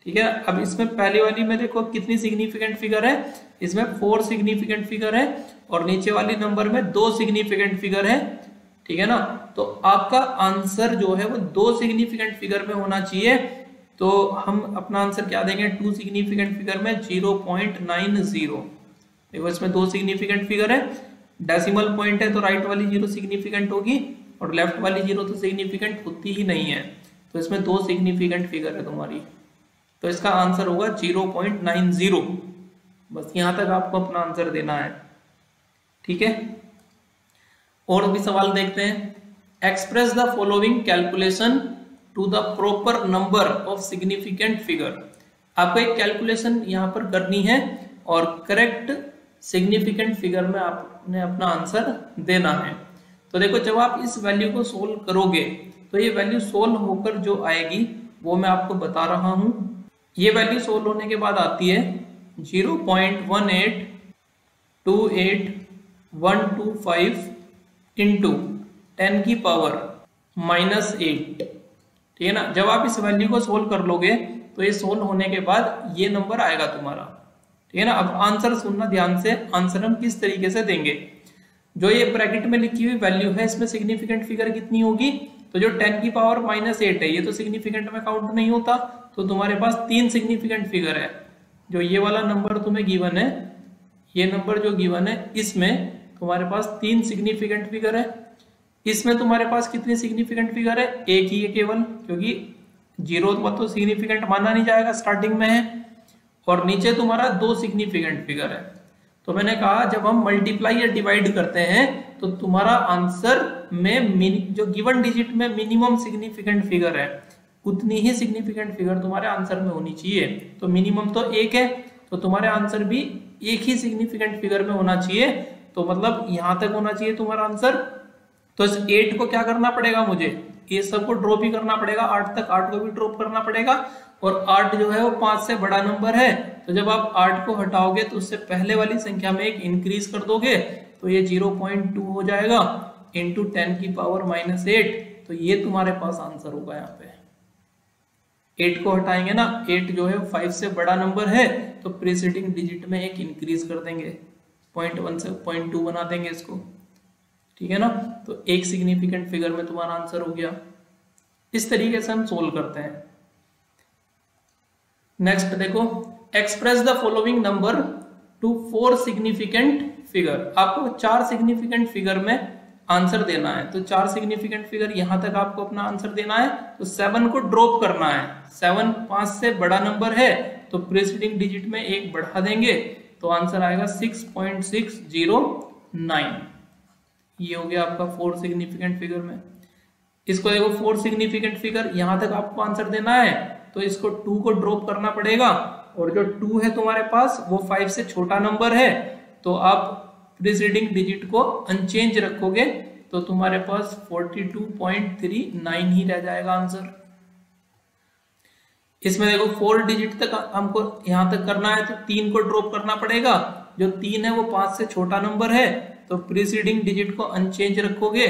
ठीक है, अब इसमें पहली वाली में देखो कितनी सिग्निफिकेंट फिगर है, इसमें 4 सिग्निफिकेंट फिगर है और नीचे वाली नंबर में 2 सिग्निफिकेंट फिगर है। ठीक है ना, तो आपका आंसर जो है वो 2 सिग्निफिकेंट फिगर में होना चाहिए। तो हम अपना आंसर क्या देंगे, 2 सिग्निफिकेंट फिगर में 0.90। देखो इसमें 2 सिग्निफिकेंट फिगर है, डेसिमल पॉइंट है तो राइट वाली 0 सिग्निफिकेंट होगी और लेफ्ट वाली 0 तो सिग्निफिकेंट होती ही नहीं है। तो इसमें 2 सिग्निफिकेंट फिगर है तुम्हारी, तो इसका आंसर होगा 0.90। बस यहां तक आपको अपना आंसर देना है। ठीक है, और भी सवाल देखते हैं। Express the following calculation to the proper number of significant figure. आपको एक कैलकुलेशन यहां पर करनी है और करेक्ट सिग्निफिकेंट फिगर में आपने अपना आंसर देना है। तो देखो जब आप इस वैल्यू को सोल्व करोगे तो ये वैल्यू सोल्व होकर जो आएगी वो मैं आपको बता रहा हूं। ये वैल्यू सोल्व होने के बाद आती है 0.1828125 इंटू 10 की पावर -8। ठीक है ना, जब आप इस वैल्यू को सोल्व कर लोगे तो ये सोल्व होने के बाद ये नंबर आएगा तुम्हारा। ठीक है ना, अब आंसर सुनना ध्यान से, आंसर हम किस तरीके से देंगे। जो ये ब्रैकेट में लिखी हुई वैल्यू है इसमें सिग्निफिकेंट फिगर कितनी होगी, तो जो 10 की पावर -8 है ये तो सिग्निफिकेंट में काउंट नहीं होता, तो तुम्हारे पास 3 सिग्निफिकेंट फिगर है। जो ये वाला नंबर तुम्हें गिवन है, ये नंबर जो गिवन है इसमें तुम्हारे पास 3 सिग्निफिकेंट फिगर है। इसमें तुम्हारे पास कितनी सिग्निफिकेंट फिगर है, एक ही है केवल, क्योंकि 0 तो सिग्निफिकेंट माना नहीं जाएगा, स्टार्टिंग में है। और नीचे तुम्हारा 2 सिग्निफिकेंट फिगर है। तो मैंने कहा जब हम मल्टीप्लाई या डिवाइड करते हैं तो तुम्हारा आंसर में जो गिवन डिजिट में मिनिमम सिग्निफिकेंट फिगर है उतनी ही सिग्निफिकेंट फिगर तुम्हारे आंसर में होनी चाहिए। तो मिनिमम तो 1 है, तो तुम्हारे आंसर भी एक ही सिग्निफिकेंट फिगर में होना चाहिए। तो मतलब यहां तक होना चाहिए तुम्हारा आंसर। तो इस 8 को क्या करना पड़ेगा, मुझे ये सबको ड्रॉप ही करना पड़ेगा, 8 तक 8 को भी ड्रॉप करना पड़ेगा। और 8 जो है वो 5 से बड़ा नंबर है, तो जब आप 8 को हटाओगे तो उससे पहले वाली संख्या में एक इंक्रीज कर दोगे तो ये 0.2 हो जाएगा इंटू 10 की पावर -8। तो ये तुम्हारे पास आंसर होगा। यहाँ पे 8 को हटाएंगे ना, 8 जो है 5 से बड़ा नंबर है तो प्रीसीडिंग डिजिट में एक इंक्रीज कर देंगे, 0.1 से 0.2 बना देंगे इसको। ठीक है ना, तो एक सिग्निफिकेंट फिगर में तुम्हारा आंसर हो गया। इस तरीके से हम सोल्व करते हैं। नेक्स्ट देखो, express the following number two 4 significant figure. आपको 4 सिग्निफिकेंट फिगर में आंसर देना है। तो 4 सिग्निफिकेंट फिगर यहां तक आपको अपना आंसर देना है। तो 7 को ड्रॉप करना है, 7 5 से बड़ा नंबर है तो प्रीसीडिंग डिजिट में एक बढ़ा देंगे तो आंसर आएगा 6.609। ये हो गया आपका 4 सिग्निफिकेंट फिगर में। इसको देखो 4 सिग्निफिकेंट फिगर यहां तक आपको आंसर देना है तो इसको 2 को ड्रॉप करना पड़ेगा और जो 2 है तुम्हारे पास वो 5 से छोटा नंबर है, तो आप प्रीसीडिंग डिजिट को अनचेंज रखोगे तो तुम्हारे पास 42.39 ही रह जाएगा आंसर। इसमें देखो 4 डिजिट तक हमको यहां तक करना है तो 3 को ड्रॉप करना पड़ेगा। जो 3 है वो 5 से छोटा नंबर है तो प्रीसीडिंग डिजिट को अनचेंज रखोगे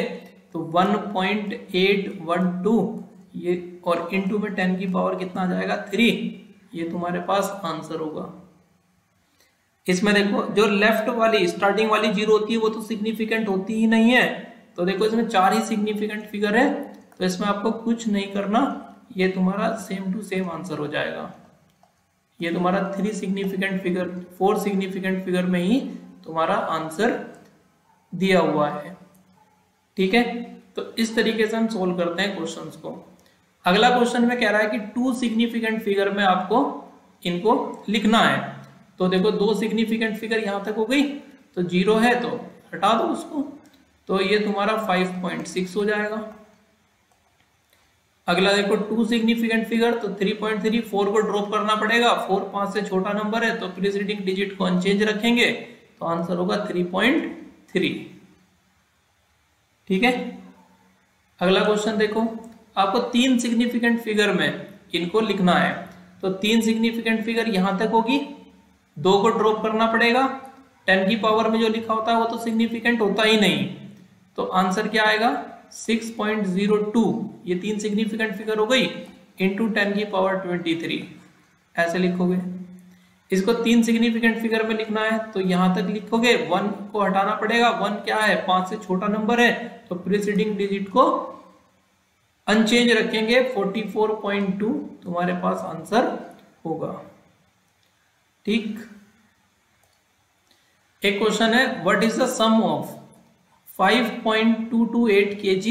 तो 1.812 ये, और इनटू में 10 की पावर कितना आ जाएगा 3। ये तुम्हारे पास आंसर होगा। इसमें देखो जो लेफ्ट वाली स्टार्टिंग वाली 0 होती है वो तो सिग्निफिकेंट होती ही नहीं है। तो देखो इसमें 4 ही सिग्निफिकेंट फिगर है तो इसमें आपको कुछ नहीं करना, ये तुम्हारा सेम टू सेम आंसर हो जाएगा। ये तुम्हारा 3 सिग्निफिकेंट फिगर 4 सिग्निफिकेंट फिगर में ही तुम्हारा आंसर दिया हुआ है। ठीक है, तो इस तरीके से हम सोल्व करते हैं क्वेश्चंस को। अगला क्वेश्चन में कह रहा है कि 2 सिग्निफिकेंट फिगर में आपको इनको लिखना है। तो देखो 2 सिग्निफिकेंट फिगर यहां तक हो गई, तो 0 है तो हटा दो उसको, तो ये तुम्हारा 5.6 हो जाएगा। अगला देखो 2 सिग्निफिकेंट फिगर, तो 3.3, 4 को ड्रॉप करना पड़ेगा, 4 5 से छोटा नंबर है तो प्रीसीडिंग डिजिट को अनचेंज रखेंगे, तो आंसर होगा 3.3। ठीक है। अगला क्वेश्चन देखो, आपको 3 सिग्निफिकेंट फिगर में इनको लिखना है, तो 3 सिग्निफिकेंट फिगर यहां तक होगी, 2 को ड्रॉप करना पड़ेगा, 10 की पावर में जो लिखा होता है वो तो सिग्निफिकेंट होता ही नहीं, तो आंसर क्या आएगा 6.02, ये 3 सिग्निफिकेंट फिगर हो गई, इंटू 10 की पावर 23, ऐसे लिखोगे। इसको 3 सिग्निफिकेंट फिगर में लिखना है तो यहां तक लिखोगे, 1 को हटाना पड़ेगा, 1 क्या है 5 से छोटा नंबर है, तो प्रीसीडिंग डिजिट को अनचेंज रखेंगे, 44.2 तुम्हारे पास आंसर होगा। ठीक। एक क्वेश्चन है, what is the sum of 5.228 kg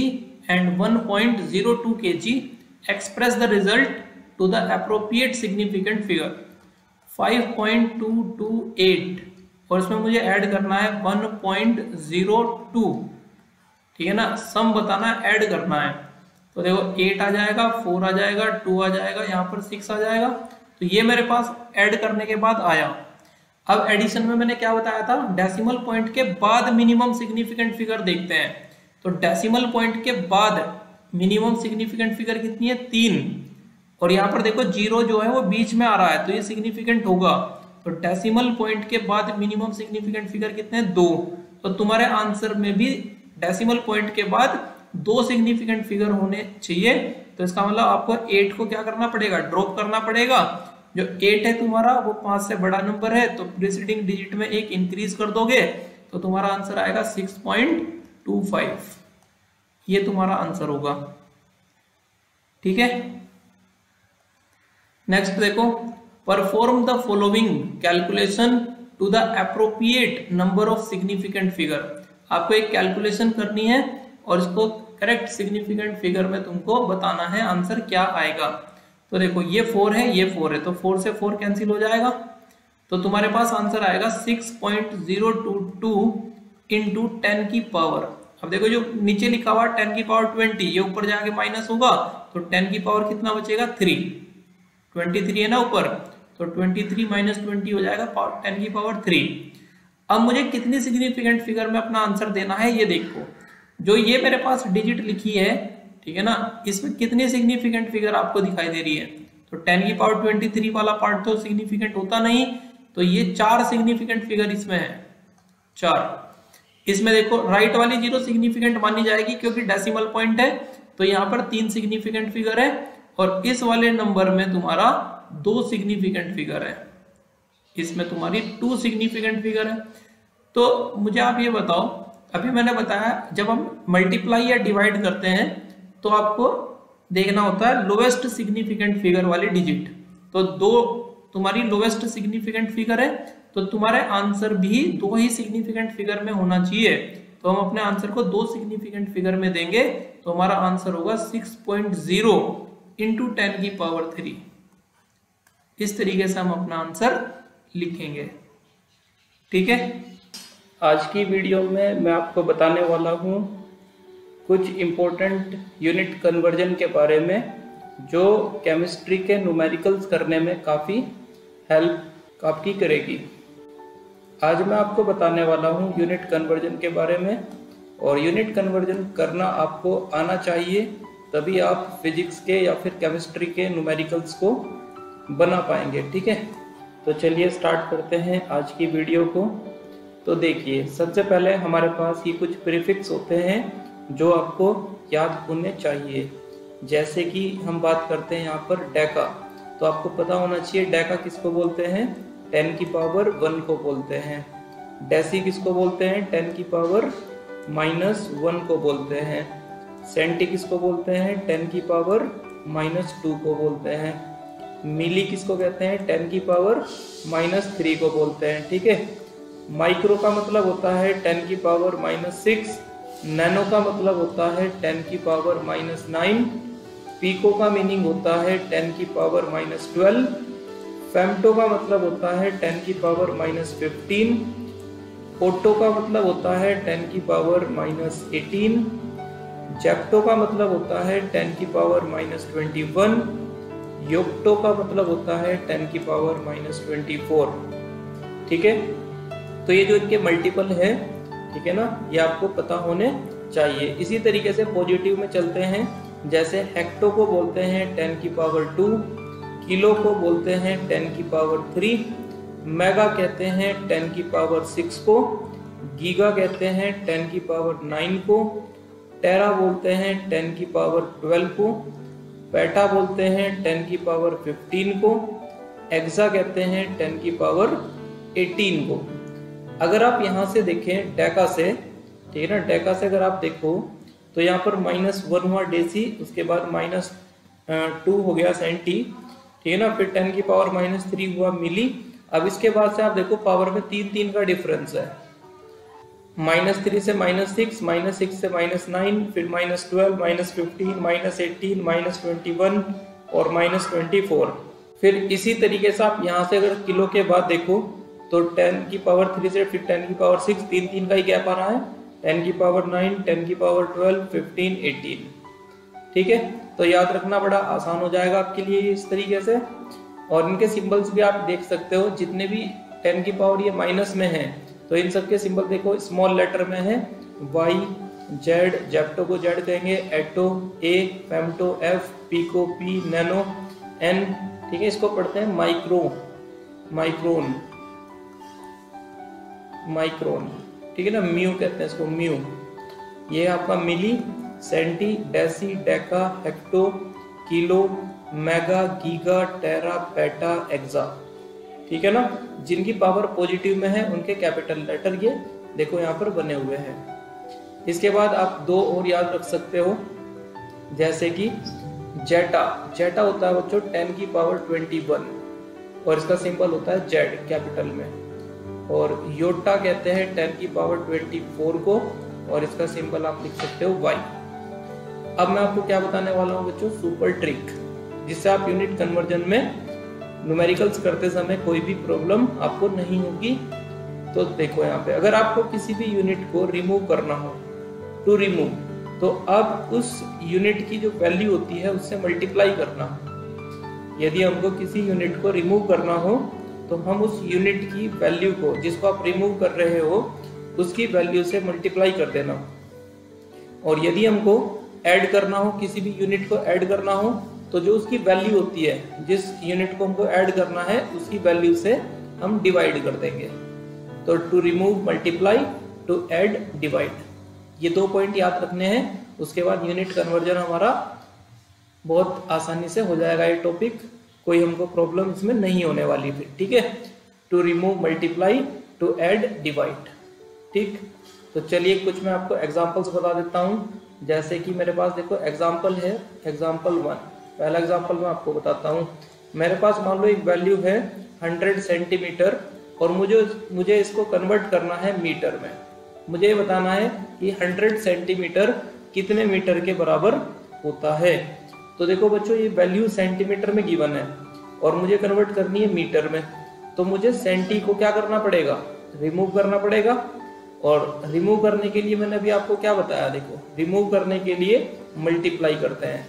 and 1.02 kg, express the result to the appropriate significant figure। 5.228 और इसमें मुझे ऐड करना है 1.02, ठीक है ना, सम बताना है, ऐड करना है, तो देखो 8 आ जाएगा, 4 आ जाएगा, 2 आ जाएगा, यहाँ पर 6 आ जाएगा, तो ये मेरे पास ऐड करने के बाद आया। अब एडिशन में मैंने क्या बताया था, डेसिमल पॉइंट के बाद मिनिमम सिग्निफिकेंट फिगर देखते हैं, तो डेसिमल पॉइंट के बाद मिनिमम सिग्निफिकेंट फिगर कितनी है 3, और यहाँ पर देखो 0 जो है वो बीच में आ रहा है, तो ये सिग्निफिकेंट होगा, तो डेसिमल पॉइंट के बाद मिनिमम सिग्निफिकेंट फिगर कितने हैं 2, तो तुम्हारे आंसर में भी डेसिमल पॉइंट के बाद 2 सिग्निफिकेंट फिगर होने चाहिए, तो इसका मतलब आपको 8 को क्या करना पड़ेगा, ड्रॉप करना पड़ेगा, जो 8 है तुम्हारा वो 5 से बड़ा नंबर है, तो प्रीसीडिंग डिजिट में एक इंक्रीज कर दोगे तो तुम्हारा आंसर आएगा 6.25, ये तुम्हारा आंसर होगा। ठीक है। नेक्स्ट देखो, perform the following calculation to the appropriate number of significant figure. आपको एक कैलकुलेशन करनी है और इसको करेक्ट सिग्निफिकेंट फिगर में तुमको बताना है आंसर क्या आएगा। तो देखो ये 4 है, ये 4 है, तो 4 से 4 कैंसिल हो जाएगा, तो तुम्हारे पास आंसर आएगा 6.022 इंटू 10 की पावर। अब देखो जो नीचे लिखा हुआ 10 की पावर 20, ये ऊपर जाके माइनस होगा, तो 10 की पावर कितना बचेगा 3, 23 है ना ऊपर, तो 23 माइनस 20 हो जाएगा 10 की पावर 3। अब मुझे कितनी सिग्निफिकेंट फिगर में अपना आंसर देना है, ये देखो जो ये मेरे पास डिजिट लिखी है, ठीक है ना, इसमें कितनी सिग्निफिकेंट फिगर आपको दिखाई दे रही है, तो 10 की पावर 23 वाला पार्ट तो सिग्निफिकेंट होता नहीं, तो ये 4 सिग्निफिकेंट फिगर इसमें है, 4। इसमें देखो राइट वाली 0 सिग्निफिकेंट मानी जाएगी क्योंकि डेसिमल पॉइंट है, तो यहाँ पर 3 सिग्निफिकेंट फिगर है, और इस वाले नंबर में तुम्हारा 2 सिग्निफिकेंट फिगर है, इसमें तुम्हारी 2 सिग्निफिकेंट फिगर है। तो मुझे आप ये बताओ, अभी मैंने बताया जब हम मल्टीप्लाई या डिवाइड करते हैं तो आपको देखना होता है लोवेस्ट सिग्निफिकेंट फिगर वाली डिजिट, तो 2 तुम्हारी लोवेस्ट सिग्निफिकेंट फिगर है, तो तुम्हारे आंसर भी 2 ही सिग्निफिकेंट फिगर में होना चाहिए, तो हम अपने आंसर को 2 सिग्निफिकेंट फिगर में देंगे, तो हमारा आंसर होगा 6.0 इंटू 10 की पावर 3। इस तरीके से हम अपना आंसर लिखेंगे। ठीक है। आज की वीडियो में मैं आपको बताने वाला हूँ कुछ इम्पोर्टेंट यूनिट कन्वर्जन के बारे में, जो केमिस्ट्री के न्यूमेरिकल्स करने में काफ़ी हेल्प आपकी करेगी। आज मैं आपको बताने वाला हूँ यूनिट कन्वर्जन के बारे में, और यूनिट कन्वर्जन करना आपको आना चाहिए, तभी आप फिजिक्स के या फिर केमिस्ट्री के न्यूमेरिकल्स को बना पाएंगे। ठीक है, तो चलिए स्टार्ट करते हैं आज की वीडियो को। तो देखिए, सबसे पहले हमारे पास ये कुछ प्रीफिक्स होते हैं जो आपको याद होने चाहिए। जैसे कि हम बात करते हैं यहाँ पर डेका, तो आपको पता होना चाहिए डेका किसको बोलते हैं, 10 की पावर 1 को बोलते हैं। डेसी किसको बोलते हैं, 10 की पावर -1 को बोलते हैं। सेंटी किसको बोलते हैं, 10 की पावर -2 को बोलते हैं। मिली किसको कहते हैं, 10 की पावर -3 को बोलते हैं। ठीक है। माइक्रो का मतलब होता है 10 की पावर -6, नैनो का मतलब होता है 10 की पावर -9, पीको का मीनिंग होता है 10 की पावर -12, फेम्टो का मतलब होता है 10 की पावर -15, ओटो का मतलब होता है 10 की पावर -18, जेप्टो का मतलब होता है 10 की पावर -21, योक्टो का मतलब होता है 10 की पावर -24। ठीक है, तो ये जो इनके मल्टीपल है, ठीक है ना, ये आपको पता होने चाहिए। इसी तरीके से पॉजिटिव में चलते हैं, जैसे हेक्टो को बोलते हैं 10 की पावर 2, किलो को बोलते हैं 10 की पावर 3, मेगा कहते हैं 10 की पावर 6 को, गीगा कहते हैं 10 की पावर 9 को, टेरा बोलते हैं 10 की पावर 12 को, पेटा बोलते हैं 10 की पावर 15 को, एक्सा कहते हैं 10 की पावर 18 को। अगर आप यहाँ से देखें डेका से, ठीक है ना, डेका से अगर आप देखो तो यहाँ पर -1 हुआ डेसी, उसके बाद -2 हो गया सेंटी, ठीक है ना, फिर 10 की पावर -3 हुआ मिली। अब इसके बाद से आप देखो पावर में 3 का डिफरेंस है, -3 से -6, -6 से -9, फिर -12, -15, -18, -21 और -24। फिर इसी तरीके से आप यहाँ से अगर किलो के बाद देखो तो 10 की पावर 3 से फिर 10 की पावर 6, 3 का ही गैप आ रहा है, 10 की पावर 9, 10 की पावर 12, 15, 18। ठीक है, तो याद रखना बड़ा आसान हो जाएगा आपके लिए इस तरीके से। और इनके सिंबल्स भी आप देख सकते हो, जितने भी 10 की पावर ये माइनस में है तो इन सब के सिंबल देखो स्मॉल लेटर में है, Y, Z, जेप्टो को Z कहेंगे, एटो A, फेम्टो F, पी को P, नैनो N, ठीक है, इसको पढ़ते हैं माइक्रोन, ठीक है ना, म्यू कहते हैं इसको, म्यू। ये आपका milli, centi, deci, deca, hecto, kilo, mega, giga, tera, peta, exa. ठीक है ना, जिनकी पावर पॉजिटिव में है उनके कैपिटल लेटर ये देखो यहाँ पर बने हुए हैं। इसके बाद आप दो और याद रख सकते हो, जैसे कि जेटा होता है बच्चों 10 की पावर 21 और इसका सिंबल होता है जेड कैपिटल में। और योटा कहते हैं 10 की पावर 24 को और इसका सिंबल आप लिख सकते हो वाई। अब मैं आपको क्या बताने वाला हूँ बच्चों, सुपर ट्रिक, जिससे आप यूनिट कन्वर्जन में न्यूमेरिकल्स करते समय कोई भी प्रॉब्लम आपको नहीं होगी। तो देखो यहाँ पे अगर आपको किसी भी यूनिट को रिमूव करना हो, टू रिमूव, तो अब उस यूनिट की जो वैल्यू होती है उससे मल्टीप्लाई करना। यदि हमको किसी यूनिट को रिमूव करना हो तो हम उस यूनिट की वैल्यू को, जिसको आप रिमूव कर रहे हो, उसकी वैल्यू से मल्टीप्लाई कर देना। और यदि हमको ऐड करना हो, किसी भी यूनिट को ऐड करना हो, तो जो उसकी वैल्यू होती है, जिस यूनिट को हमको ऐड करना है उसकी वैल्यू से हम डिवाइड कर देंगे। तो to remove, multiply, to add, divide, ये दो पॉइंट याद रखने हैं। उसके बाद यूनिट कन्वर्जन हमारा बहुत आसानी से हो जाएगा। ये टॉपिक कोई हमको प्रॉब्लम इसमें नहीं होने वाली फिर। ठीक है, to remove, multiply, to add, divide. ठीक, तो चलिए कुछ मैं आपको एग्जांपल्स बता देता हूँ। जैसे कि मेरे पास देखो एग्जांपल है, एग्जांपल 1। पहला एग्जांपल मैं आपको बताता हूँ। मेरे पास मान लो एक वैल्यू है 100 सेंटीमीटर और मुझे इसको कन्वर्ट करना है मीटर में। मुझे बताना है कि 100 सेंटीमीटर कितने मीटर के बराबर होता है। तो देखो बच्चों, ये वैल्यू सेंटीमीटर में गिवन है और मुझे कन्वर्ट करनी है मीटर में। तो मुझे सेंटी को क्या करना पड़ेगा, रिमूव करना पड़ेगा। और रिमूव करने के लिए मैंने अभी आपको क्या बताया, देखो रिमूव करने के लिए मल्टीप्लाई करते हैं।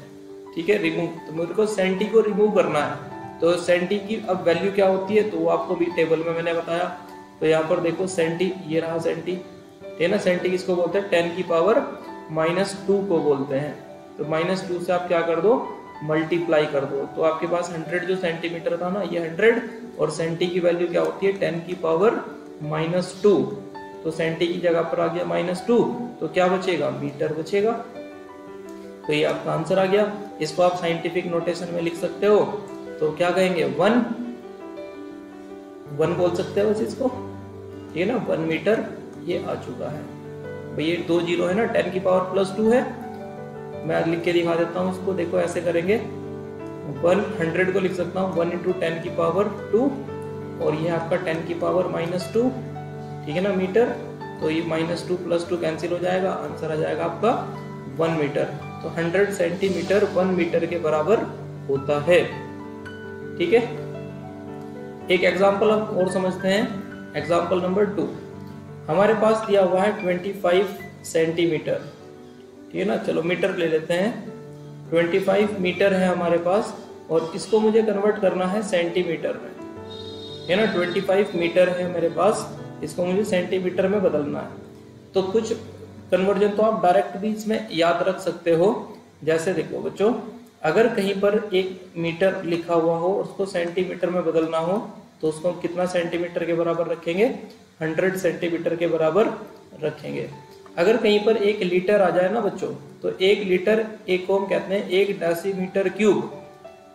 ठीक है, रिमूव, तो मेरे को सेंटी को रिमूव करना है, तो सेंटी की अब वैल्यू क्या होती है, तो वो आपको भी टेबल में मैंने बताया। तो यहाँ पर देखो सेंटी, ये रहा सेंटी, है ना। सेंटी किसको बोलते हैं, 10 की पावर -2 को बोलते हैं। तो -2 से आप क्या कर दो, मल्टीप्लाई कर दो। तो आपके पास 100 जो सेंटीमीटर था ना, ये 100, और सेंटी की वैल्यू क्या होती है, 10 की पावर -2। तो सेंटी की जगह पर आ गया -2, तो क्या बचेगा, मीटर बचेगा। तो ये आपका आंसर आ गया। इसको आप साइंटिफिक नोटेशन में लिख सकते हो। तो क्या कहेंगे, 1 बोल सकते हो इसको, ठीक है ना, 1 मीटर ये आ चुका है। तो ये 2 जीरो है ना, 10 की पावर +2 है। मैं लिख के दिखा देता हूँ इसको, देखो ऐसे करेंगे। 100 को लिख सकता हूँ 1 × 10 की पावर 2 और ये आपका 10 की पावर -2, ठीक है ना, मीटर। तो ये -2 + 2 कैंसिल हो जाएगा, आंसर आ जाएगा आपका 1 मीटर। तो 100 सेंटीमीटर 1 मीटर के बराबर होता है। ठीक है, एक एग्जाम्पल हम और समझते हैं। एग्जाम्पल नंबर 2, हमारे पास दिया हुआ है 25 सेंटीमीटर। ठीक है ना। चलो मीटर ले लेते हैं, 25 मीटर है हमारे पास और इसको मुझे कन्वर्ट करना है सेंटीमीटर में, है ना। 25 मीटर है मेरे पास, इसको मुझे सेंटीमीटर में बदलना है। तो कुछ कन्वर्जन तो आप डायरेक्ट भी इसमें याद रख सकते हो। जैसे देखो बच्चों, अगर कहीं पर 1 मीटर लिखा हुआ हो और उसको सेंटीमीटर में बदलना हो तो उसको कितना सेंटीमीटर के बराबर रखेंगे, 100 सेंटीमीटर के बराबर रखेंगे। अगर कहीं पर 1 लीटर आ जाए ना बच्चों, तो 1 लीटर एक को हम कहते हैं 1 डेसीमीटर क्यूब।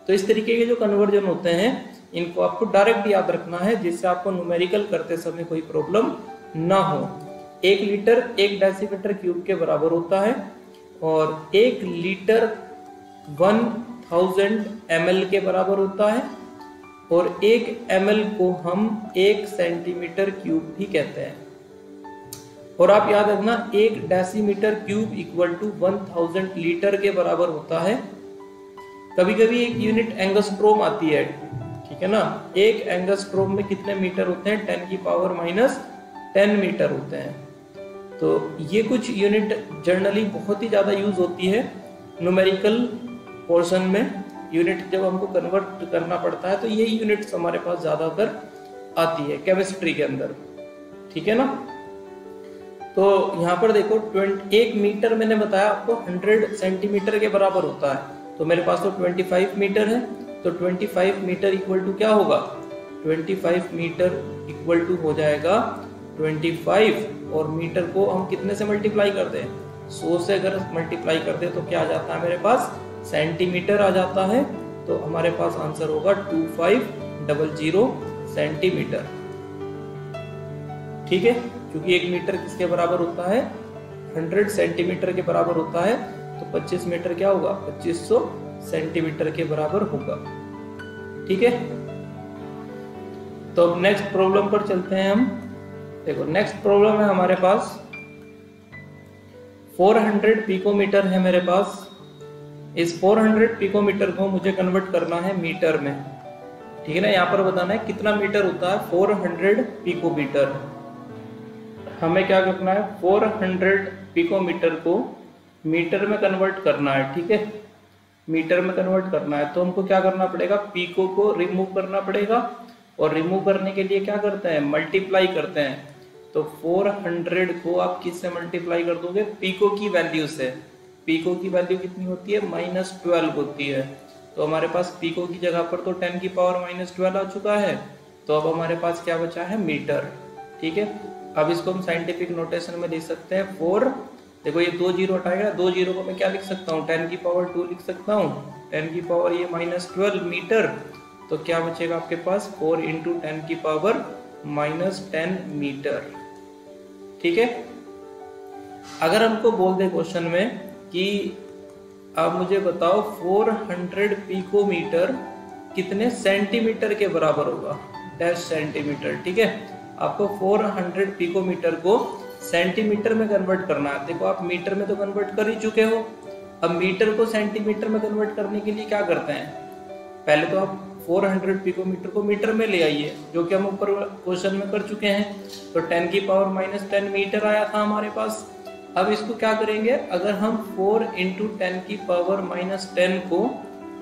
तो इस तरीके के जो कन्वर्जन होते हैं इनको आपको डायरेक्ट याद रखना है, जिससे आपको न्यूमेरिकल करते समय कोई प्रॉब्लम ना हो। 1 लीटर 1 डेसीमीटर क्यूब के बराबर होता है और 1 लीटर 1000 ml के बराबर होता है और 1 ml को हम 1 सेंटीमीटर क्यूब भी कहते हैं। और आप याद रखना 1 decimetre cube equal to 1000 litre के बराबर होता है। कभी कभी एक यूनिट एंगस्ट्रोम आती है, ठीक है ना। एक एंगस्ट्रोम में कितने मीटर होते हैं, 10 की पावर माइनस 10 मीटर होते हैं। तो ये कुछ यूनिट जनरली बहुत ही ज़्यादा यूज होती है न्यूमेरिकल पोर्शन में। यूनिट जब हमको कन्वर्ट करना पड़ता है तो ये यूनिट्स हमारे पास ज़्यादातर आती है केमिस्ट्री के अंदर, ठीक है ना। तो यहाँ पर देखो 1 मीटर मैंने बताया आपको 100 सेंटीमीटर के बराबर होता है। तो मेरे पास तो 25 मीटर है, तो 25 मीटर इक्वल टू क्या होगा, 25 मीटर इक्वल टू हो जाएगा 25 और मीटर को हम कितने से मल्टीप्लाई कर दें, 100 से अगर मल्टीप्लाई कर दे तो क्या आ जाता है मेरे पास, सेंटीमीटर आ जाता है। तो हमारे पास आंसर होगा 2500 सेंटीमीटर, ठीक है। क्योंकि 1 मीटर किसके बराबर होता है, 100 सेंटीमीटर के बराबर होता है। तो 25 मीटर क्या होगा, 2500 सेंटीमीटर के बराबर होगा, ठीक है। तो नेक्स्ट प्रॉब्लम पर चलते हैं हम। देखो नेक्स्ट प्रॉब्लम है हमारे पास 400 पिकोमीटर है मेरे पास। इस 400 पिकोमीटर को मुझे कन्वर्ट करना है मीटर में, ठीक है ना। यहाँ पर बताना है कितना मीटर होता है 400 पिकोमीटर। हमें क्या करना है, 400 पिकोमीटर को मीटर में कन्वर्ट करना है, ठीक है। मीटर में कन्वर्ट करना है तो हमको क्या करना पड़ेगा, पिको को रिमूव करना पड़ेगा और रिमूव करने के लिए क्या करते हैं, मल्टीप्लाई करते हैं। तो 400 को आप किससे मल्टीप्लाई कर दोगे, पिको की वैल्यू से। पिको की वैल्यू कितनी होती है, -12 होती है। तो हमारे पास पिको की जगह पर तो 10 की पावर -12 आ चुका है। तो अब हमारे पास क्या बचा है, मीटर, ठीक है। अब इसको हम साइंटिफिक नोटेशन में लिख सकते हैं 4, देखो ये 2 जीरो हटाएगा, 2 जीरो को मैं क्या लिख सकता हूँ, 10 की पावर 2 लिख सकता हूँ। 10 की पावर ये -12 मीटर, तो क्या बचेगा आपके पास 4 × 10 की पावर -10 मीटर, ठीक है। अगर हमको बोल दे क्वेश्चन में कि आप मुझे बताओ 400 पिकोमीटर कितने सेंटीमीटर के बराबर होगा, 10 सेंटीमीटर, ठीक है। आपको 400 पिकोमीटर को सेंटीमीटर में कन्वर्ट करना है। देखो आप मीटर में तो कन्वर्ट कर ही चुके हो, अब मीटर को सेंटीमीटर में कन्वर्ट करने के लिए क्या करते हैं, पहले तो आप 400 पिकोमीटर को मीटर में ले आइए, जो कि हम ऊपर क्वेश्चन में कर चुके हैं। तो 10 की पावर -10 मीटर आया था हमारे पास। अब इसको क्या करेंगे, अगर हम 4 × 10 की पावर -10 को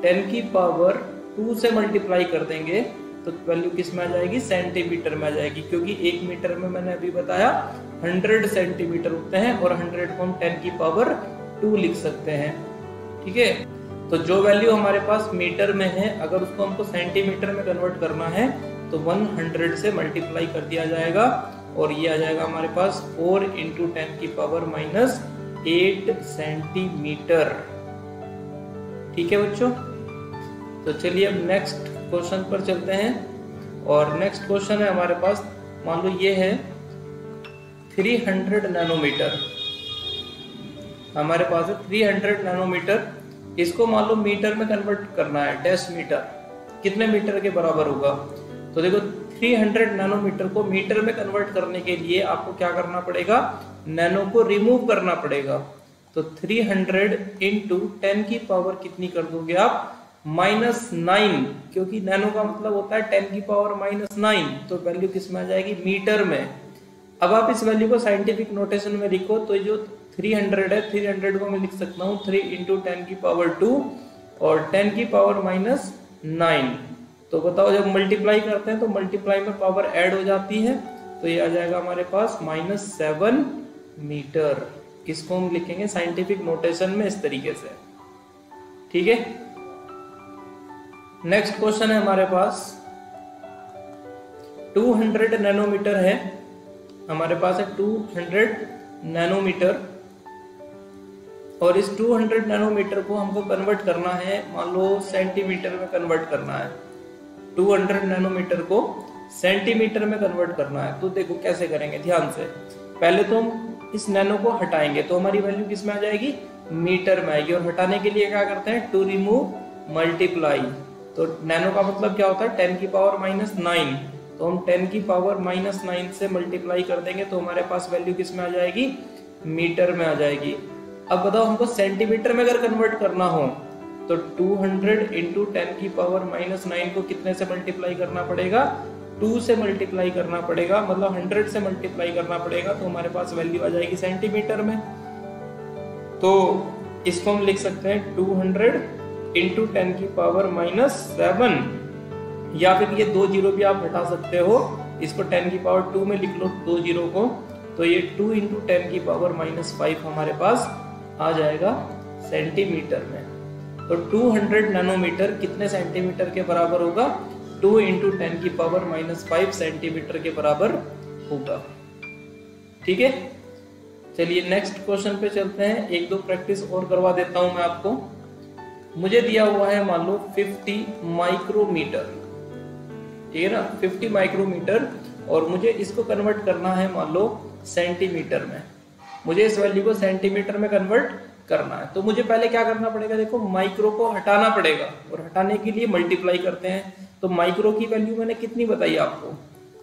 10 की पावर 2 से मल्टीप्लाई कर देंगे तो वैल्यू किस में आ जाएगी, सेंटीमीटर में आ जाएगी। क्योंकि 1 मीटर में मैंने अभी बताया 100 सेंटीमीटर होते हैं और 100 को हम 10 की पावर 2 लिख सकते हैं, ठीक है। तो जो वैल्यू हमारे पास मीटर में है, अगर उसको हमको सेंटीमीटर में कन्वर्ट करना है तो 100 से मल्टीप्लाई कर दिया जाएगा और ये आ जाएगा हमारे पास 4 × 10 की पावर -8 सेंटीमीटर, ठीक है बच्चों। तो चलिए अब नेक्स्ट क्वेश्चन पर चलते हैं। और नेक्स्ट क्वेश्चन है हमारे पास, मान लो ये है 300 नैनोमीटर, हमारे पास है 300 नैनोमीटर। इसको मान लो मीटर में कन्वर्ट करना है, डेसीमीटर कितने मीटर के बराबर होगा। तो देखो 300 नैनोमीटर को मीटर में कन्वर्ट करने के लिए आपको क्या करना पड़ेगा, नैनो को रिमूव करना पड़ेगा। तो 300 × 10 की पावर कितनी कर दोगे आप, -9, क्योंकि नैनो का मतलब होता है 10 की पावर -9। तो वैल्यू किस में आ जाएगी, मीटर में। अब आप इस वैल्यू को साइंटिफिक नोटेशन में लिखो तो जो 300 है, 300 को मैं लिख सकता हूँ 3 इंटू 10 की पावर 2 और 10 की पावर माइनस 9। तो बताओ जब मल्टीप्लाई करते हैं तो मल्टीप्लाई में पावर ऐड हो जाती है, तो ये आ जाएगा हमारे पास -7 मीटर। इसको हम लिखेंगे साइंटिफिक नोटेशन में इस तरीके से, ठीक है। नेक्स्ट क्वेश्चन है हमारे पास 200 नैनोमीटर है, हमारे पास है 200 नैनोमीटर और इस 200 नैनोमीटर को हमको कन्वर्ट करना है, मान लो सेंटीमीटर में कन्वर्ट करना है। 200 नैनोमीटर को सेंटीमीटर में कन्वर्ट करना है, तो देखो कैसे करेंगे, ध्यान से। पहले तो हम इस नैनो को हटाएंगे तो हमारी वैल्यू किस में आ जाएगी, मीटर में आएगी। और हटाने के लिए क्या करते हैं, टू रिमूव मल्टीप्लाई। तो नैनो का मतलब क्या होता है, 10 की पावर -9। तो हम 10 की पावर -9 से मल्टीप्लाई कर देंगे तो हमारे पास वैल्यू किस में आ जाएगी, मीटर में आ जाएगी। अब बताओ हमको सेंटीमीटर में अगर कन्वर्ट करना हो तो 200 इंटू 10 की पावर -9 को कितने से मल्टीप्लाई करना पड़ेगा, 2 से मल्टीप्लाई करना पड़ेगा, मतलब 100 से मल्टीप्लाई करना पड़ेगा, तो हमारे पास वैल्यू आ जाएगी सेंटीमीटर में। तो इसको हम लिख सकते हैं 200 इंटू 10 की पावर -7, या फिर ये 2 जीरो भी आप हटा सकते हो, इसको 10 की पावर 2 में लिख लो 2 जीरो को, तो ये 2 इंटू 10 की पावर -5 हमारे पास आ जाएगा सेंटीमीटर में। तो 200 नैनोमीटर कितने सेंटीमीटर के बराबर होगा, 2 इंटू 10 की पावर -5 सेंटीमीटर के बराबर होगा, ठीक है। चलिए नेक्स्ट क्वेश्चन पे चलते हैं, एक दो प्रैक्टिस और करवा देता हूं मैं आपको। मुझे दिया हुआ है मान लो 50 माइक्रोमीटर, ठीक है ना, 50 माइक्रोमीटर, और मुझे इसको कन्वर्ट करना है मान लो सेंटीमीटर में। मुझे इस वैल्यू को सेंटीमीटर में कन्वर्ट करना है, तो मुझे पहले क्या करना पड़ेगा, देखो माइक्रो को हटाना पड़ेगा, और हटाने के लिए मल्टीप्लाई करते हैं। तो माइक्रो की वैल्यू मैंने कितनी बताई आपको,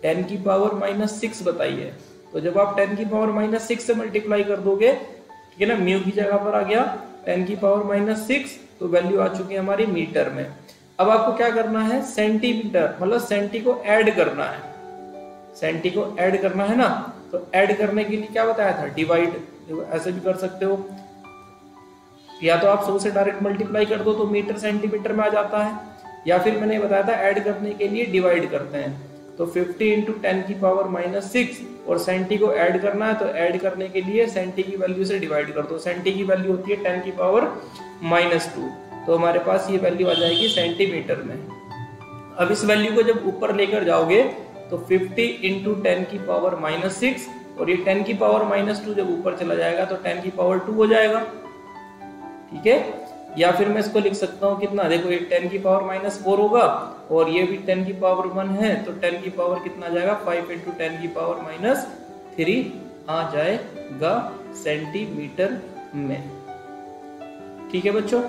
10 की पावर -6 बताई है। तो जब आप 10 की पावर -6 से मल्टीप्लाई कर दोगे, ठीक है ना, म्यू की जगह पर आ गया 10 की पावर -6, तो वैल्यू आ चुकी है हमारी मीटर में। अब आपको क्या करना है, सेंटीमीटर मतलब सेंटी को ऐड करना है, सेंटी को ऐड करना है ना। तो ऐड करने के लिए क्या बताया था, डिवाइड। ऐसे भी कर सकते हो, या तो आप 100 से डायरेक्ट मल्टीप्लाई कर दो तो मीटर सेंटीमीटर में आ जाता है, या फिर मैंने बताया था ऐड करने के लिए डिवाइड करते हैं। तो 50 इंटू 10 की पावर -6 और सेंटी को ऐड करना है, तो ऐड करने के लिए सेंटी की वैल्यू से डिवाइड कर दो। सेंटी की वैल्यू होती है 10 की पावर -2, तो हमारे पास ये वैल्यू आ जाएगी सेंटीमीटर में। अब इस वैल्यू को जब ऊपर लेकर जाओगे तो 50 इंटू 10 की पावर -6 और ये 10 की पावर -2 जब ऊपर चला जाएगा तो 10 की पावर 2 हो जाएगा, ठीक है। या फिर मैं इसको लिख सकता हूँ कितना, देखो ये 10 की पावर -4 होगा और ये भी 10 की पावर 1 है, तो 10 की पावर कितना आ जाएगा, 5 इंटू 10 की पावर -3 आ जाएगा सेंटीमीटर में, ठीक है बच्चों।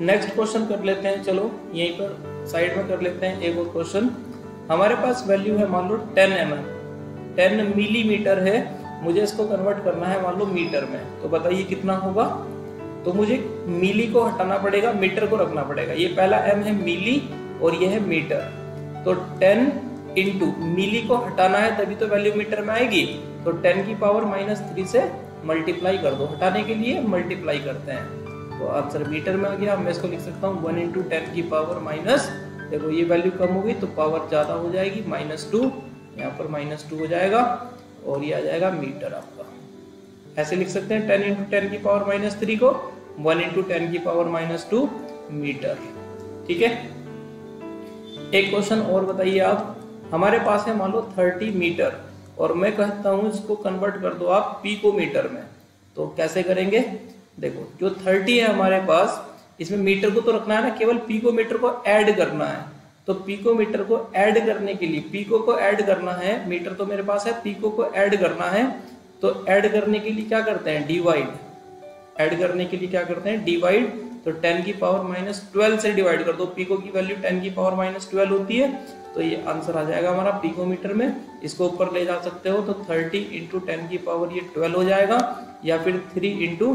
नेक्स्ट क्वेश्चन कर लेते हैं, चलो यहीं पर साइड में कर लेते हैं एक और क्वेश्चन। हमारे पास वैल्यू है मान लो 10 mm, 10 मिलीमीटर है, मुझे इसको कन्वर्ट करना है मान लो मीटर में, तो बताइए कितना होगा। तो मुझे मिली को हटाना पड़ेगा, मीटर को रखना पड़ेगा। ये पहला m है मिली और ये है मीटर, तो 10 इंटू मिली को हटाना है तभी तो वैल्यू मीटर में आएगी, तो 10 की पावर -3 से मल्टीप्लाई कर दो, हटाने के लिए मल्टीप्लाई करते हैं, तो आंसर मीटर में आ गया। मैं इसको लिख सकता हूँ 1 इंटू 10 की पावर देखो ये वैल्यू कम होगी तो पावर ज़्यादा हो जाएगी, -2, यहाँ पर -2 हो जाएगा और ये आ जाएगा मीटर आपका। ऐसे लिख सकते हैं 10 इंटू 10 की पावर -3 को 1 इंटू 10 की पावर -2 मीटर, ठीक है। एक क्वेश्चन और बताइए आप, हमारे पास है मान लो 30 मीटर और मैं कहता हूँ इसको कन्वर्ट कर दो आप पिकोमीटर में, तो कैसे करेंगे, देखो जो 30 है हमारे पास, इसमें मीटर को तो रखना है ना, केवल पिकोमीटर को ऐड करना है। तो पिकोमीटर को ऐड करने के लिए पिको को ऐड करना है, मीटर तो मेरे पास है, पिको को ऐड करना है, तो ऐड करने के लिए क्या करते हैं, डिवाइड। ऐड करने के लिए क्या करते हैं, डिवाइड। तो 10 की पावर -12 से डिवाइड कर दो, पिको की वैल्यू 10 की पावर -12 होती है, तो ये आंसर आ जाएगा हमारा पिकोमीटर में। इसको ऊपर ले जा सकते हो, तो 30 इंटू 10 की पावर ये 12 हो जाएगा, या फिर 3 इंटू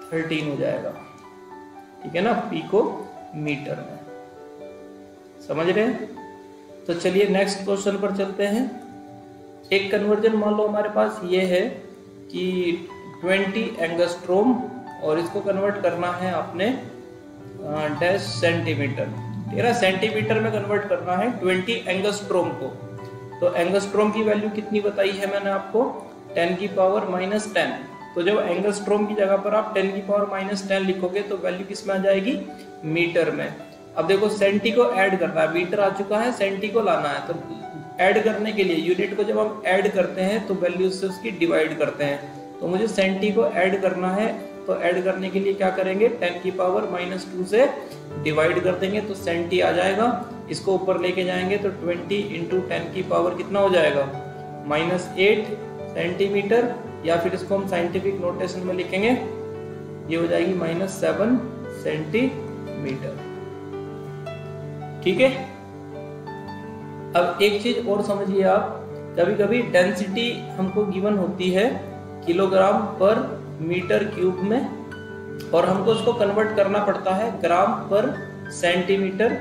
13 हो जाएगा, ठीक है ना, पिकोमीटर में। समझ रहे हैं। तो चलिए नेक्स्ट क्वेश्चन पर चलते हैं। एक कन्वर्जन मान लो हमारे पास ये है कि 20 एंगस्ट्रोम और इसको कन्वर्ट करना है आपने डैश सेंटीमीटर, ठीक है ना, सेंटीमीटर में कन्वर्ट करना है 20 एंगस्ट्रोम को। तो एंगस्ट्रोम की वैल्यू कितनी बताई है मैंने आपको, 10 की पावर -10। तो जब एंगस्ट्रोम की जगह पर आप 10 की पावर -10 लिखोगे तो वैल्यू किस में आ जाएगी, मीटर में। अब देखो सेंटी को ऐड करना है, मीटर आ चुका है, सेंटी को लाना है। तो ऐड करने के लिए यूनिट को जब हम ऐड करते हैं तो वैल्यू से उसकी डिवाइड करते हैं। तो मुझे सेंटी को ऐड करना है, तो ऐड करने के लिए क्या करेंगे, 10 की पावर -2 से डिवाइड कर देंगे तो सेंटी आ जाएगा। इसको ऊपर लेके जाएंगे तो 20 इंटू 10 की पावर कितना हो जाएगा, -8 सेंटीमीटर, या फिर इसको हम साइंटिफिक नोटेशन में लिखेंगे, ये हो जाएगी -7 सेंटीमीटर। ठीक है। अब एक चीज और समझिए आप, कभी कभी डेंसिटी हमको गिवन होती है किलोग्राम पर मीटर क्यूब में, और हमको उसको कन्वर्ट करना पड़ता है ग्राम पर सेंटीमीटर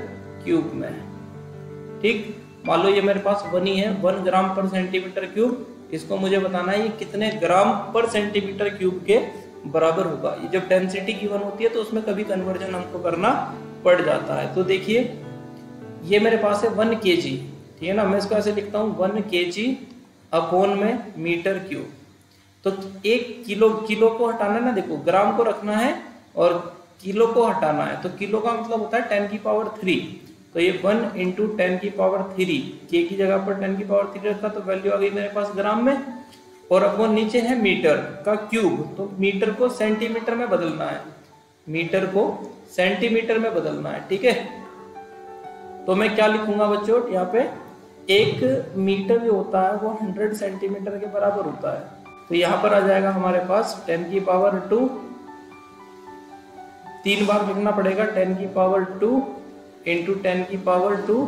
क्यूब में। ठीक, मान लो ये मेरे पास 1 ही है, 1 ग्राम पर सेंटीमीटर क्यूब, इसको मुझे बताना है ये कितने ग्राम पर सेंटीमीटर क्यूब के बराबर होगा। ये जब डेंसिटी गिवन होती है तो उसमें कभी कन्वर्जन हमको करना पड़ जाता है। तो देखिए ये मेरे पास है 1 kg, ठीक है ना, मैं इसको ऐसे लिखता हूँ 1 kg अपॉन में मीटर क्यूब। तो 1 किलो, किलो को हटाना ना, देखो ग्राम को रखना है और किलो को हटाना है, तो किलो का मतलब होता है 10 की पावर 3। तो ये 1 इंटू 10 की पावर 3, के की जगह पर 10 की पावर 3 रखा तो वैल्यू आ गई मेरे पास ग्राम में। और अपॉन नीचे है मीटर का क्यूब, तो मीटर को सेंटीमीटर में बदलना है, मीटर को सेंटीमीटर में बदलना है। ठीक है, तो मैं क्या लिखूंगा बच्चों, यहाँ पे 1 मीटर जो होता है वो 100 सेंटीमीटर के बराबर होता है। तो यहाँ पर आ जाएगा हमारे पास 10 की पावर 2, 3 बार लिखना पड़ेगा, 10 की पावर 2 इंटू 10 की पावर 2,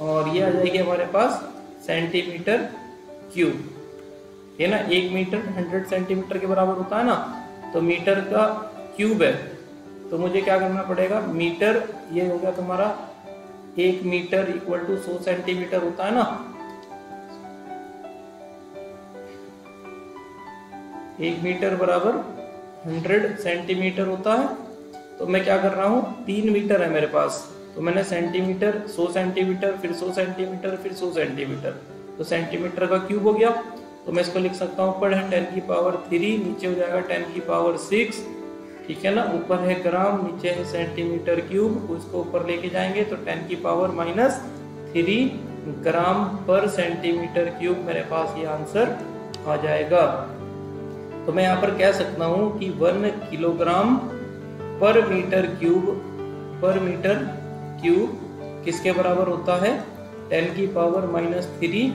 और ये आ जाएगी हमारे पास सेंटीमीटर क्यूब, है ना। 1 मीटर 100 सेंटीमीटर के बराबर होता है ना, तो मीटर का क्यूब है, तो मुझे क्या करना पड़ेगा, मीटर, ये हो गया तुम्हारा 1 मीटर इक्वल टू 100 सेंटीमीटर होता है ना, 1 मीटर बराबर 100 सेंटीमीटर होता है। तो मैं क्या कर रहा हूँ, 3 मीटर है मेरे पास, तो मैंने सेंटीमीटर, 100 सेंटीमीटर, फिर 100 सेंटीमीटर, फिर 100 सेंटीमीटर, तो सेंटीमीटर का क्यूब हो गया। तो मैं इसको लिख सकता हूँ, ऊपर है 10 की पावर 3, नीचे हो जाएगा 10 की पावर 6, ठीक है ना। ऊपर है ग्राम, नीचे है सेंटीमीटर क्यूब, उसको ऊपर लेके जाएंगे तो 10 की पावर -3 ग्राम पर सेंटीमीटर क्यूब मेरे पास ये आंसर आ जाएगा। तो मैं यहाँ पर कह सकता हूँ कि 1 किलोग्राम पर मीटर क्यूब किसके बराबर होता है, 10 की पावर -3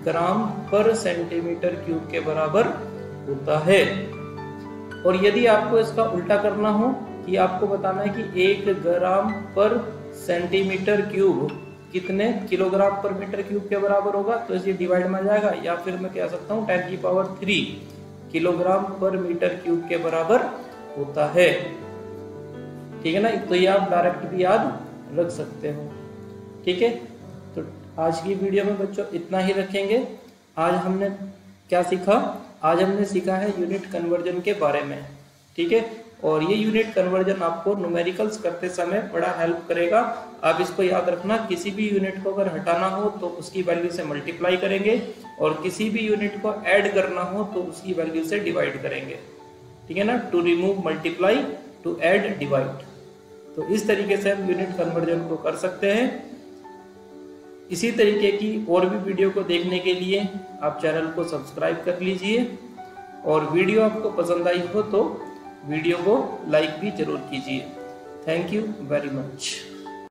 ग्राम पर सेंटीमीटर क्यूब के बराबर होता है। और यदि आपको इसका उल्टा करना हो कि आपको बताना है कि 1 ग्राम पर सेंटीमीटर क्यूब कितने किलोग्राम पर मीटर क्यूब के बराबर होगा, तो इसे डिवाइड में आ जाएगा, या फिर मैं कह सकता हूँ 10 की पावर 3 किलोग्राम पर मीटर क्यूब के बराबर होता है। ठीक है ना, तो ये आप डायरेक्ट भी याद रख सकते हो। ठीक है, तो आज की वीडियो में बच्चों इतना ही रखेंगे। आज हमने क्या सीखा, आज हमने सीखा है यूनिट कन्वर्जन के बारे में। ठीक है, और ये यूनिट कन्वर्जन आपको न्यूमेरिकल्स करते समय बड़ा हेल्प करेगा। आप इसको याद रखना, किसी भी यूनिट को अगर हटाना हो तो उसकी वैल्यू से मल्टीप्लाई करेंगे, और किसी भी यूनिट को ऐड करना हो तो उसकी वैल्यू से डिवाइड करेंगे। ठीक है ना, to remove, multiply, to add, divide. तो इस तरीके से हम यूनिट कन्वर्जन को कर सकते हैं। इसी तरीके की और भी वीडियो को देखने के लिए आप चैनल को सब्सक्राइब कर लीजिए, और वीडियो आपको पसंद आई हो तो वीडियो को लाइक भी जरूर कीजिए। Thank you very much.